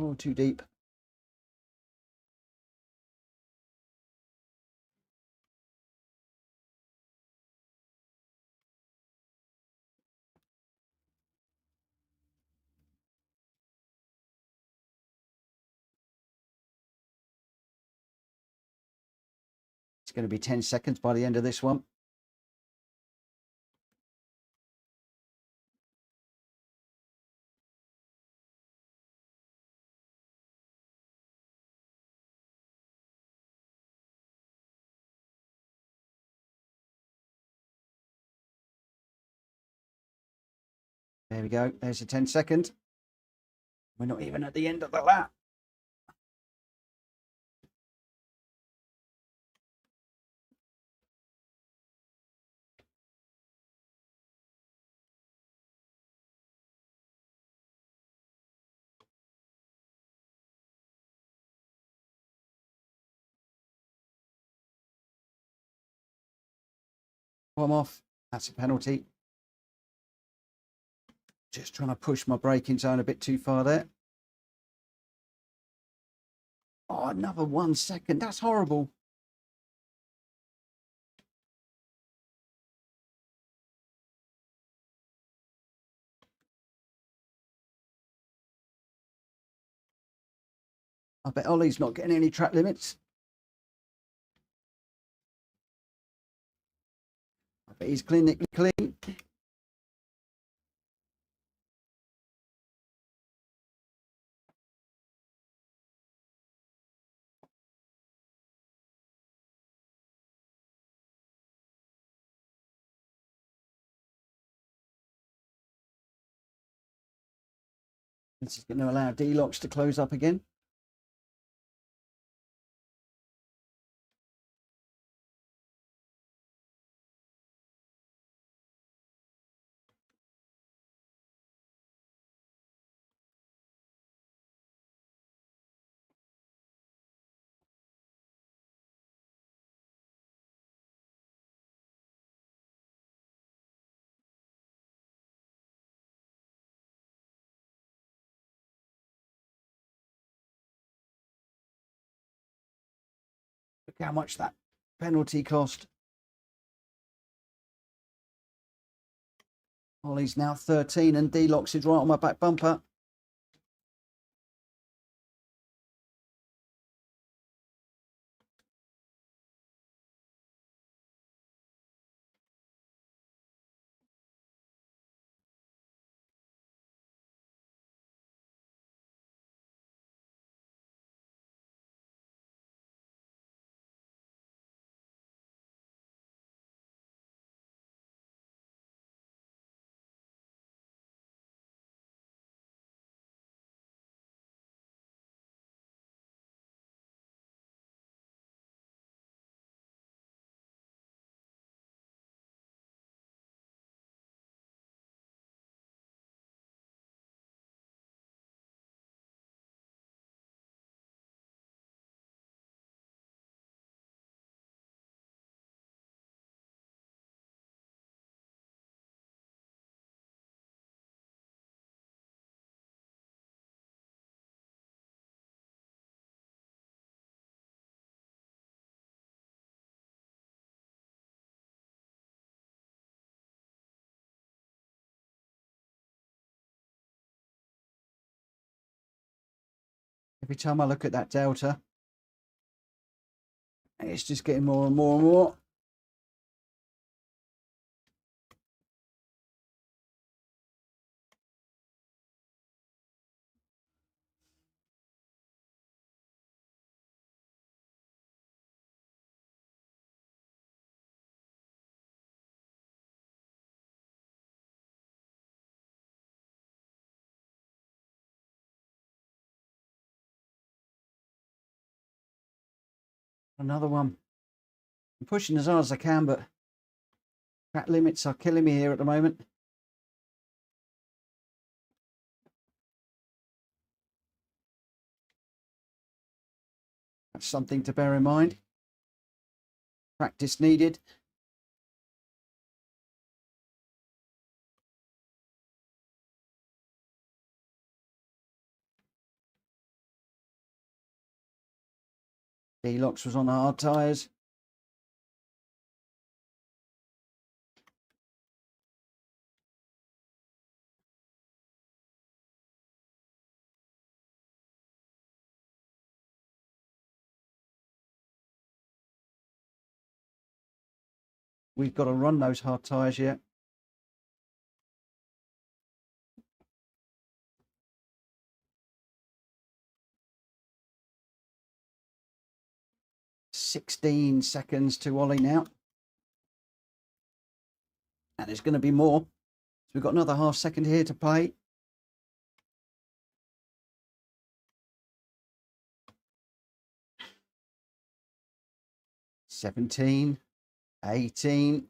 Oh, too deep. going to be 10 seconds by the end of this one. There we go. There's a 10 second. We're not even at the end of the lap. I'm off. That's a penalty. Just trying to push my braking zone a bit too far there. Oh, another 1 second. That's horrible. I bet Ollie's not getting any track limits. I bet he's clinically clean. This is going to allow D-locks to close up again. Look how much that penalty cost. Ollie's now 13 and D-locks is right on my back bumper. Every time I look at that delta, it's just getting more and more and more. Another one. I'm pushing as hard as I can, but track limits are killing me here at the moment. That's something to bear in mind. Practice needed. D-locks was on the hard tyres. we've got to run those hard tyres yet. "16 seconds to Ollie now. And there's going to be more. So we've got another half second here to play. 17, 18.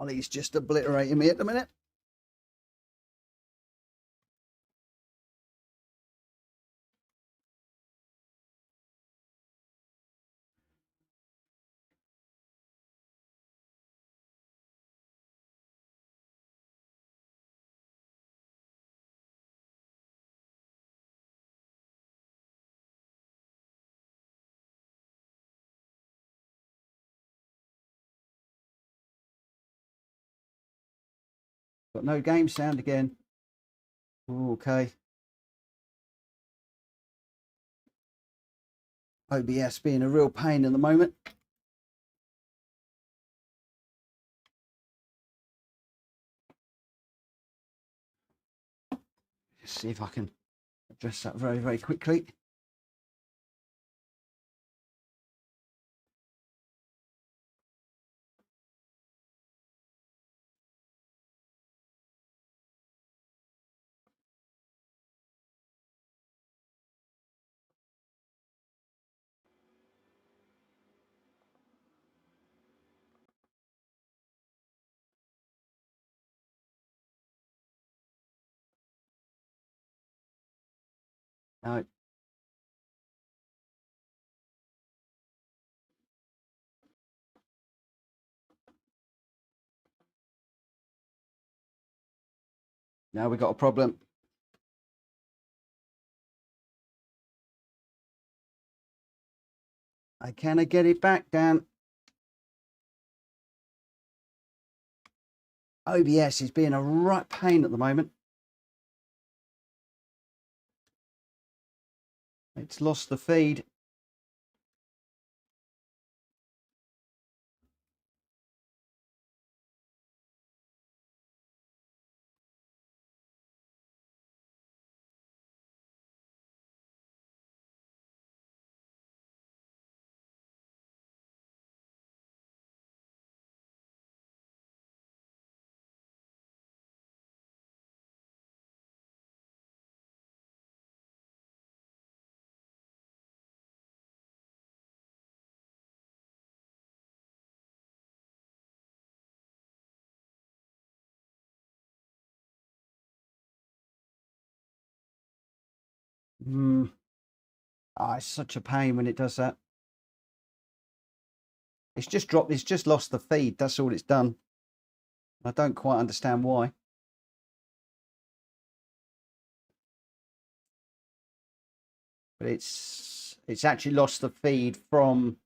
Ollie's just obliterating me at the minute. Got no game sound again. Okay. OBS being a real pain at the moment. Just see if I can address that very, very quickly. No. Now we've got a problem. Can I get it back, Dan? OBS is being a right pain at the moment. It's lost the feed. Oh, it's such a pain when it does that. It's just dropped. It's just lost the feed. That's all it's done. I don't quite understand why. But it's actually lost the feed from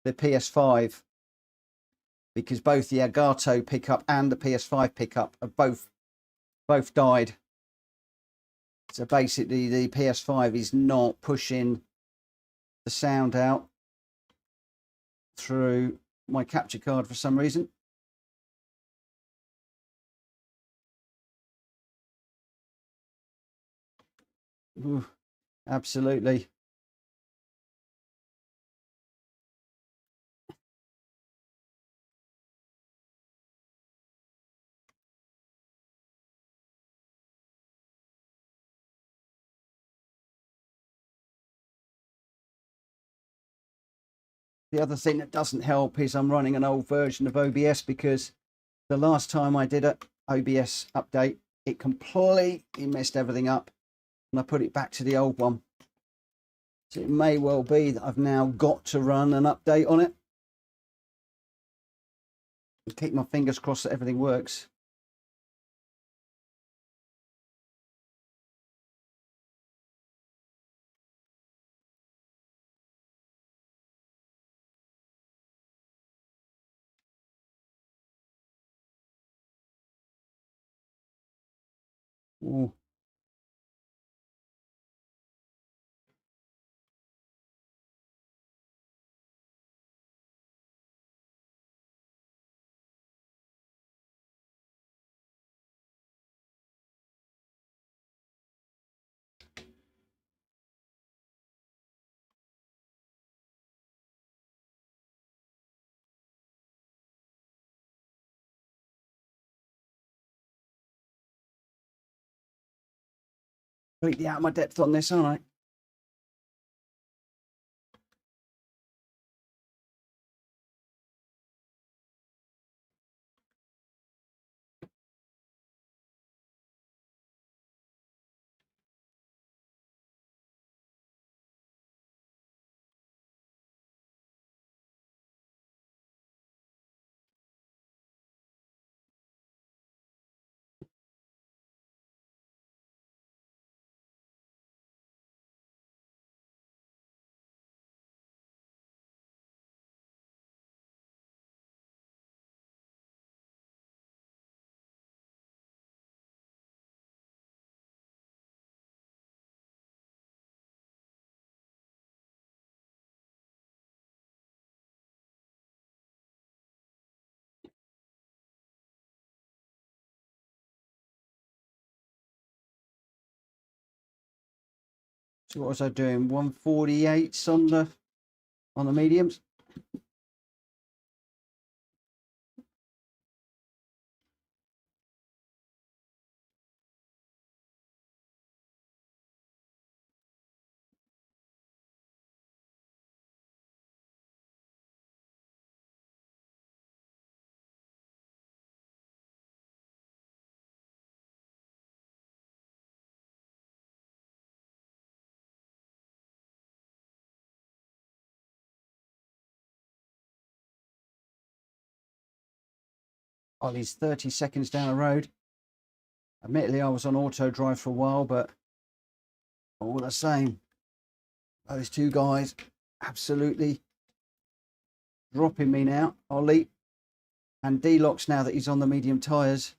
the PS5 because both the Elgato pickup and the PS5 pickup have both died. So basically, the PS5 is not pushing the sound out through my capture card for some reason. Ooh, absolutely. The other thing that doesn't help is I'm running an old version of OBS because the last time I did an OBS update, it completely messed everything up and I put it back to the old one. So it may well be that I've now got to run an update on it. And keep my fingers crossed that everything works. Ooh. Completely out of my depth on this, aren't I? So what was I doing? 148s on the mediums. Ollie's 30 seconds down the road. Admittedly, I was on auto drive for a while, but all the same, those two guys absolutely dropping me now. Ollie and D-Locks now that he's on the medium tyres.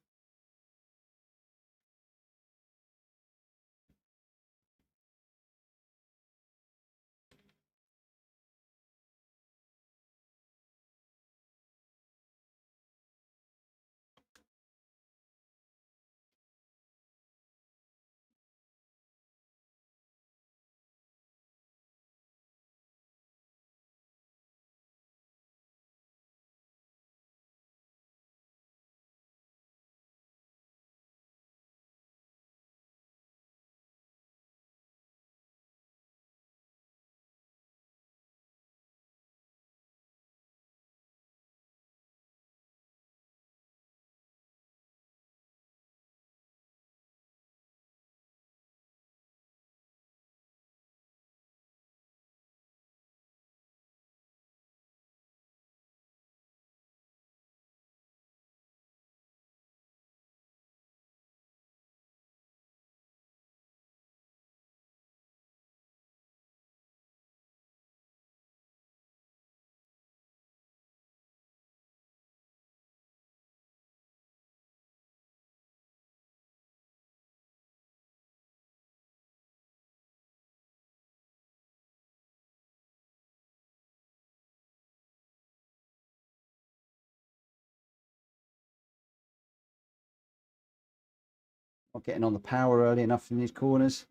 Not getting on the power early enough in these corners,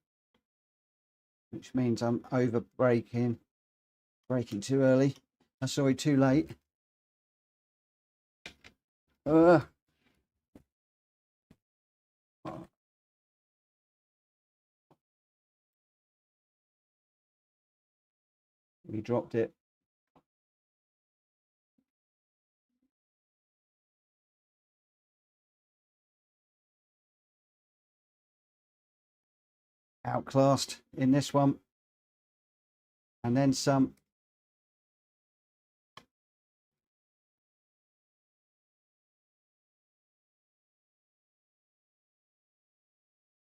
which means I'm over braking too early. Sorry, too late. We dropped it. Outclassed in this one. And then some.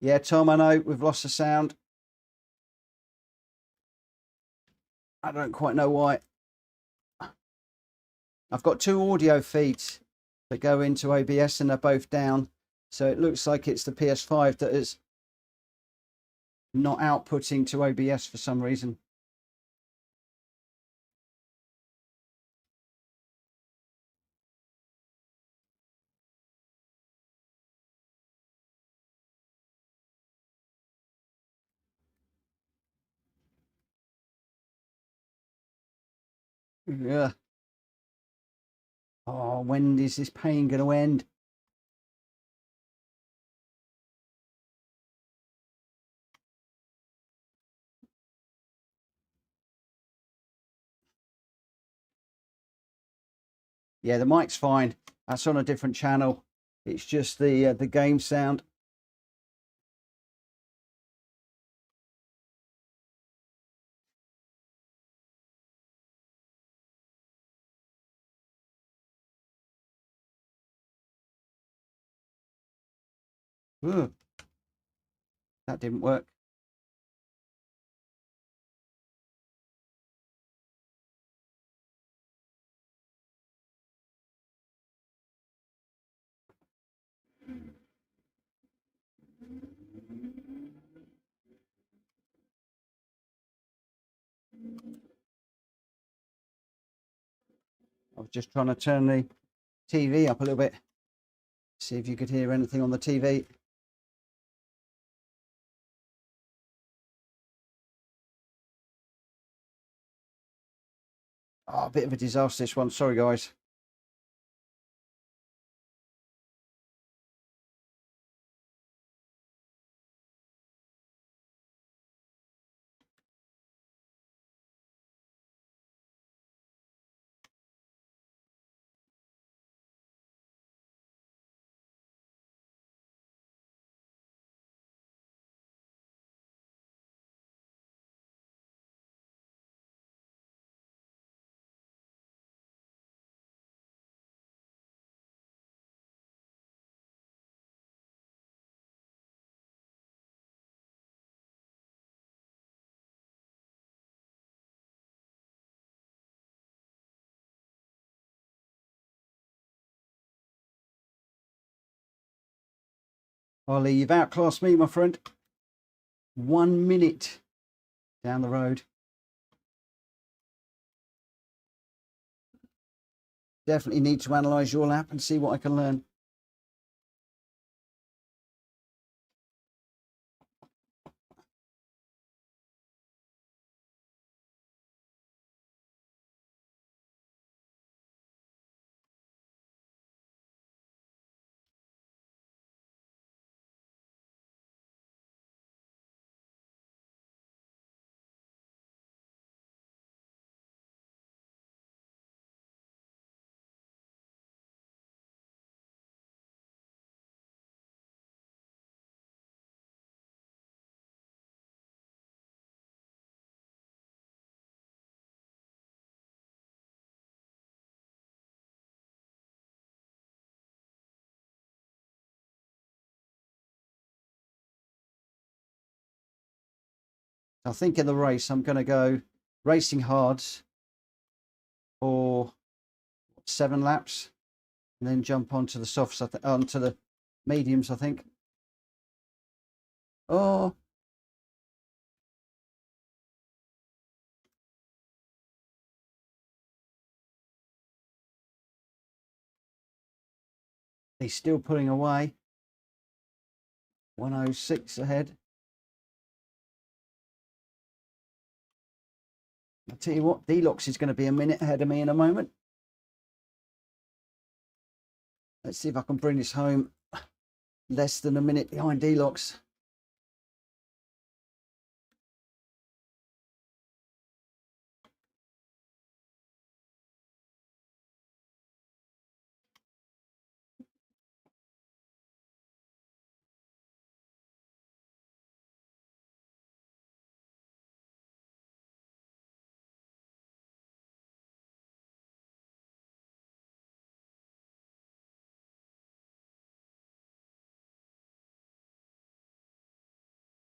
Yeah, Tom, I know we've lost the sound. I don't quite know why. I've got two audio feeds that go into OBS and they're both down. So it looks like it's the PS5 that is not outputting to OBS for some reason. Yeah. Oh, when is this pain going to end? Yeah, the mic's fine. That's on a different channel. It's just the game sound. Ugh. That didn't work. I was just trying to turn the TV up a little bit. See if you could hear anything on the TV. Oh, a bit of a disaster this one. Sorry, guys. Ollie, you've outclassed me, my friend. 1 minute down the road. Definitely need to analyse your lap and see what I can learn. I think in the race, I'm going to go racing hards for 7 laps and then jump onto the softs, onto the mediums, I think. Oh, he's still pulling away. 106 ahead. I'll tell you what, Deluxe is going to be a minute ahead of me in a moment. Let's see if I can bring this home. Less than a minute behind Deluxe.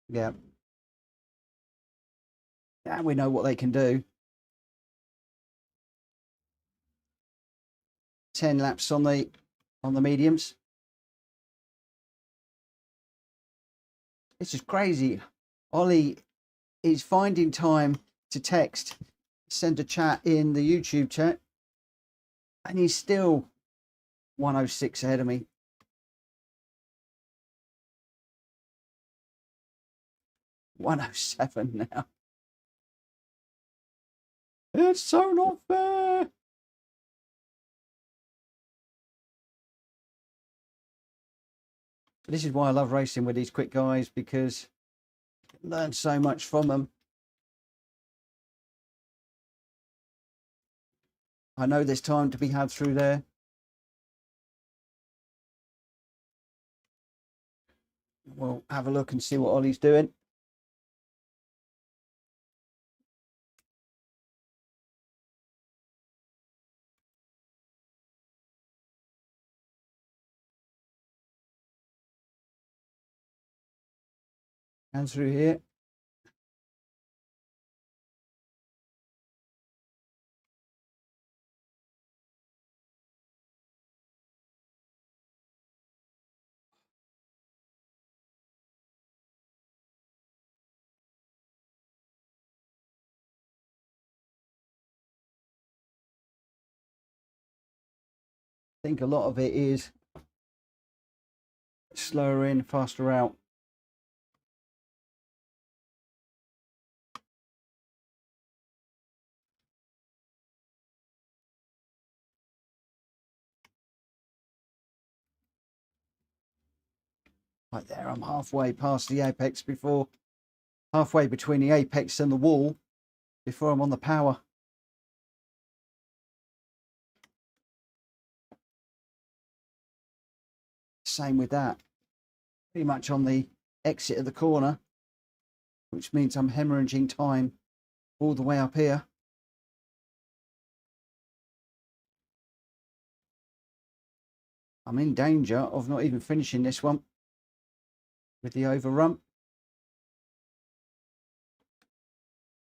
Yeah. And we know what they can do. 10 laps on the mediums. This is crazy. Ollie is finding time to text, send a chat in the YouTube chat, and he's still 106 ahead of me. $107 now. It's so not fair. This is why I love racing with these quick guys, because I learn so much from them. I know there's time to be had through there. We'll have a look and see what Ollie's doing. And through here. I think a lot of it is slower in, faster out. Right there, I'm halfway past the apex before, halfway between the apex and the wall before I'm on the power. Same with that. Pretty much on the exit of the corner, which means I'm hemorrhaging time all the way up here. I'm in danger of not even finishing this one with the overrun.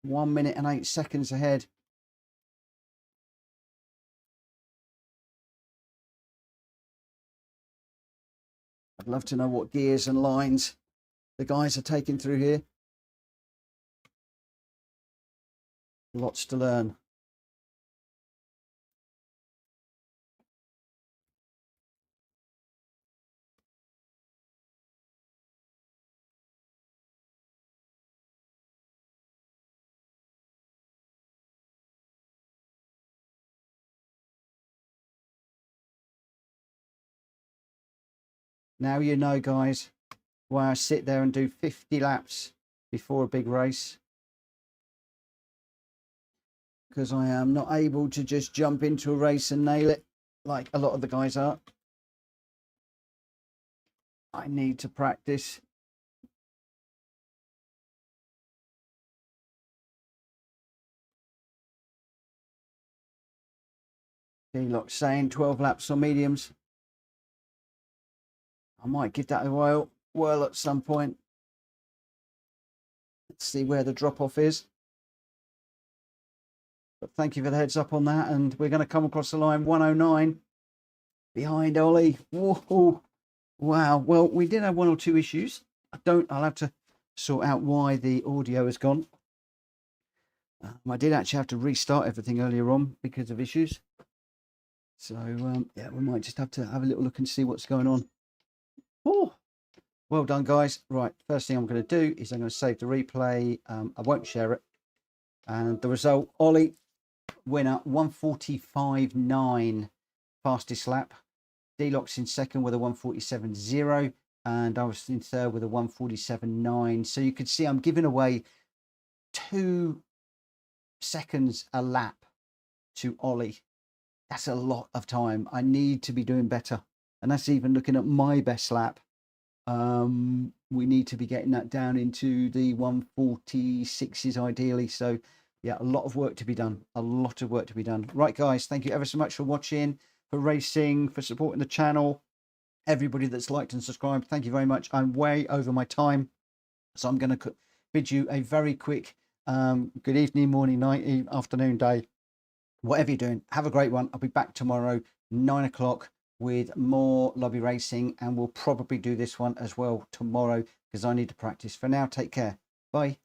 1 minute and 8 seconds ahead. I'd love to know what gears and lines the guys are taking through here. Lots to learn. Now you know, guys, why I sit there and do 50 laps before a big race. Because I am not able to just jump into a race and nail it like a lot of the guys are. I need to practice. Gr.x saying 12 laps on mediums. I might give that a whirl at some point. Let's see where the drop off is. But thank you for the heads up on that. And we're going to come across the line 109 behind Ollie. Whoa. Wow. Well, we did have one or two issues. I'll have to sort out why the audio has gone. I did actually have to restart everything earlier on because of issues. So, yeah, we might just have to have a little look and see what's going on. Oh, Well done, guys. Right, first thing I'm going to do is I'm going to save the replay. I won't share it. And the result, Ollie, winner, 145.9, fastest lap. Deluxe in second with a 147.0. And I was in third with a 147.9. So you can see I'm giving away 2 seconds a lap to Ollie. That's a lot of time. I need to be doing better. And that's even looking at my best lap. We need to be getting that down into the 146s ideally. So yeah, a lot of work to be done. A lot of work to be done. Right, guys, thank you ever so much for watching, for racing, for supporting the channel. Everybody that's liked and subscribed, thank you very much. I'm way over my time, so I'm going to bid you a very quick good evening, morning, night, afternoon, day, whatever you're doing. Have a great one. I'll be back tomorrow 9 o'clock with more lobby racing, and we'll probably do this one as well tomorrow because I need to practice. For now, take care. Bye.